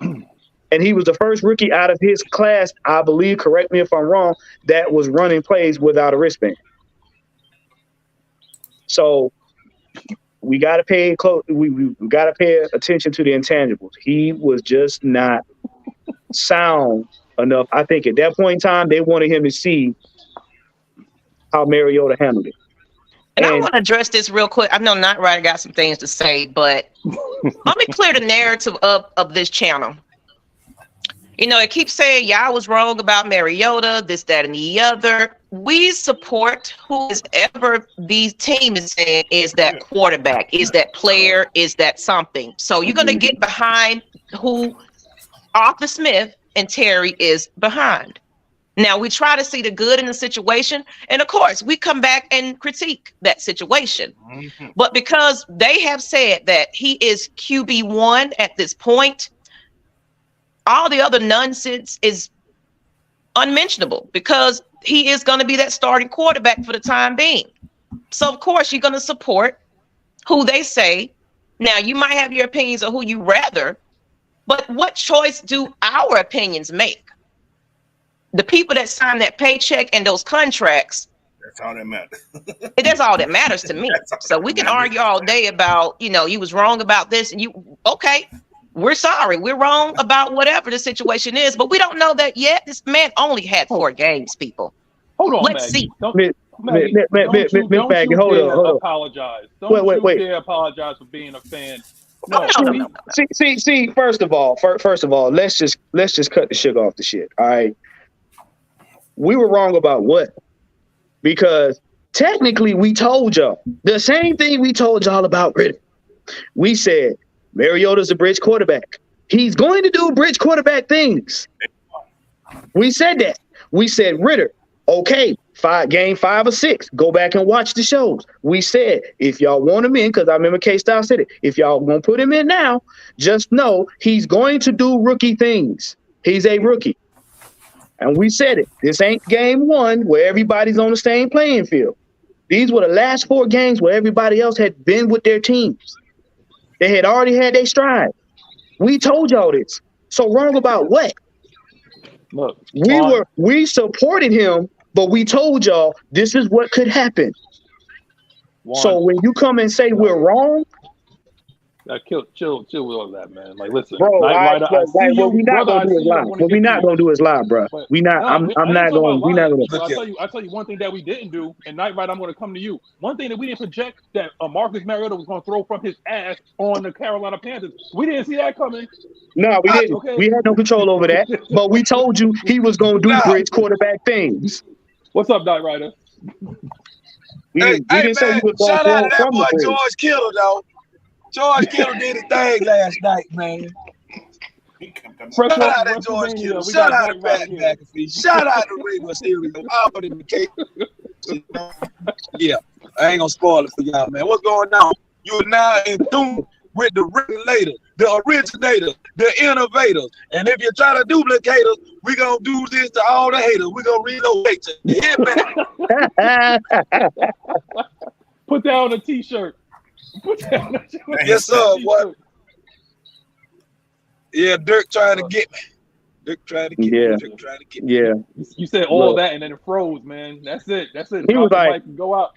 And he was the first rookie out of his class, I believe, correct me if I'm wrong, that was running plays without a wristband. So we got to pay we got to pay attention to the intangibles. He was just not sound enough. I think at that point in time, they wanted him to see how Mariota handled it. And I want to address this real quick. I know Not Right got some things to say, but let me clear the narrative of this channel. You know, it keeps saying y'all was wrong about Mariota, this, that, and the other. We support whoever the team is saying is that quarterback, is that player, is that something. So you're going to get behind who Arthur Smith and Terry is behind. Now, we try to see the good in the situation. And of course, we come back and critique that situation. Mm-hmm. But because they have said that he is QB1 at this point, all the other nonsense is unmentionable because he is going to be that starting quarterback for the time being. So, of course, you're going to support who they say. Now, you might have your opinions of who you rather, but what choice do our opinions make? The people that sign that paycheck and those contracts, that's all that matters. That's all that matters to me. So we can argue all day about, you know, you was wrong about this and okay. We're sorry. We're wrong about whatever the situation is, but we don't know that yet. This man only had 4 games, people. Hold on, Let's Maggie. see. Don't you dare apologize. Don't you dare apologize for being a fan. No. See. First of all, let's just cut the sugar off the shit. All right. We were wrong about what? Because technically, we told y'all the same thing we told y'all about Ridder. We said Mariota's a bridge quarterback. He's going to do bridge quarterback things. We said that. We said Ridder, okay, game 5 or 6. Go back and watch the shows. We said if y'all want him in, because I remember K-Style said it, if y'all gonna put him in now, just know he's going to do rookie things. He's a rookie. And we said it. This ain't game 1 where everybody's on the same playing field. These were the last 4 games where everybody else had been with their teams. They had already had their stride. We told y'all this. So wrong about what? Look, we supported him, but we told y'all this is what could happen. So when you come and say we're wrong, chill with all that, man. Like, listen, bro. We're not gonna do is live, bro. We not. I'm not going. We not gonna. I tell you one thing that we didn't do, and Night Rider, I'm going to come to you. One thing that we didn't project that Marcus Mariota was going to throw from his ass on the Carolina Panthers. We didn't see that coming. No, we didn't. Okay. We had no control over that, but we told you he was going to do bridge quarterback things. What's up, Night Rider? We didn't say he was going shout out to that boy George Kittle, though. George Kittle did his thing last night, man. Shout out to George Kittle. Shout out to Pat McAfee. Shout out to Ray Stereo. Yeah, I ain't gonna spoil it for y'all, man. What's going on? You are now in tune with the Regulators the originators, the innovators. And if you try to duplicate us, we're going to do this to all the haters. We're going to relocate to the hitman. Put down a t-shirt. Yes, sir. What? Yeah, Dirk trying to get me. Dirk trying to get me. Dirk trying to get me. Yeah. You said all that and then it froze, man. That's it. That's it. He was Drop the like, mic and go out.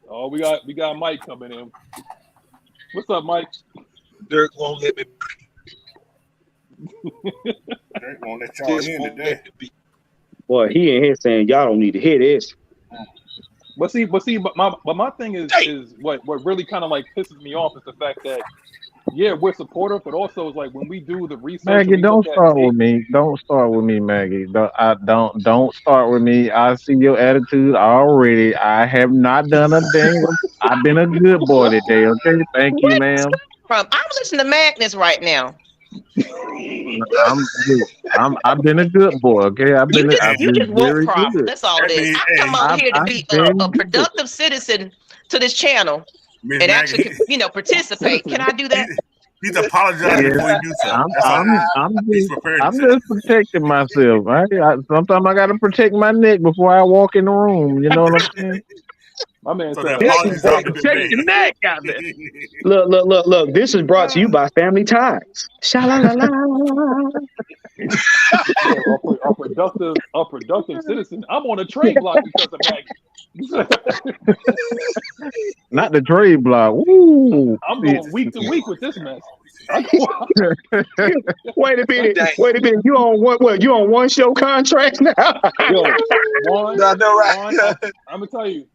Oh, we got Mike coming in. What's up, Mike? Dirk won't let me. Dirk won't let y'all in today. Boy, he in here saying y'all don't need to hear this. But my thing is what really kind of like pisses me off is the fact that we're supportive, but also it's like when we do the research. Maggie, don't start with me. Don't start with me, Maggie. Don't start with me. I see your attitude already. I have not done a thing. I've been a good boy today. Okay, thank you, ma'am. I'm listening to Magnus right now. I've been a good boy. Okay, I've been very good. That's all it is. I come out here to be a productive citizen to this channel. Ms. And Maggie. actually, participate. Can I do that? He's apologizing before he do something. I'm just protecting myself. Sometimes I got to protect my neck before I walk in the room. You know what I'm saying? My man said, protect your neck out there. Look. This is brought to you by Family Ties. Sha-la-la-la. A productive citizen. I'm on a trade block because of Maggie. Not the trade block. Woo. I'm going week to week with this mess. Wait a minute. You on what? You on one show contract now? I'm gonna tell you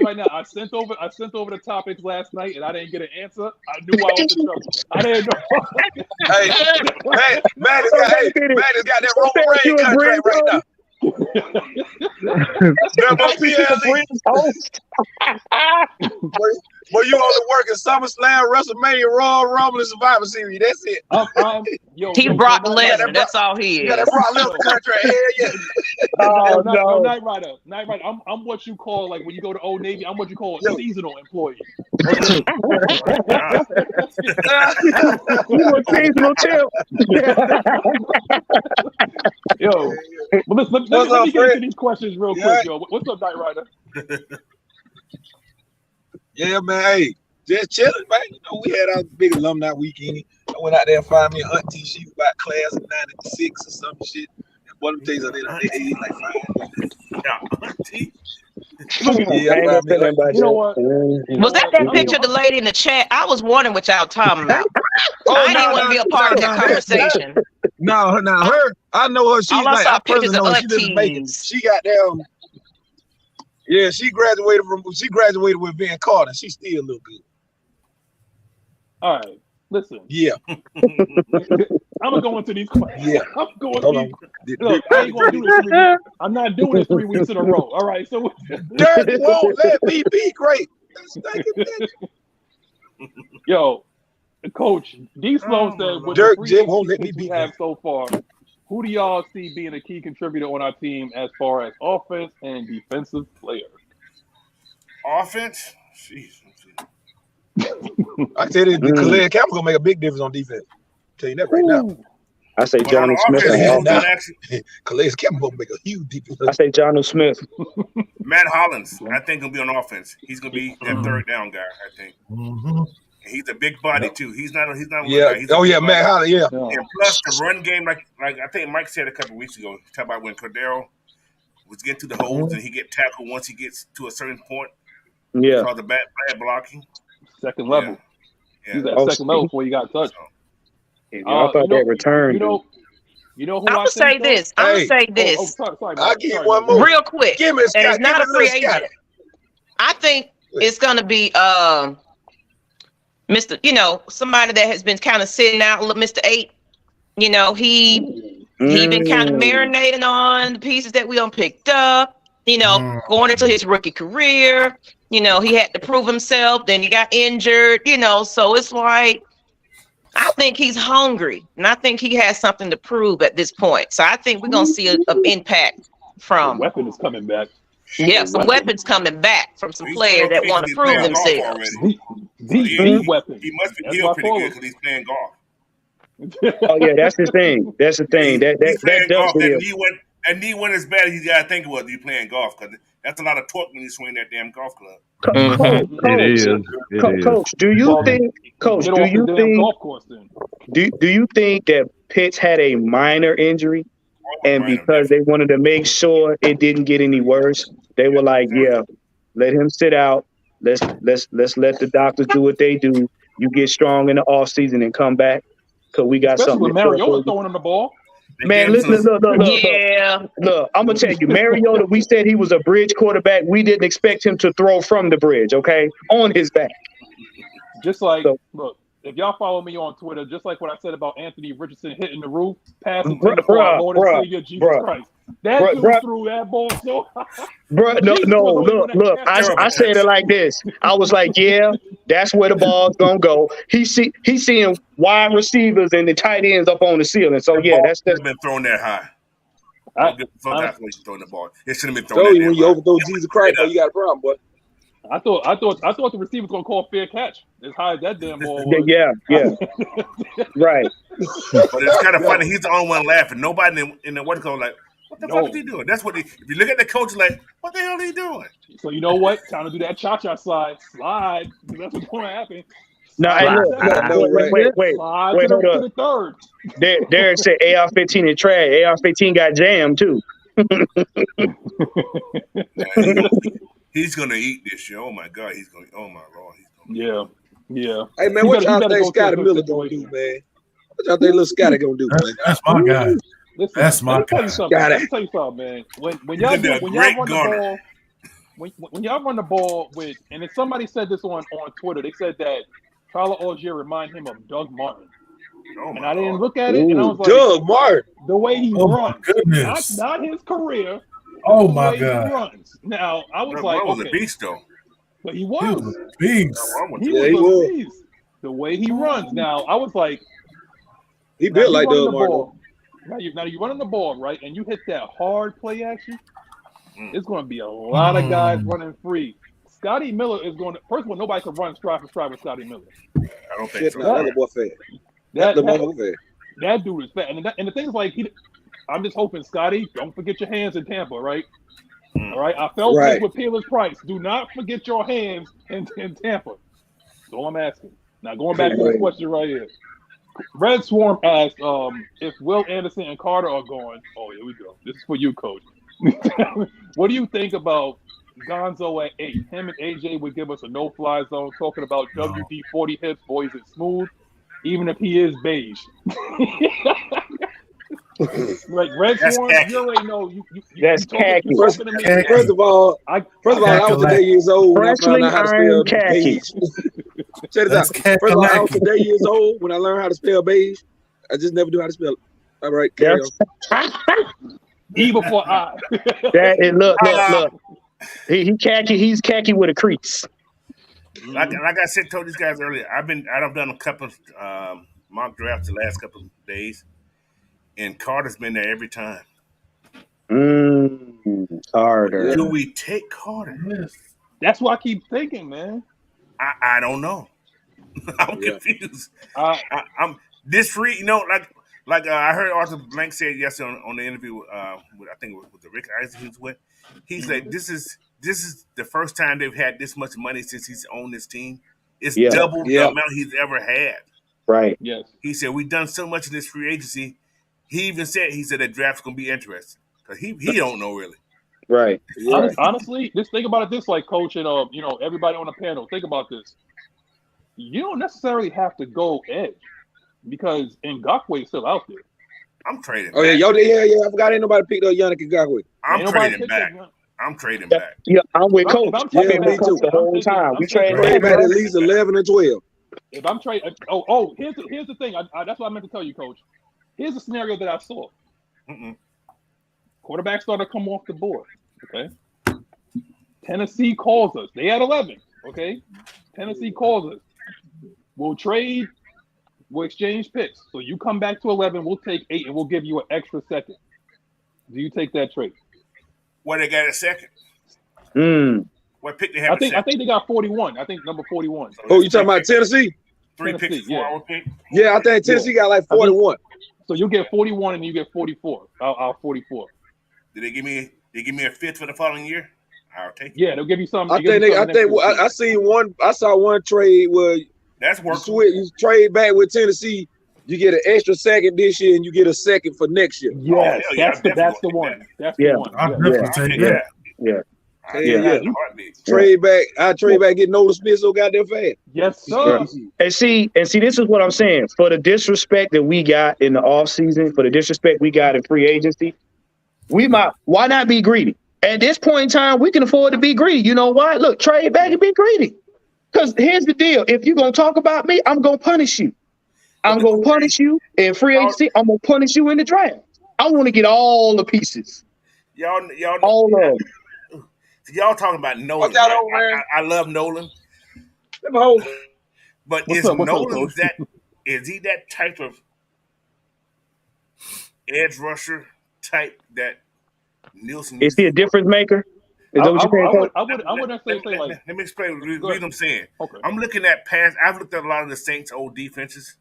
right now. I sent over the topics last night, and I didn't get an answer. I knew I was in trouble. I didn't know. Hey, Maddie's got that Roman Reigns contract right now. Well, you only work in SummerSlam, WrestleMania, Royal Rumble, and Survivor Series. That's it. He Brock Lesnar. That's all he is. Yeah, that Brock Lesnar contract. No, Knight Rider. I'm what you call, like when you go to Old Navy. I'm what you call a seasonal employee. You a seasonal too. Yo, let me get into these questions real quick, yo. What's up, Knight Rider? Yeah, man. Hey, just chilling, man. You know, we had our big alumni weekend. I went out there and found me an auntie. She was about class of 96 or some shit. And one of them days I did like 5. Auntie. You know what? Was that picture of the lady in the chat? I was wondering what y'all talking about. I didn't want to be a part of that conversation. No, her. I know her. She's all I saw pictures of aunties. She got down. Yeah, she graduated with Van Carter. She still look good. All right, listen. Yeah. I'm gonna go into these questions. Yeah. I'm going. Look, I ain't gonna do this 3 weeks. I'm not doing it 3 weeks in a row. All right, so Dirk won't let me be great. Yo, Coach D Sloan said, with Dirk the Jim won't let me be have so far, who do y'all see being a key contributor on our team as far as offense and defensive players? Offense? Jeez. I tell you, Calais Campbell gonna make a big difference on defense. Tell you that right now. I say Johnny Smith. Calais Campbell gonna make a huge defense. I say Johnny Smith. Matt Hollins, I think, gonna be on offense. He's gonna be that third down guy. I think. He's a big body too. He's not. Yeah. Matt Hollins. Yeah. And plus the run game, like I think Mike said a couple weeks ago, talk about when Cordero was getting to the holes and he get tackled once he gets to a certain point. Yeah. Because the bad blocking. Second level. Yeah. He's at second level before he got touched. I thought that returned. You know who I'm gonna say this. I'm gonna say this. Sorry, I'll give you one more. Real quick. Give me a and it's not a free agent. I think it's gonna be Mr. Somebody that has been kind of sitting out, Mr. 8. He been kind of marinating on the pieces that we done picked up. Going into his rookie career. He had to prove himself. Then he got injured. So it's like, I think he's hungry, and I think he has something to prove at this point. So I think we're gonna see an impact from. The weapon is coming back. Yeah, some weapons coming back from some players that want to prove themselves. The weapon. He must be That's deal why pretty I good call because he's playing golf. Oh yeah, that's the thing. That's the thing. That He's playing does golf. really. That knee went as bad as you got to think it was. You playing golf because that's a lot of torque when you swing that damn golf club. Coach, do you think? Coach, do you think? Golf course, then. Do you think that Pitts had a minor injury, and because they wanted to make sure it didn't get any worse, they were like, "Yeah, let him sit out. Let's let the doctors do what they do. You get strong in the off season and come back, because we got Especially something." with Mariota throwing him the ball. Man, listen, look. Look, I'm gonna tell you, Mariota. We said he was a bridge quarterback. We didn't expect him to throw from the bridge, okay, on his back. Just like, look, if y'all follow me on Twitter, just like what I said about Anthony Richardson hitting the roof, passing to our Lord and Savior Jesus Christ. That dude threw that ball so high. Look. I said it like this. I was like, yeah, that's where the ball's gonna go. He's seeing wide receivers and the tight ends up on the ceiling. So yeah, that's been thrown that high. I give a fuck after throwing the ball. It shouldn't have been thrown. So when you overthrow Jesus Christ, you got a problem, boy. I thought the receiver was gonna call fair catch as high as that damn ball was. Yeah. Right. But it's kind of funny. He's the only one laughing. Nobody in the what like, what the fuck is he doing? That's what if you look at the coach, like, what the hell are he doing? So you know what? Time to do that cha-cha slide. That's what's going to happen. No, wait, hold up. To the third. Derek said AR-15 is trash. AR-15 got jammed too. He's gonna eat this shit. Oh my god, he's going. Oh my lord, he's going. Yeah. Hey man, what y'all think Scotty Miller gonna do, man? What y'all think little Scotty gonna do, man? That's my guy. Listen, that's my guy. Let me tell you something, man. When y'all run the ball with, and if somebody said this on Twitter, they said that Tyler Algier remind him of Doug Martin. And I didn't look at it, and I was like, Doug Martin, the way he runs, not his career. Oh my god! He runs. Now I was like, was a beast though. But he was a beast. He was a beast. The way he runs. Now I was like, he built like Doug Martin. Now you running the ball, right, and you hit that hard play action. It's going to be a lot of guys running free. Scotty Miller is going to. First of all, nobody can run stride for stride with Scotty Miller. I don't think so. That boy fast. That dude is fast. And the thing is, like, I'm just hoping, Scotty, don't forget your hands in Tampa, right? All right. I felt this with Peerless Price. Do not forget your hands in Tampa. That's all I'm asking. Now going back to this question right here. Red Swarm asked if Will Anderson and Carter are gone. Oh, here we go. This is for you, Coach. What do you think about Gonzo at 8? Him and AJ would give us a no-fly zone talking about WD-40 hips, boys, it's smooth, even if he is beige. Like Red Swarm, you already know. That's khaki. First of all, I was today years old when I found out how to spell beige. Check this out. First of all, I was today years old when I learned how to spell beige. I just never knew how to spell it. All right, carry on. E before I. Look. He's khaki with a crease. Like I told these guys earlier, I've done a couple of mock drafts the last couple of days, and Carter's been there every time. Carter. Do we take Carter? Yes. That's what I keep thinking, man. I don't know. I'm confused. I'm this free, like I heard Arthur Blank said yesterday on the interview with I think it was the Rick Isaac he was with. He's like, this is the first time they've had this much money since he's owned this team. It's double the amount he's ever had. Right. Yes. He said we've done so much in this free agency. He even said that draft's gonna be interesting because he don't know really. Right. Honestly, just think about it this like, Coach, and everybody on the panel. Think about this. You don't necessarily have to go edge because Ngakwe is still out there. I'm trading. Oh back. I forgot ain't nobody picked up Yannick Ngakwe. I'm trading back. Yeah, I'm with Coach. I've been with Coach the whole time. We trading back at least 11 and 12. If I'm trading, here's the thing. That's what I meant to tell you, Coach. Here's a scenario that I saw. Quarterback started to come off the board. Okay. Tennessee calls us. They had 11. Okay. Tennessee calls us. We'll trade. We'll exchange picks. So you come back to 11. We'll take 8, and we'll give you an extra second. Do you take that trade? What, they got a second? What pick they have? I think they got 41. I think number 41. Oh, you talking about Tennessee? 3 picks before our pick. Yeah, I think Tennessee got like 41. So you get 41 and you get 44. I'll 44. Did they give me a fifth for the following year? I'll take it. Yeah, they'll give you something. I seen one. I saw one trade where that's working. You trade back with Tennessee. You get an extra second this year, and you get a second for next year. Yes, that's the one. That's the one. I definitely take that. Yeah. Trade back. I trade back, get Nolan Smith so goddamn fast. Yes, sir. And see, this is what I'm saying. For the disrespect that we got in the offseason, for the disrespect we got in free agency, why not be greedy? At this point in time, we can afford to be greedy. You know why? Look, trade back and be greedy. Because here's the deal. If you're going to talk about me, I'm going to punish you. I'm going to punish you in free agency. I'm going to punish you in the draft. I want to get all the pieces. Y'all all of them. Y'all talking about Nolan. Right? I love Nolan. But is Nolan is he that type of edge rusher type that Nielsen is he a difference maker? Is that what you're saying? I wouldn't say like. Let me explain what I'm saying. Okay. I'm looking at past. I've looked at a lot of the Saints' old defenses.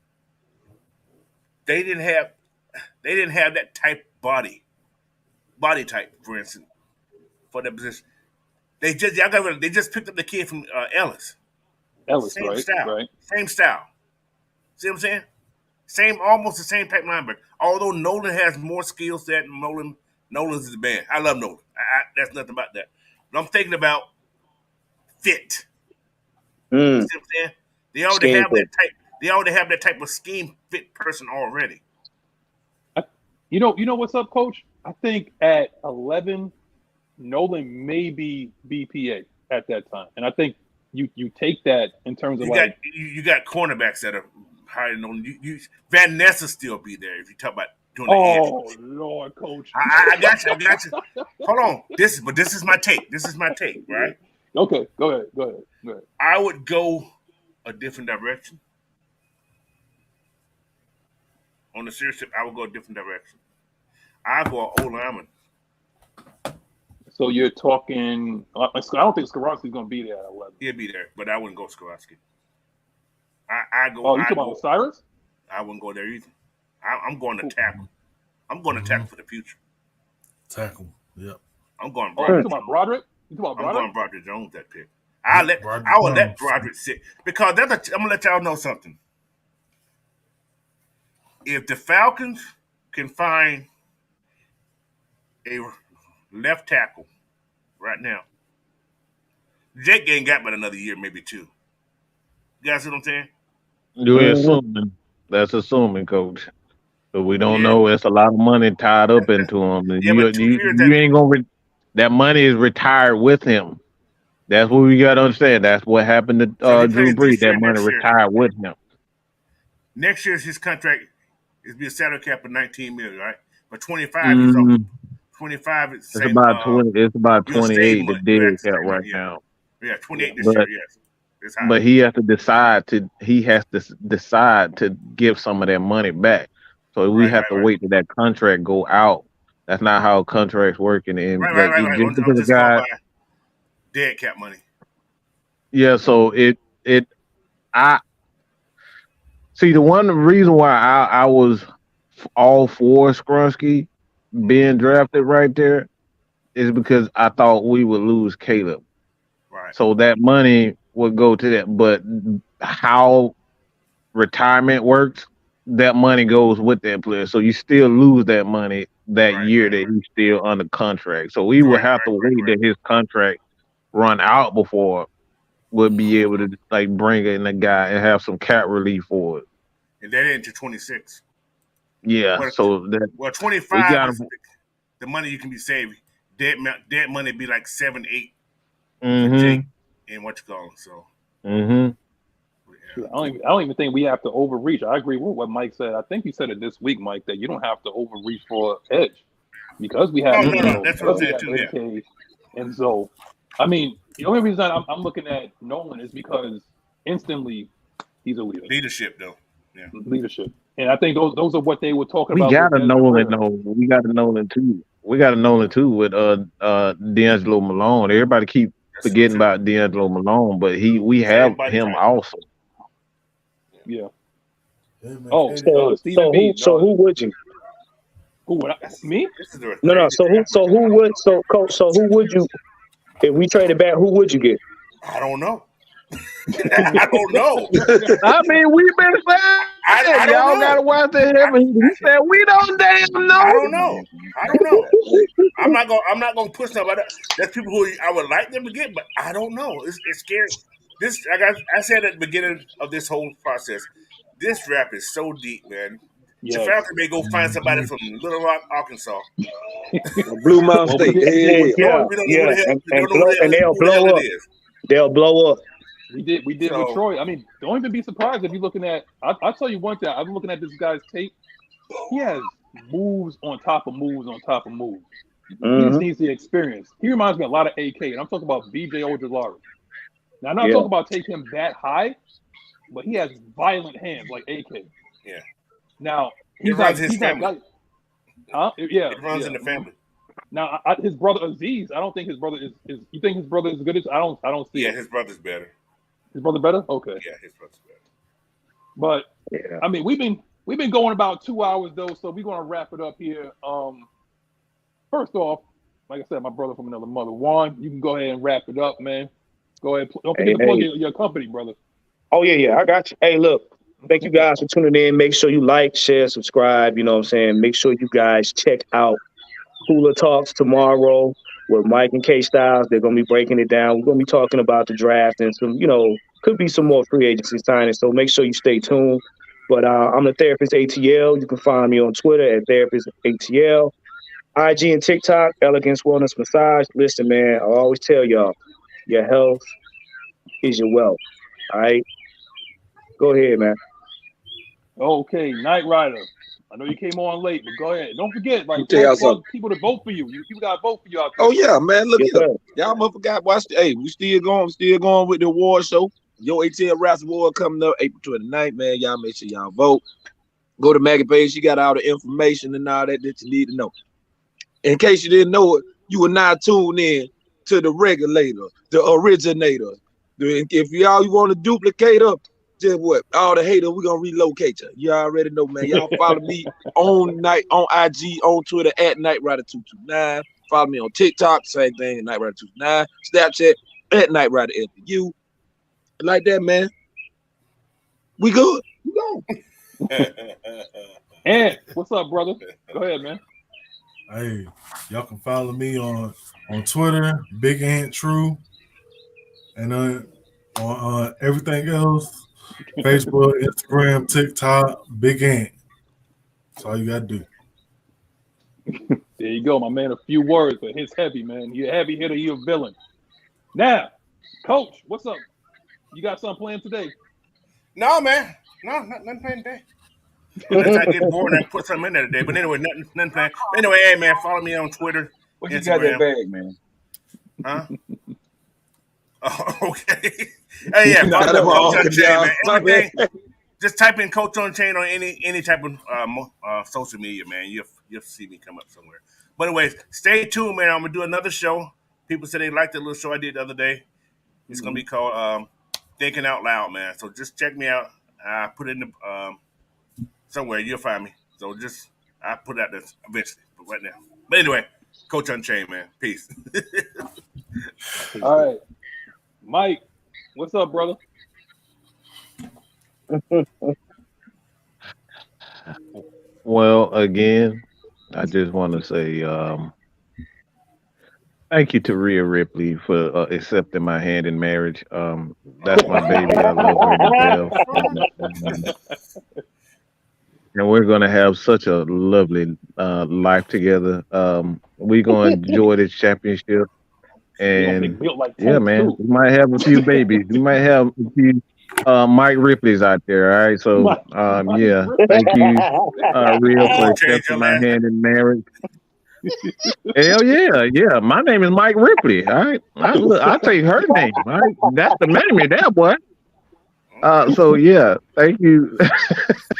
They didn't have that type body type, for instance, for the position. They just picked up the kid from Ellis. Same style. Right. Same style. See what I'm saying? Almost the same type linebacker. Although Nolan has more skill set, Nolan's is the man. I love Nolan. That's nothing about that. But I'm thinking about fit. You see what I'm saying? They already have that type. They already have that type of scheme fit person already. You know what's up, Coach? I think at 11, Nolan may be BPA at that time, and I think you take that in terms of you got cornerbacks that are higher than Nolan. Van Ness will still be there if you talk about doing the edge. Oh Lord, Coach! I got you. Hold on. This is my take. Right? Okay, go ahead. I would go a different direction. On the serious tip, I would go a different direction. I go an O-lineman. So you're talking. I don't think Skoronski's going to be there at 11. He'll be there, but I wouldn't go Skoronski. I go. Oh, you talking about Cyrus? I wouldn't go there either. I'm going to tackle. I'm going to tackle for the future. Tackle. Yep. I'm going. Oh, you talking about Broderick? I'm going Broderick Jones that pick. I will let Broderick sit because I'm gonna let y'all know something. If the Falcons can find a left tackle right now, Jake ain't got but another year, maybe 2. You guys see what I'm saying? You're assuming. That's assuming, Coach. But we don't know. It's a lot of money tied up into him. And you ain't gonna. That money is retired with him. That's what we got to understand. That's what happened to Drew Brees. That money retired with him. Next year's his contract is be a salary cap of $19 million, right? But 25 is over. 25 is it's about 20. It's about 28. The dead cap right now. Yeah, 28 this year. Yes, but he has to decide to. He has to decide to give some of that money back. So we have to wait till that contract go out. That's not how contracts work in the NBA. Right. I'm just guy, dead cap money. Yeah, so I see the reason why I was all for Skoronski being drafted right there is because I thought we would lose Caleb. Right. So that money would go to that. But how retirement works, that money goes with that player. So you still lose that money that year that he's still under contract. So we would have to wait that his contract run out before we'll be able to like bring in a guy and have some cap relief for it. And that into 26. Yeah. 25 is the money you can be saved. Dead money be like 7, 8 for Jake and what you call it. So I don't even think we have to overreach. I agree with what Mike said. I think you said it this week, Mike, that you don't have to overreach for edge because we have. That's what I'm saying too. Yeah. And so, I mean, the only reason I'm looking at Nolan is because instantly he's a leader. Leadership, though. Yeah. Leadership, and I think those are what they were talking about. We got a Nolan, though. We got a Nolan too. we got a Nolan too with D'Angelo Malone. Everybody keep forgetting about D'Angelo Malone, but we have him also. Yeah. Oh, Stephen B. Who would you? Who would me? No. So who would you? If we traded back, who would you get? I don't know. I don't know. I mean, we've been saying y'all gotta watch the heaven. He said we don't damn know. I don't know. I'm not gonna push nobody. There's people who I would like them to get, but I don't know. It's scary. This I said at the beginning of this whole process. This draft is so deep, man. The Falcons may go find somebody from Little Rock, Arkansas. Blue Mountain State. And they'll blow up. They'll blow up. We did with Troy. I mean, don't even be surprised if you're looking at. I'll tell you one thing. I'm looking at this guy's tape. He has moves on top of moves on top of moves. He just needs the experience. He reminds me a lot of AK, and I'm talking about BJ Ojulari. Now, I'm not talking about taking him that high, but he has violent hands like AK. Yeah. Now he runs his family. Yeah. It runs in the family. Now, his brother Aziz, I don't think his brother is. You think his brother is good as? I don't see. Yeah, it. His brother's better. His brother better? Okay. Yeah, his brother's better. But I mean, we've been going about 2 hours though, so we're gonna wrap it up here. First off, like I said, my brother from another mother, Juan, you can go ahead and wrap it up, man. Go ahead. Don't forget to plug your company, brother. Oh yeah, I got you. Hey, look, thank you guys for tuning in. Make sure you like, share, subscribe. You know what I'm saying? Make sure you guys check out Cooler Talks tomorrow with Mike and K Styles. They're gonna be breaking it down. We're gonna be talking about the draft and some, could be some more free agency signings. So make sure you stay tuned. But I'm the Therapist ATL. You can find me on Twitter at Therapist ATL, IG and TikTok, Elegance Wellness Massage. Listen, man, I always tell y'all, your health is your wealth. All right. Go ahead, man. Okay, Knight Rider. I know you came on late, but go ahead. Don't forget, people to vote for you. People got to vote for you out there. Oh yeah, man. Look here. Y'all motherfucker got hey, we still going with the award show. Your ATL Raps Award coming up April 29th, man. Y'all make sure y'all vote. Go to Maggie page. She got all the information and all that you need to know. In case you didn't know it, you were not tuned in to the regulator, the originator. If y'all you want to duplicate up, just what? All the haters, we're gonna relocate you. You already know, man. Y'all follow me on IG, on Twitter at NightRider229. Follow me on TikTok, same thing, NightRider229. Snapchat at NightRiderFU. Like that, man. We good. We gone. And what's up, brother? Go ahead, man. Hey, y'all can follow me on Twitter, Big Ant True, and on everything else, Facebook, Instagram, TikTok, Big Ant. That's all you gotta do. There you go, my man. A few words, but hits heavy, man. You're a heavy hitter, you're a villain. Now, Coach, what's up? You got something planned today? No, man. No, nothing planned today. Unless I get bored and I put something in there today. But anyway, nothing planned. Anyway, hey, man, follow me on Twitter. What you got that bag, man? Huh? Oh, okay. Hey, yeah, follow Coach Unchained, man. Everything, just type in Coach Unchained on any type of social media, man. You'll see me come up somewhere. But anyways, stay tuned, man. I'm gonna do another show. People said they liked the little show I did the other day. It's gonna be called Thinking Out Loud, man. So just check me out. I put it in the somewhere. You'll find me. So I put it out there eventually. But right now. But anyway, Coach Unchained, man. Peace. All right. Mike, what's up, brother? Well, again, I just want to say thank you to Rhea Ripley for accepting my hand in marriage. That's my baby. I love her to death. And we're going to have such a lovely life together. We're going to enjoy this championship. And yeah, man, we might have a few babies. We might have a few Mike Ripley's out there. All right. So, yeah, thank you, Rhea, for accepting my hand in marriage. Hell yeah. My name is Mike Ripley. All right. I'll take her name. All right. That's the name of that boy. So yeah, thank you.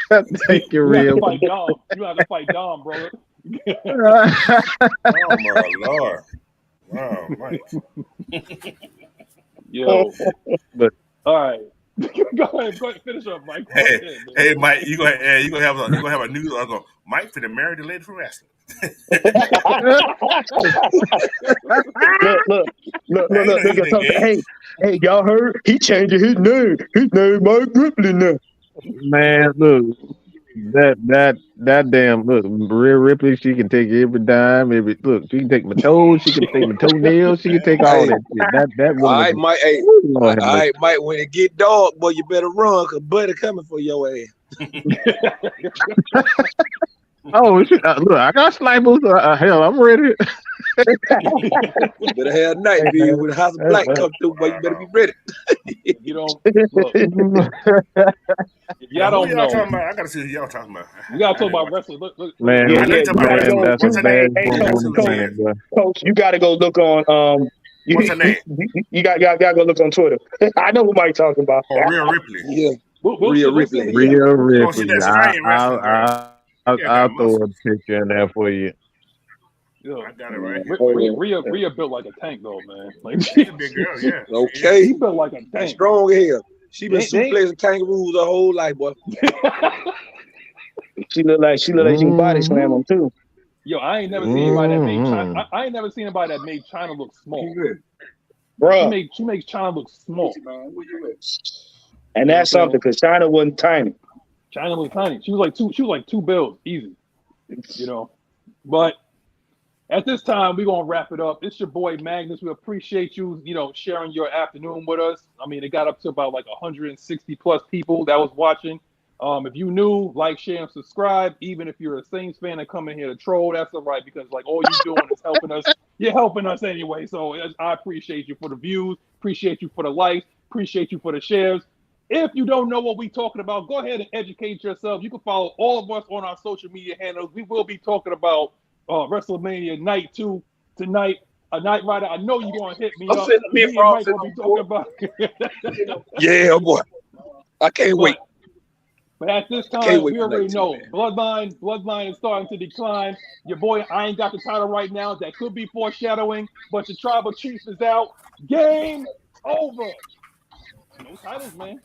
Thank you, Rhea. You have to fight Dom, brother. Oh my Lord. Wow, Mike. Yo. But All right. Go ahead, finish up, Mike. Go Hey, ahead, man. hey, Mike, you gonna have a news article. Mike finna marry the lady from wrestling. Look, I ain't know he was engaged. Hey, y'all heard? He changing his name. His name Mike Ripley now. man, look, that damn look, Rhea Ripley, she can take every dime, she can take my toes, she can take my toenails, she can take all that shit. That All woman. right, Mike. Hey, Lord have all mercy. right, Mike. When it get dark, boy, you better run, cause Buddy coming for your ass. Oh shit, look, I got snipers. Hell, I'm ready. You better have night Hey, vision man. when the House of Black come through, boy. You better be ready. If you don't look, if y'all Now, who don't y'all know, talking about? I gotta see who y'all talking about. we gotta I talk didn't about watch. wrestling. Look, Man, I know you talking about gotta wrestling. go. that's What's her name? Hey, Wrestling. Coach, you gotta go look on What's her name? you gotta go look on Twitter. I know who Mike talking about. Oh, Rhea Ripley. Yeah, we'll Rhea see Ripley. the Yeah. chat. Real Oh, she Ripley. that Australian wrestling girl. I'll throw a picture in there for you. Yo, I got it right here. Rhea built like a tank though, man. Like She's a big girl, yeah. Okay, she built like a she's tank. strong as hell. She been They- suplexing kangaroos her whole life, boy. She look like she can body slam him too. Yo, I ain't never seen anybody that made China. I ain't never seen anybody that made China look small. Bruh. She makes China look small. And that's something because China wasn't tiny. China was tiny. She was like two bills, easy. You know. But at this time, we're gonna wrap it up. It's your boy Magnus. We appreciate you, sharing your afternoon with us. I mean, it got up to about like 160 plus people that was watching. If you new, like, share, and subscribe. Even if you're a Saints fan and come in here to troll, that's all right because like all you're doing is helping us. You're helping us anyway. So I appreciate you for the views. Appreciate you for the likes. Appreciate you for the shares. If you don't know what we're talking about, go ahead and educate yourself. You can follow all of us on our social media handles. We will be talking about WrestleMania Night 2 tonight. A Night Rider. I know you're going to hit me I'm up. sitting Me here and for Mike will be talking about Yeah, boy. I can't wait. But at this time, we already know Bloodline is starting to decline. Your boy, I ain't got the title right now. That could be foreshadowing, but your tribal chief is out. Game over. No titles, man.